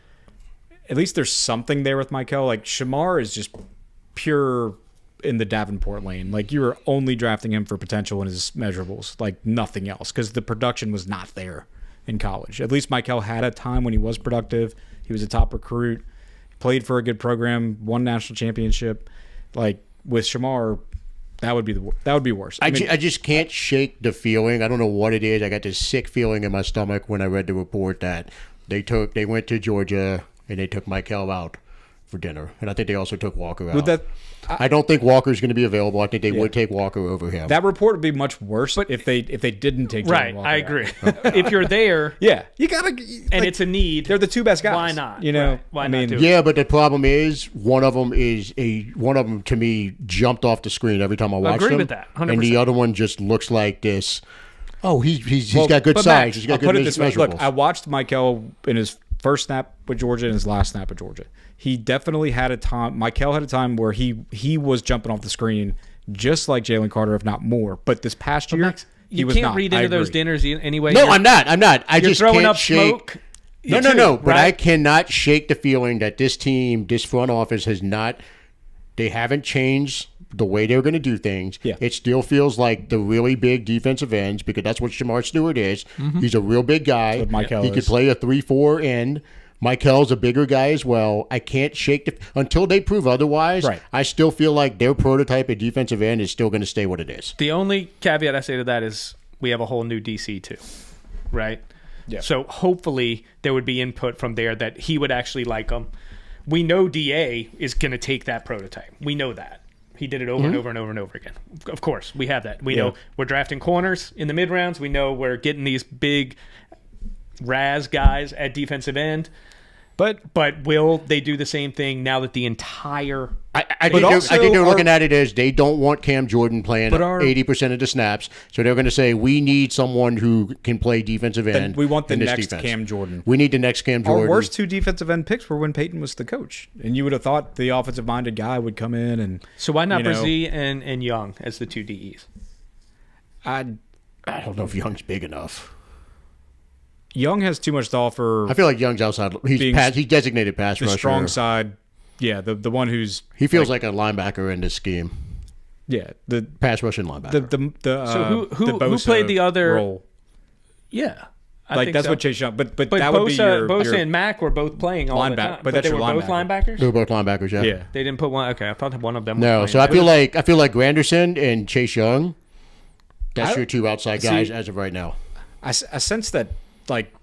at least there's something there with Michael. Like Shamar is just pure in the Davenport lane. Like you were only drafting him for potential in his measurables, like nothing else, because the production was not there in college. At least Michael had a time when he was productive. He was a top recruit. played for a good program, won national championship. Like with Shamar, that would be worse. I just can't shake the feeling. I don't know what it is. I got this sick feeling in my stomach when I read the report that they went to Georgia and they took Michael out for dinner, and I think they also took Walker out. I don't think Walker's going to be available. I think they would take Walker over him. That report would be much worse if they didn't take Jalen Walker I agree. If you're there, you gotta, and it's a need, they're the two best guys. Why not? You know, right. Why not do it? Yeah, but the problem is one of them to me jumped off the screen every time I watched him. Agree with that, 100%. And the other one just looks like this. Oh, he's got good size. Max, He's got I'll good put it this way. measurables. Look, I watched Michael in his first snap with Georgia and his last snap with Georgia. He definitely had a time. Michael had a time where he was jumping off the screen just like Jalen Carter, if not more. But this past year, he was not. You can't read into those dinners anyway. No, I'm not. I just throwing can't up shake. smoke. No. But right? I cannot shake the feeling that this team, this front office has not. They haven't changed the way they're going to do things. Yeah. It still feels like the really big defensive ends, because that's what Shamar Stewart is. Mm-hmm. He's a real big guy. That's what Michael he could is. play a 3-4 end. Michael's a bigger guy as well. I can't shake until they prove otherwise. Right. I still feel like their prototype at defensive end is still going to stay what it is. The only caveat I say to that is we have a whole new DC too, right? Yeah. So hopefully there would be input from there that he would actually like them. We know DA is going to take that prototype. We know that. He did it over and over and over and over again. Of course, we have that. We know we're drafting corners in the mid rounds. We know we're getting these big Raz guys at defensive end. But will they do the same thing now that the entire I think they're looking at it as they don't want Cam Jordan playing 80% of the snaps, so they're going to say we need someone who can play defensive end. We want the in this next defense. Cam Jordan. We need the next Cam Jordan. Our worst two defensive end picks were when Peyton was the coach, and you would have thought the offensive-minded guy would come in and. So why not Brzee and Young as the two DEs? I don't know if Young's big enough. Young has too much to offer. I feel like Young's outside. He's designated pass the rusher. strong side. Yeah, the one who's he feels like a linebacker in this scheme. Yeah, the pass rushing linebacker. So who played the other role? Yeah, I like think that's so. what Chase Young. But But that would be your Bosa and Mac were both playing all the time. but that's they your were both linebacker. linebackers. They were both linebackers. Yeah. Yeah. They didn't put one. Okay, I thought one of them. No, was so playing. I feel like Granderson and Chase Young. That's your two outside guys as of right now. I sense that like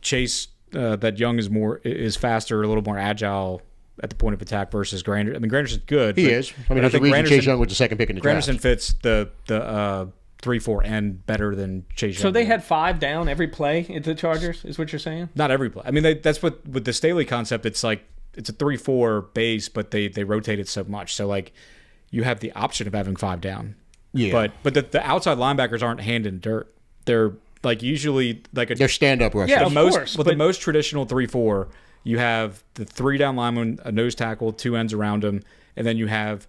Chase that Young is faster, a little more agile at the point of attack versus Granderson. I mean, Granderson's good. He is. I mean, there's a reason Chase Young was the second pick in the draft. Granderson fits the 3-4 end better than Chase Young. So they had 5 down every play at the Chargers, is what you're saying? Not every play. I mean, that's what with the Staley concept. It's like it's a 3-4 base, but they rotate it so much. So like you have the option of having 5 down. Yeah. But the outside linebackers aren't hand in dirt. They're like usually like they're stand-up rushers. Yeah, the most traditional 3-4, you have the 3 down lineman, a nose tackle, 2 ends around him, and then you have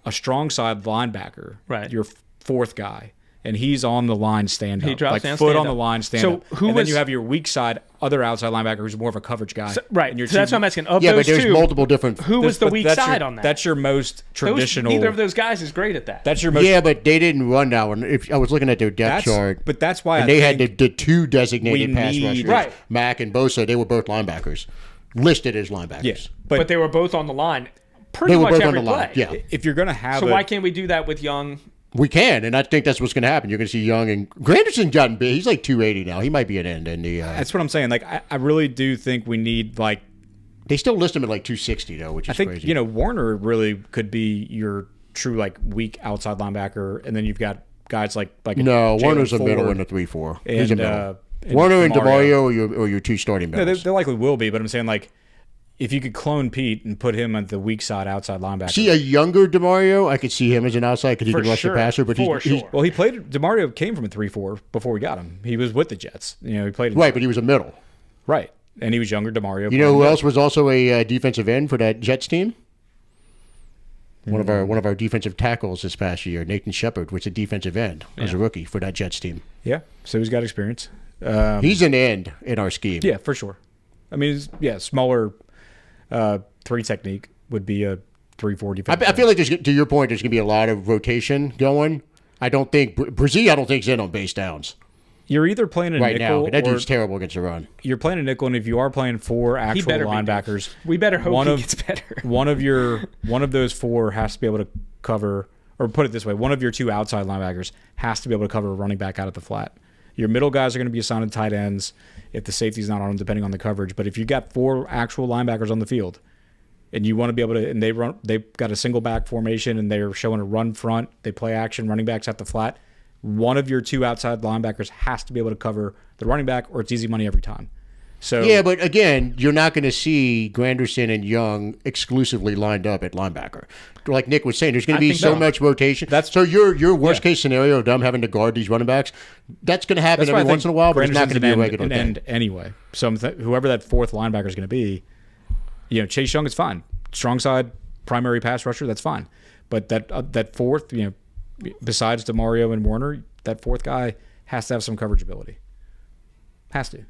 a strong side linebacker, right? Your 4th guy, and he's on the line stand up, he drops like down, foot stand on up. the line stand so up. Who and was, then you have your weak side other outside linebacker who's more of a coverage guy. So, right. And So that's what I'm asking. Of yeah, those but there's two, multiple different. Who was the weak side on that? That's your most traditional. Neither of those guys is great at that. That's your most. Yeah, but they didn't run that one. If I was looking at their depth chart, but that's why and they had the 2 designated pass rushers, right. Mac and Bosa. They were both linebackers, listed as linebackers. Yes, but they were both on the line. Pretty they were much both every on the line. play. Yeah. If you're gonna have, so why can't we do that with Young? We can, and I think that's what's going to happen. You're going to see Young and Granderson gotten big. He's like 280 now. He might be an end in the. That's what I'm saying. Like I really do think we need like. They still list him at like 260 though, which is I think crazy. Warner really could be your true like weak outside linebacker, and then you've got guys like no, Jalen Warner's a Ford middle in the 3-4. and, He's a middle. and Warner and DeMario. DeMario or your 2 starting No, middles. they likely will be, but I'm saying like if you could clone Pete and put him at the weak side outside linebacker. See a younger DeMario, I could see him as an outside because he For can rush sure. the passer. But For he's sure. Well, he played. DeMario came from a 3-4 before we got him. He was with the Jets. He played right, but he was a middle. right, and he was younger. DeMario. You know who else was also a defensive end for that Jets team? One of our defensive tackles this past year, Nathan Shepard, was a defensive end as a rookie for that Jets team. Yeah, so he's got experience. He's an end in our scheme. Yeah, for sure. I mean, smaller 3 technique would be a 3-4 defense. I feel like to your point, there's going to be a lot of rotation going. I don't think Brzee. I don't think is in on base downs. You're either playing a right nickel now. That or dude's terrible against the run. you're playing a nickel, and if you are playing 4 He actual better be, linebackers, dude. We better hope one he of- gets better. one of those 4 has to be able to cover, or put it this way, one of your 2 outside linebackers has to be able to cover a running back out at the flat. Your middle guys are going to be assigned to tight ends if the safety's not on them, depending on the coverage. But if you've got 4 actual linebackers on the field, and you want to be able to, and they've got a single back formation, and they're showing a run front, they play action, running backs at the flat. One of your 2 outside linebackers has to be able to cover the running back, or it's easy money every time. So Yeah, but again, you're not going to see Granderson and Young exclusively lined up at linebacker. Like Nick was saying, there's going to be think so so. much rotation. So your worst case scenario of them having to guard these running backs, that's going to happen that's why every I once in think a while, but it's not going to Granderson's be a regular an thing. end anyway. So whoever that 4th linebacker is going to be, Chase Young is fine. Strong side, primary pass rusher, that's fine. But that 4th, besides DeMario and Warner, that 4th guy has to have some coverage ability. Has to.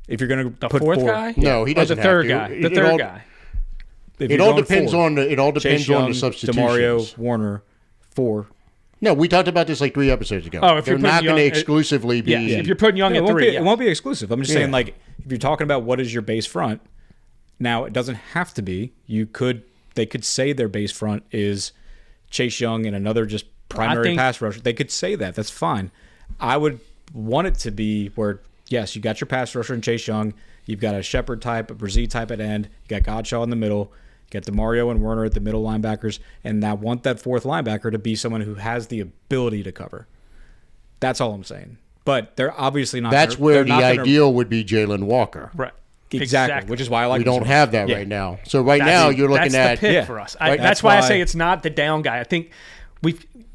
If you're going to The put 4th 4, guy? No, he Or doesn't the third have guy. to. The third guy. if It you're all going depends 4, on Chase Young, the substitutions. DeMario, Warner, 4. No, we talked about this like 3 episodes ago. Oh, if they're you're not putting going to Young- exclusively be. Yeah, if you're putting Young Yeah, at 3, it won't be exclusive. I'm just Yeah. saying, like, if you're talking about what is your base front, now it doesn't have to be. They could say their base front is Chase Young and another just primary think- pass rusher. They could say that. That's fine. I would want it to be where, yes, you got your pass rusher in Chase Young. You've got a Shepard type, a Brzee type at end. You got Godshaw in the middle. You got DeMario and Werner at the middle linebackers. And I want that 4th linebacker to be someone who has the ability to cover. That's all I'm saying. But they're obviously not. That's gonna, where they're the not gonna- ideal would be Jalen Walker. Right. Exactly, which is why I like. We don't this have that Yeah. right now. So now you're looking that's at. the pick yeah, for us. right, That's that's why I why- say it's not the down guy. I think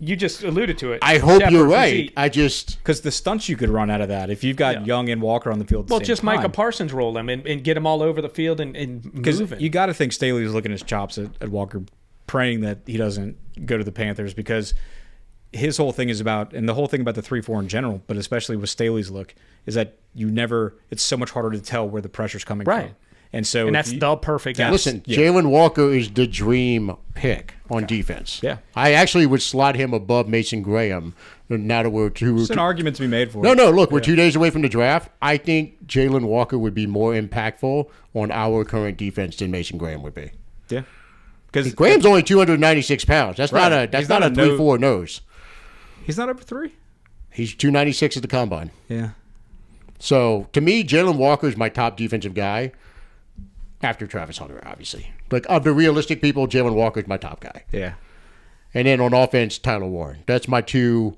you just alluded to it. I hope Shepard, you're Brzee. right. I just. Because the stunts you could run out of that, if you've got Young and Walker on the field at the Well, same just time. Micah Parsons roll them and get them all over the field and Because moving. you got to think Staley's looking his chops at Walker, praying that he doesn't go to the Panthers, because his whole thing is about, and the whole thing about the 3-4 in general, but especially with Staley's look, is that it's so much harder to tell where the pressure's coming Right. from. And so and if that's you- the perfect guy. Listen, Yeah. Jalen Walker is the dream pick on defense. Yeah. I actually would slot him above Mason Graham. Now that we're There's an argument to be made for No, it. no. Look, we're 2 days away from the draft. I think Jalen Walker would be more impactful on our current defense than Mason Graham would be. Yeah. Because Graham's only 296 pounds. That's Right. not a. That's He's not, not a a no- 3-4 nose. he's not over 3. He's 296 at the combine. Yeah. So to me, Jalen Walker is my top defensive guy. After Travis Hunter, obviously. Like of the realistic people, Jalen Walker is my top guy. Yeah. And then on offense, Tyler Warren. That's my 2.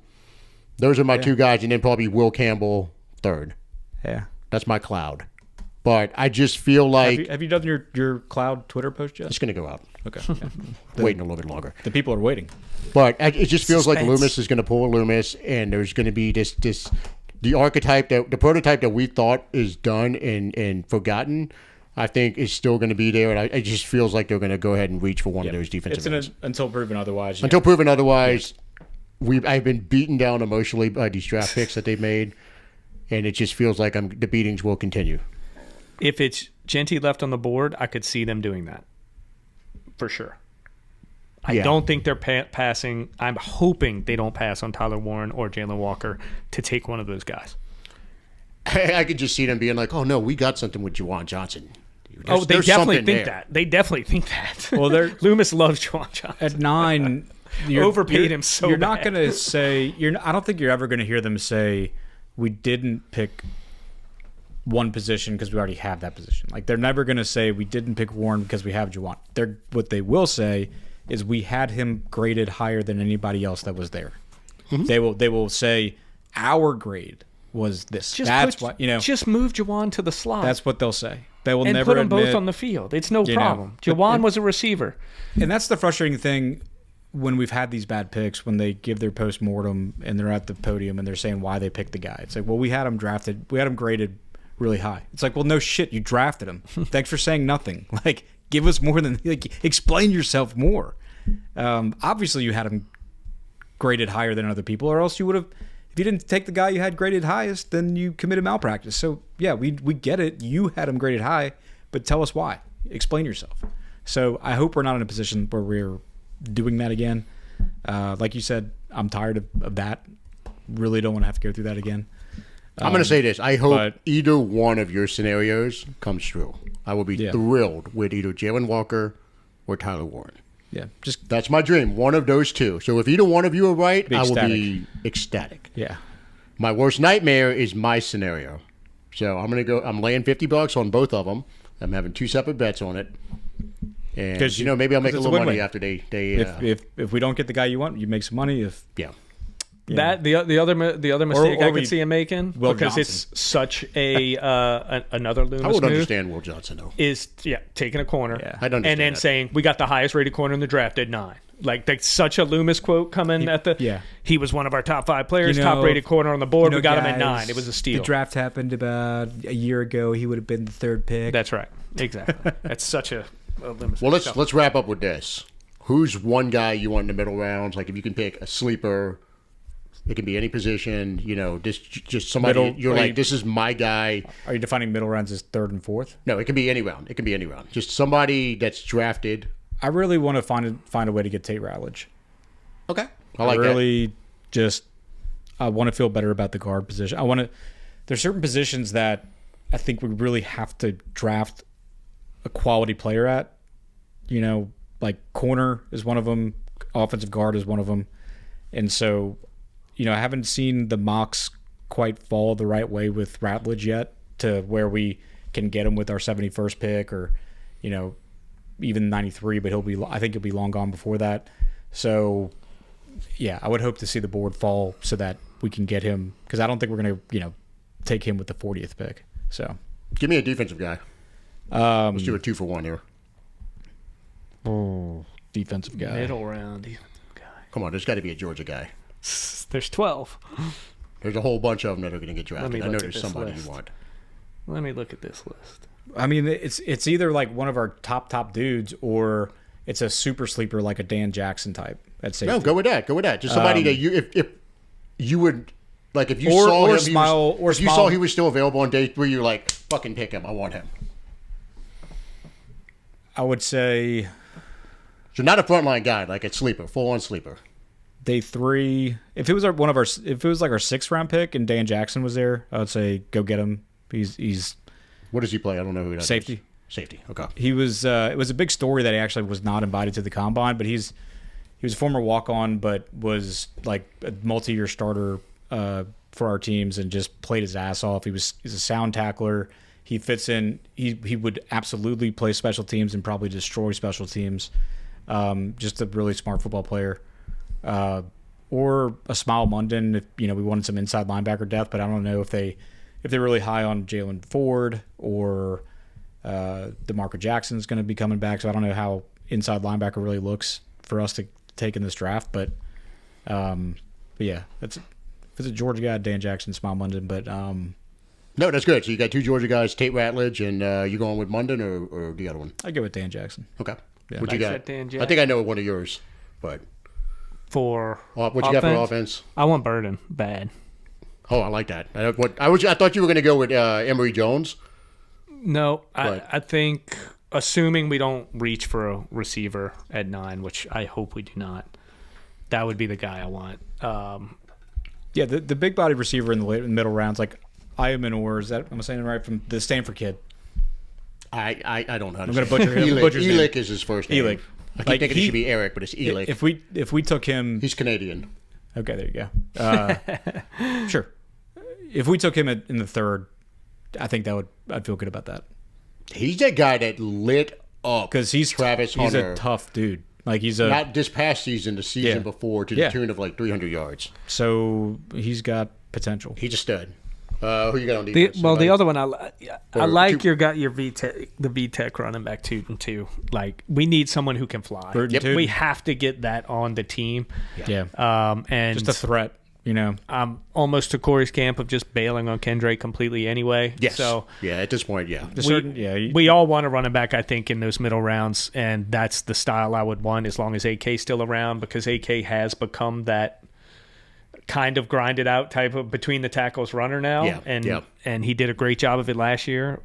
Those are my 2 guys, and then probably Will Campbell third. Yeah. That's my cloud. But I just feel like Have you done your Cloud Twitter post yet? it's going to go up. Okay. Waiting a little bit longer. The people are waiting. But it just feels like Suspense. Loomis is going to pull Loomis, and there's going to be this the archetype the prototype that we thought is done and forgotten. I think is still going to be there, and it just feels like they're going to go ahead and reach for one of those defensive ends. Until proven otherwise. Yeah. Until proven otherwise, I've been beaten down emotionally by these draft picks that they've made, and it just feels like the beatings will continue. If it's Genty left on the board, I could see them doing that for sure. I Yeah. don't think they're passing. I'm hoping they don't pass on Tyler Warren or Jalen Walker to take one of those guys. I could just see them being like, "Oh no, we got something with Juwan Johnson." They There's definitely something think there. that. They definitely think that. Well, Loomis loves Juwan Johnson. at 9, Overpaid him so You're not bad. going to say. I don't think you're ever going to hear them say, "We didn't pick one position because we already have that position." Like they're never going to say, "We didn't pick Warren because we have Juwan." What they will say is, "We had him graded higher than anybody else that was there." Mm-hmm. They will say, "Our grade was this." Just move Juwan to the slot. That's what they'll say. They will and never put them admit, both on the field. It's no you know, problem. but Juwan was a receiver. And that's the frustrating thing when we've had these bad picks, when they give their post-mortem and they're at the podium and they're saying why they picked the guy. It's like, well, we had him graded really high. It's like, well, no shit, you drafted him. Thanks for saying nothing. Like, give us more than, explain yourself more. Obviously, you had him graded higher than other people, or else you would have, if you didn't take the guy you had graded highest, then you committed malpractice. So, yeah, we get it. You had him graded high, but tell us why. Explain yourself. So I hope we're not in a position where we're doing that again. Like you said, I'm tired of that. Really don't want to have to go through that again. I'm going to say this. I hope but- either one of your scenarios comes true. I will be thrilled with either Jalen Walker or Tyler Warren. Yeah, just That's my dream. One of those two. So if either one of you are right, Be I will ecstatic. be ecstatic. yeah. My worst nightmare is my scenario. So I'm going to go. I'm laying $50 on both of them. I'm having two separate bets on it. And 'Cause maybe I'll make a it's little money win-win. after they If we don't get the guy you want, you make some money. If yeah. That the other mistake or I we- could see him making Will because Johnson. it's such a another Loomis I would move understand Will Johnson though. is taking a corner Yeah. I'd understand and then that. saying we got the highest rated corner in the draft at 9. Like that's such a Loomis quote coming at the yeah. He was one of our top 5 players, You know, top rated corner on the board. You know, we got him at guys, 9. It was a steal. The draft happened about a year ago. He would have been the 3rd pick. That's right. Exactly. That's such a Loomis. Well, move. So, let's wrap up with this. Who's one guy you want in the middle rounds? Like if you can pick a sleeper, it can be any position. Just somebody Middle- you're or like, you- this is my guy. Are you defining middle rounds as 3rd and 4th? No, it can be any round. It can be any round. Just somebody that's drafted. I really want to find a way to get Tate Ratledge. Okay, I like that. really just I want to feel better about the guard position. I want to. There's certain positions that I think we really have to draft a quality player at. Like corner is one of them. Offensive guard is one of them. And so, I haven't seen the mocks quite fall the right way with Ratledge yet to where we can get him with our 71st pick or, even 93, but I think he'll be long gone before that. So, yeah, I would hope to see the board fall so that we can get him because I don't think we're going to, take him with the 40th pick. So, Give me a defensive guy. Let's do a 2-for-1 here. defensive guy. middle round. Come on, there's got to be a Georgia guy. There's 12. There's a whole bunch of them that are going to get me drafted. I look know at there's this somebody list. you want. Let me look at this list. I mean, it's either like one of our top dudes or it's a super sleeper like a Dan Jackson type at safety. No, go with that. Go with that. Just somebody that if you would like if you Or- saw or him, Smile- he or was, if you Smile- saw he was still available on day 3, you're like, fucking pick him. I want him. I would say So not a frontline guy, like a sleeper, full on sleeper. day 3. If it was like our 6th round pick and Dan Jackson was there, I would say go get him. He's What does he play? I don't know who that is. safety. Safety. Okay. He was. It was a big story that he actually was not invited to the combine, but he was a former walk-on, but was like a multi-year starter for our teams and just played his ass off. He's a sound tackler. He fits in. He would absolutely play special teams and probably destroy special teams. Just a really smart football player. Or a Smile Munden if we wanted some inside linebacker depth, but I don't know if they're really high on Jalen Ford or DeMarco Jackson's going to be coming back, so I don't know how inside linebacker really looks for us to take in this draft. But yeah, if it's a Georgia guy, Dan Jackson, Smile Munden. But No, that's good. So you got 2 Georgia guys, Tate Ratledge, and you going with Munden or the other one? I go with Dan Jackson. Okay. Yeah. What you Nice got? at Dan I think I know one of yours, but For what you got for offense? I want Burden bad. Oh, I like that. I thought you were going to go with Emory Jones. No, But- I think assuming we don't reach for a receiver at 9, which I hope we do not, that would be the guy I want. Yeah, the big body receiver in the middle rounds, like Ayamanor, is that am I saying it right, from the Stanford kid? I don't know. How to I'm gonna say butcher it. him. Butcher his name. Elick is his first name. Elick. I keep Like, thinking it should be Eric, but it's Elick. If we took him, He's Canadian. okay, there you go. Sure. If we took him in the 3rd, I think I'd feel good about that He's that guy that lit up because he's Travis He's Hunter. a tough dude. Like he's a Not this past season, the season Yeah. before, to Yeah. the tune of like 300 yards. so he's got potential. He's a stud. Who you got on defense? The other one I Or like two- your VTech, the VTech running back 2 and 2. Like we need someone who can fly. Burden Tootin. We have to get that on the team. Yeah, And just a threat. I'm almost to Corey's camp of just bailing on Kendrick completely anyway. Yes. So yeah, at this point, yeah. we all want a running back, I think, in those middle rounds, and that's the style I would want as long as AK's still around, because AK has become that kind of grinded out type of between the tackles runner now, Yeah, and he did a great job of it last year.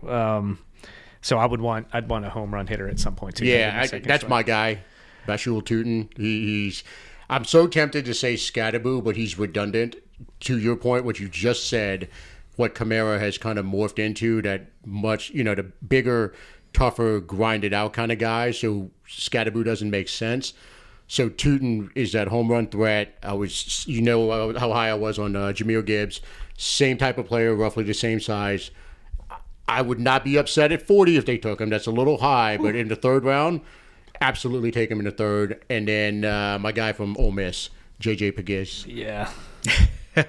So I'd want a home run hitter at some point too. Yeah, that's my guy, Bashul Tootin. He's. I'm so tempted to say Scatterboo, but he's redundant. To your point, what you just said, what Kamara has kind of morphed into, that much, the bigger, tougher, grinded out kind of guy. So Scatterboo doesn't make sense. So Tootin is that home run threat. I was, how high I was on Jahmyr Gibbs. Same type of player, roughly the same size. I would not be upset at 40 if they took him. That's a little high, but in the third round, absolutely take him in the third. And then my guy from Ole Miss, J.J. Pegues. Yeah.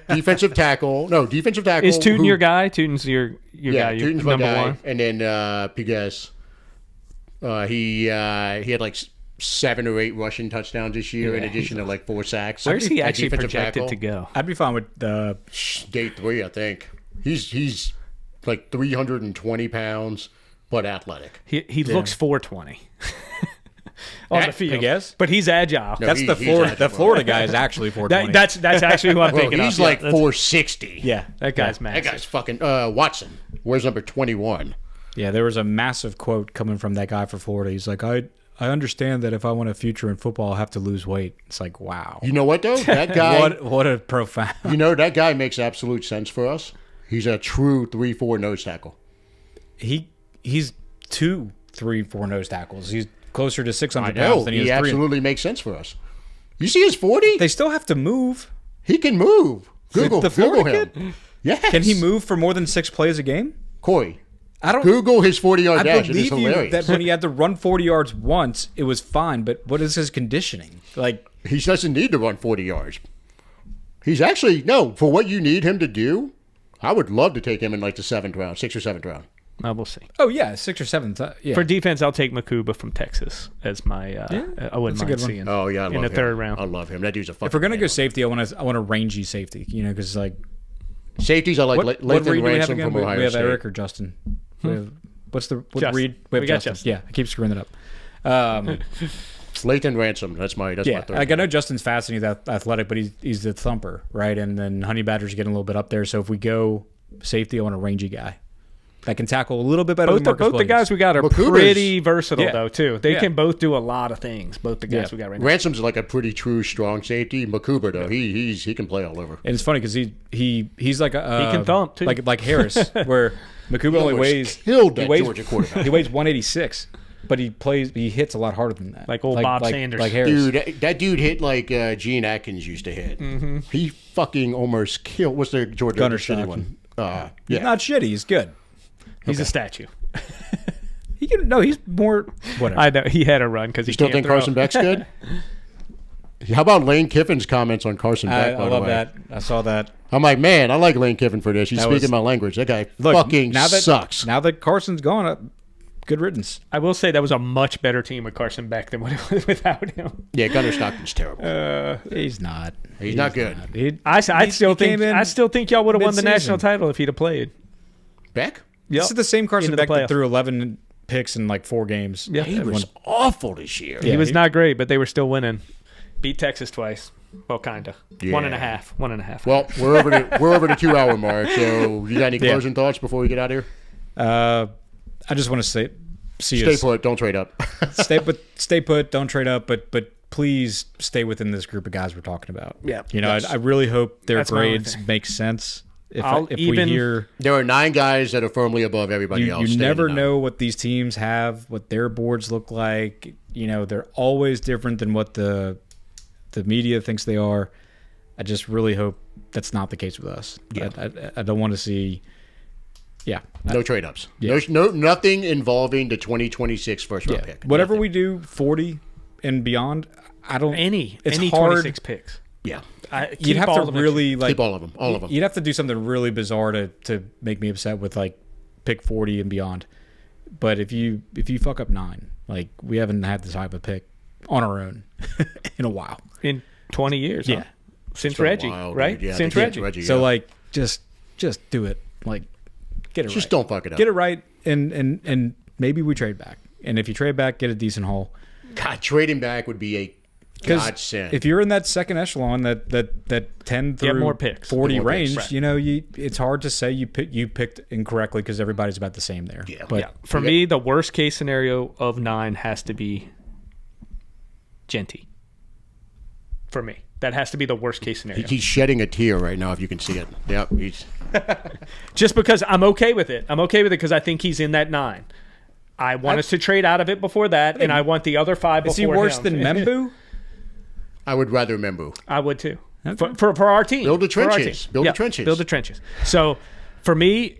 Defensive tackle. Is Tootin your guy? Tootin's your guy. Tootin's Your my number guy. one. And then Pegues. He had like 7 or 8 rushing touchdowns this year, in addition to like 4 sacks. Where's he At actually defensive projected tackle. to go? I'd be fine with Day 3, I think. He's like 320 pounds, but athletic. He looks 420 on the field. I guess. But he's agile. No, That's he's the Florida. agile. The Florida guy is actually 420. That's actually who I'm Bro, thinking he's of. like Yeah, that's- 460. yeah, That guy's massive. That guy's fucking Watson. Where's number 21? Yeah, there was a massive quote coming from that guy for Florida. He's like, I understand that if I want a future in football, I'll have to lose weight. It's like, wow. You know what though? That guy. What a profound. That guy makes absolute sense for us. He's a true 3-4 nose tackle. He's 2, 3, 4 nose tackles. He's closer to 600 I know. pounds than he He is 3. absolutely makes sense for us. You see his 40? They still have to move. He can move. Google The Florida him. Yes. Can he move for more than 6 plays a game? Corey, I don't. Google his 40-yard I dash. It is believe you hilarious. that when he had to run 40 yards once, it was fine. But what is his conditioning? Like, He doesn't need to run 40 yards. He's actually, no, for what you need him to do, I would love to take him in like the 7th round, 6th or 7th round. We'll see. oh yeah, 6th or 7th. Yeah. For defense, I'll take Makuba from Texas as my. I wouldn't that's a mind good one. seeing. Oh, yeah, I love in the him. third round. I love him. That dude's a fucking if we're gonna go animal. safety, I want a rangy safety. Because like, Safeties, I like what Lathan read do we have Ransom again? from Ohio We have State. Eric or Justin. We have, what's the Justin. read? We have We got Justin. Justin. Yeah, I keep screwing that up. Lathan Ransom. That's my third. Like I know Justin's fast and he's athletic, but he's the thumper, right? And then Honey Badger's getting a little bit up there. So if we go safety, I want a rangy guy that can tackle a little bit better Both than the, Marcus both the Williams. guys we got are Makuba's- pretty versatile, Yeah. though, too. They Yeah. can both do a lot of things, both the guys Yeah. we got right now. Ransom's like a pretty true strong safety. Makuba though, he can play all over. And it's funny because he's like a He can thump, too. like Harris, where Makuba only almost weighs killed he that weighs- Georgia quarterback. He weighs 186, but he hits a lot harder than that. Like old Bob Sanders. like Harris. Dude, that dude hit like Gene Atkins used to hit. Mm-hmm. He fucking almost killed. What's the Georgia Gunner City Stockton. one? He's Yeah. not shitty. He's good. He's a statue. He's more whatever. I know. He had a run because he You still can't think throw. Carson Beck's good? How about Lane Kiffin's comments on Carson I Beck? by the love way? that. I saw that. I'm like, man, I like Lane Kiffin for this. He's That speaking was- my language. That guy Look, fucking now that sucks. Now that Carson's gone, good riddance. I will say that was a much better team with Carson Beck than what it was without him. Yeah, Gunner Stockton's terrible. He's not. He's not good. I still came think in I still think y'all would have won the mid-season. national title if he'd have played. Beck? Yep. This is the same Carson Into the Beck that playoffs. threw 11 picks in like 4 games. Yeah. He was Everyone- awful this year. Yeah. He was he- not great, but they were still winning. Beat Texas twice. Well, kinda. Yeah. 1.5. 1.5. Well, we're over the 2-hour mark. So, you got any closing thoughts before we get out of here? I just want to see Stay us. put. Don't trade up. Stay put. Don't trade up. But please stay within this group of guys we're talking about. Yeah. I really hope their That's my only grades thing. make sense. If I'll we even- hear. There are 9 guys that are firmly above everybody You else. Stay in never the 9. know what these teams have, what their boards look like. They're always different than what the media thinks they are. I just really hope that's not the case with us. Yeah. I don't want to see. Yeah. No trade ups. Yeah. Nothing involving the 2026 first round Yeah. pick. Whatever Nothing. we do, 40 and beyond, I don't. any It's 26 picks. Yeah. You'd have to really like. Keep all of them. All of them. You'd have to do something really bizarre to make me upset with like pick 40 and beyond. But if you fuck up 9, like we haven't had this type of pick on our own in a while. In 20 years. Yeah. Huh? Since It's been a Reggie, while, right? dude. Yeah, Since the kid's Reggie. So yeah. like just do it. Like get it Just right. don't fuck it up. Get it right and maybe we trade back. And if you trade back, get a decent haul. God, trading back would be a godsend. If you're in that second echelon, that 10 through more picks. 40 Get more range, picks, right. it's hard to say you picked incorrectly because everybody's about the same there. Yeah. But Yeah. For me, the worst case scenario of 9 has to be Genty. For me. That has to be the worst case scenario. He's shedding a tear right now, if you can see it. Yep. Just because I'm okay with it. I'm okay with it because I think he's in that 9. I want us to trade out of it before that, and I want the other 5 before Is he worse him. than Membu? I would rather Membu. I would too. Okay. For our team. Build the For our trenches. team. Build the Yeah, trenches. Build the trenches. So for me,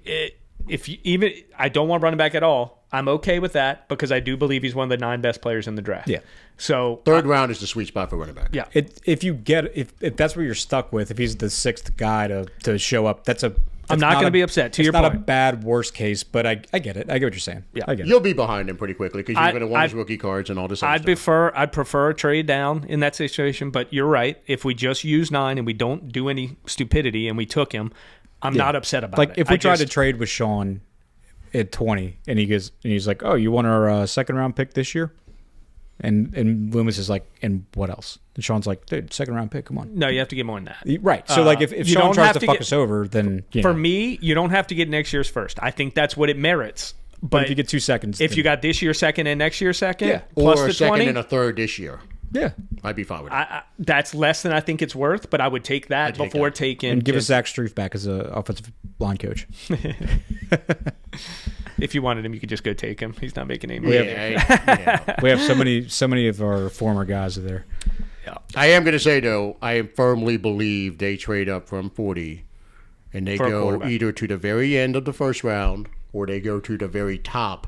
I don't want running back at all. I'm okay with that because I do believe he's one of the 9 best players in the draft. Yeah. So Third round is the sweet spot for running back. yeah. If that's where you're stuck with, if he's the 6th guy to show up, I'm not going to be upset. To your It's not point. a bad worst case, but I get it. I get what you're saying. Yeah. I get it. You'll be behind him pretty quickly because you're going to want his rookie cards and all this other stuff. I'd prefer a trade down in that situation, but you're right. If we just use 9 and we don't do any stupidity and we took him, I'm not upset about Like it. if we tried to trade with Sean at 20 and he's like, "Oh, you want our second round pick this year?" And Loomis is like, "And what else?" And Sean's like, "Dude, second round pick, come on." No, you have to get more than that. Right. So like if you Sean don't tries have to to fuck get- us over, then For me, you don't have to get next year's first. I think that's what it merits. but if you get 2 seconds, if then- you got this year's second and next year's second, Yeah. plus Or the a second 20, and a third this year. yeah, I'd be fine with it. that's less than I think it's worth, but I would take that take before that. taking. and give us Zach Struth back as an offensive line coach. If you wanted him, you could just go take him. He's not making any money. Yeah. We have so many of our former guys are there. I am going to say, though, I firmly believe they trade up from 40 and they For a go quarterback. either to the very end of the first round or they go to the very top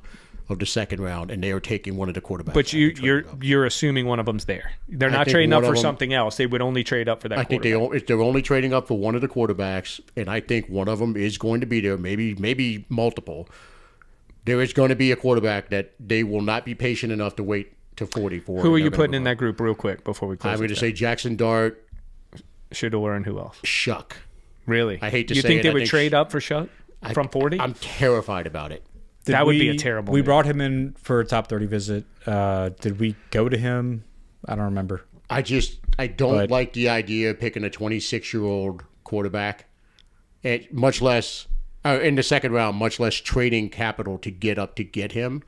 of the second round and they are taking one of the quarterbacks. But that they're trading up. you're assuming one of them's there. They're I not think trading one up of for them- something else. They would only trade up for that. I think they're only trading up for one of the quarterbacks, and I think one of them is going to be there, maybe multiple. There is going to be a quarterback that they will not be patient enough to wait to 44. Who are you putting in that group real quick before we close? I'm going to say Jackson Dart, Shador and who else? Shuck. Really? I hate to you say think it, they I would think trade up for Shuck from 40? I'm terrified about it. That would be a terrible We move. brought him in for a top 30 visit. Did we go to him? I don't remember. I don't But- like the idea of picking a 26-year-old quarterback, and much less in the second round, much less trading capital to get up to get him.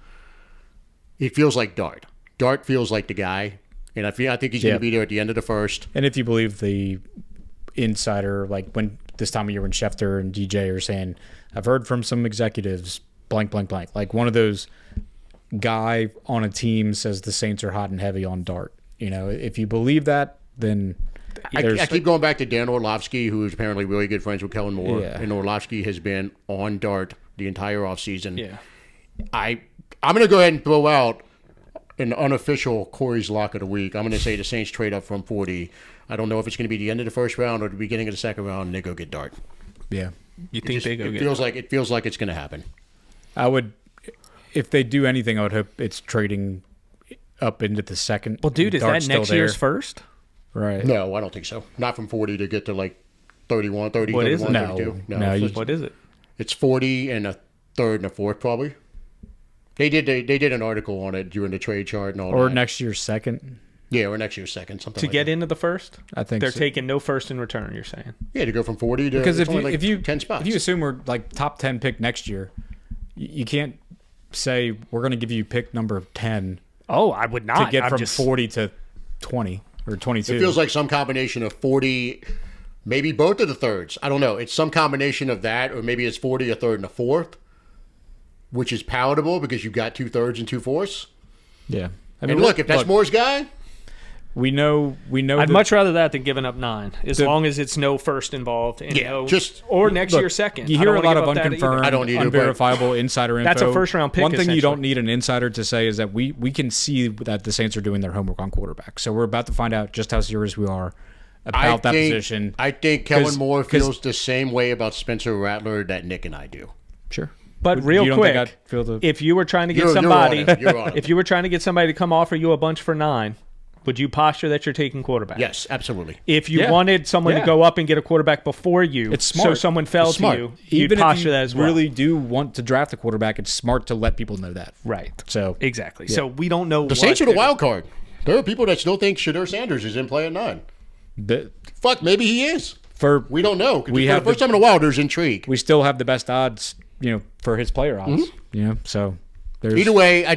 It feels like Dart. Dart feels like the guy, and I think he's going Yeah. to be there at the end of the first. And if you believe the insider, like when this time of year when Schefter and DJ are saying, I've heard from some executives, blank, blank, blank. Like one of those guy on a team says the Saints are hot and heavy on Dart. You know, if you believe that, then I keep going back to Dan Orlovsky, who is apparently really good friends with Kellen Moore, Yeah. and Orlovsky has been on Dart the entire offseason. Yeah. I'm going to go ahead and throw out an unofficial Corey's lock of the week. I'm going to say the Saints trade up from 40. I don't know if it's going to be the end of the first round or the beginning of the second round, and they go get Dart. yeah. You think they go It get feels like it's going to happen. I would, if they do anything, I would hope it's trading up into the second. Well, dude, is Dart's that still next year's there. first? Right. No, I don't think so. Not from 40 to get to like 31, 30, What is 31, it? 32. No, it's, What is it? it's 40 and a third and a fourth probably. They did an article on it during the trade chart and all Or that. next year's second. Yeah, or next year's second, something To like get that. into the first? I think They're so. taking no first in return, you're saying. Yeah, to go from 40 to Because it's if only you, like if you 10 spots. if you assume we're like top 10 pick next year, you can't say we're going to give you pick number 10 Oh, I would not. to get I'm from just, 40 to 20 or 22. It feels like some combination of 40, maybe both of the thirds. I don't know. It's some combination of that, or maybe it's 40, a third, and a fourth, which is palatable because you've got 2/3 and 2/4. yeah. I And look, if that's Moore's guy, we know I'd that- much rather that than giving up 9, as The- long as it's no first involved. And Yeah, no, just- or next Look, year second. You I hear don't a wanna lot give of up that either. unconfirmed, I don't either, but- unverifiable insider info. That's a first-round pick, One thing you essentially. don't need an insider to say is that we can see that the Saints are doing their homework on quarterback. So we're about to find out just how serious we are about that position. I think Kellen 'Cause- Moore 'cause- feels the same way about Spencer Rattler that Nick and I do. Sure. But You real don't quick, think I'd feel the- if you were trying to get You're on somebody, it. You're on it. if you were trying to get somebody to come offer you a bunch for 9, would you posture that you're taking quarterback? Yes, absolutely. If you Yeah. wanted someone to Yeah. go up and get a quarterback before you, It's so smart. someone fell It's to smart. you, you'd Even if posture you that as well. really do want to draft a quarterback, it's smart to let people know that. Right. So Exactly. So we don't know. The Saints are the wild card. There are people that still think Shedeur Sanders is in play at 9. the, Fuck, maybe he is. for We don't know. 'Cause We for have the first the- time in a while, there's intrigue. we still have the best odds, for his player odds. So there's Either way, I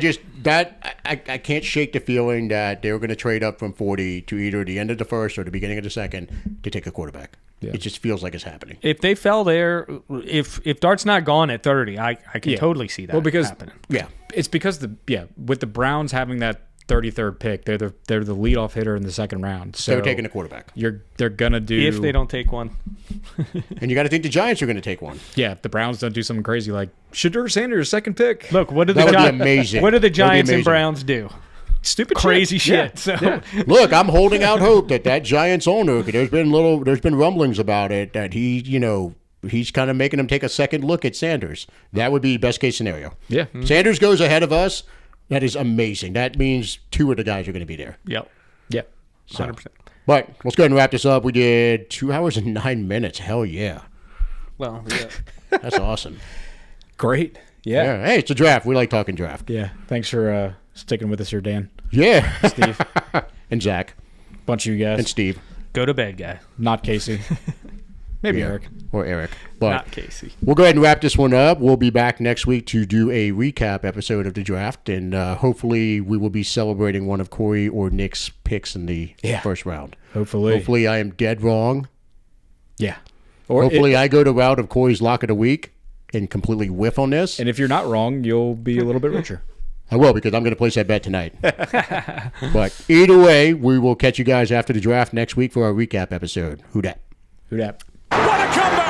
can't shake the feeling that they were going to trade up from 40 to either the end of the first or the beginning of the second to take a quarterback. It just feels like it's happening. If they fell there, if Dart's not gone at 30, I can totally see that happening. Yeah. It's because with the Browns having that 33rd pick, they're the leadoff hitter in the second round. So they're taking a quarterback. They're gonna do if they don't take one. And you got to think the Giants are going to take one. Yeah, if the Browns don't do something crazy like Shedeur Sanders, second pick. Look, what do That the would be amazing. What do the Giants and amazing. Browns do? Stupid Crazy shit. Yeah. So Look, I'm holding out hope that Giants owner, there's been rumblings about it that he's kind of making him take a second look at Sanders. That would be best case scenario. Yeah. Sanders goes ahead of us. That is amazing. That means 2 of the guys are going to be there. Yep. Yep. 100%. But let's go ahead and wrap this up. We did 2 hours and 9 minutes. Hell yeah. Well, yeah. That's awesome. Great. Yeah. Hey, it's a draft. We like talking draft. Yeah. Thanks for sticking with us here, Dan. Yeah. Steve. And Zach. Bunch of you guys. And Steve. Go to bed, guy. Not Casey. Maybe Yeah. Eric. Or Eric. But Not Casey. we'll go ahead and wrap this one up. We'll be back next week to do a recap episode of the draft, and hopefully we will be celebrating one of Corey or Nick's picks in the first round. Hopefully I am dead wrong. Yeah. Or Hopefully I go the route of Corey's lock of the week and completely whiff on this. and if you're not wrong, you'll be a little bit richer. I will, because I'm going to place that bet tonight. But either way, we will catch you guys after the draft next week for our recap episode. Who dat? Who dat? What a comeback!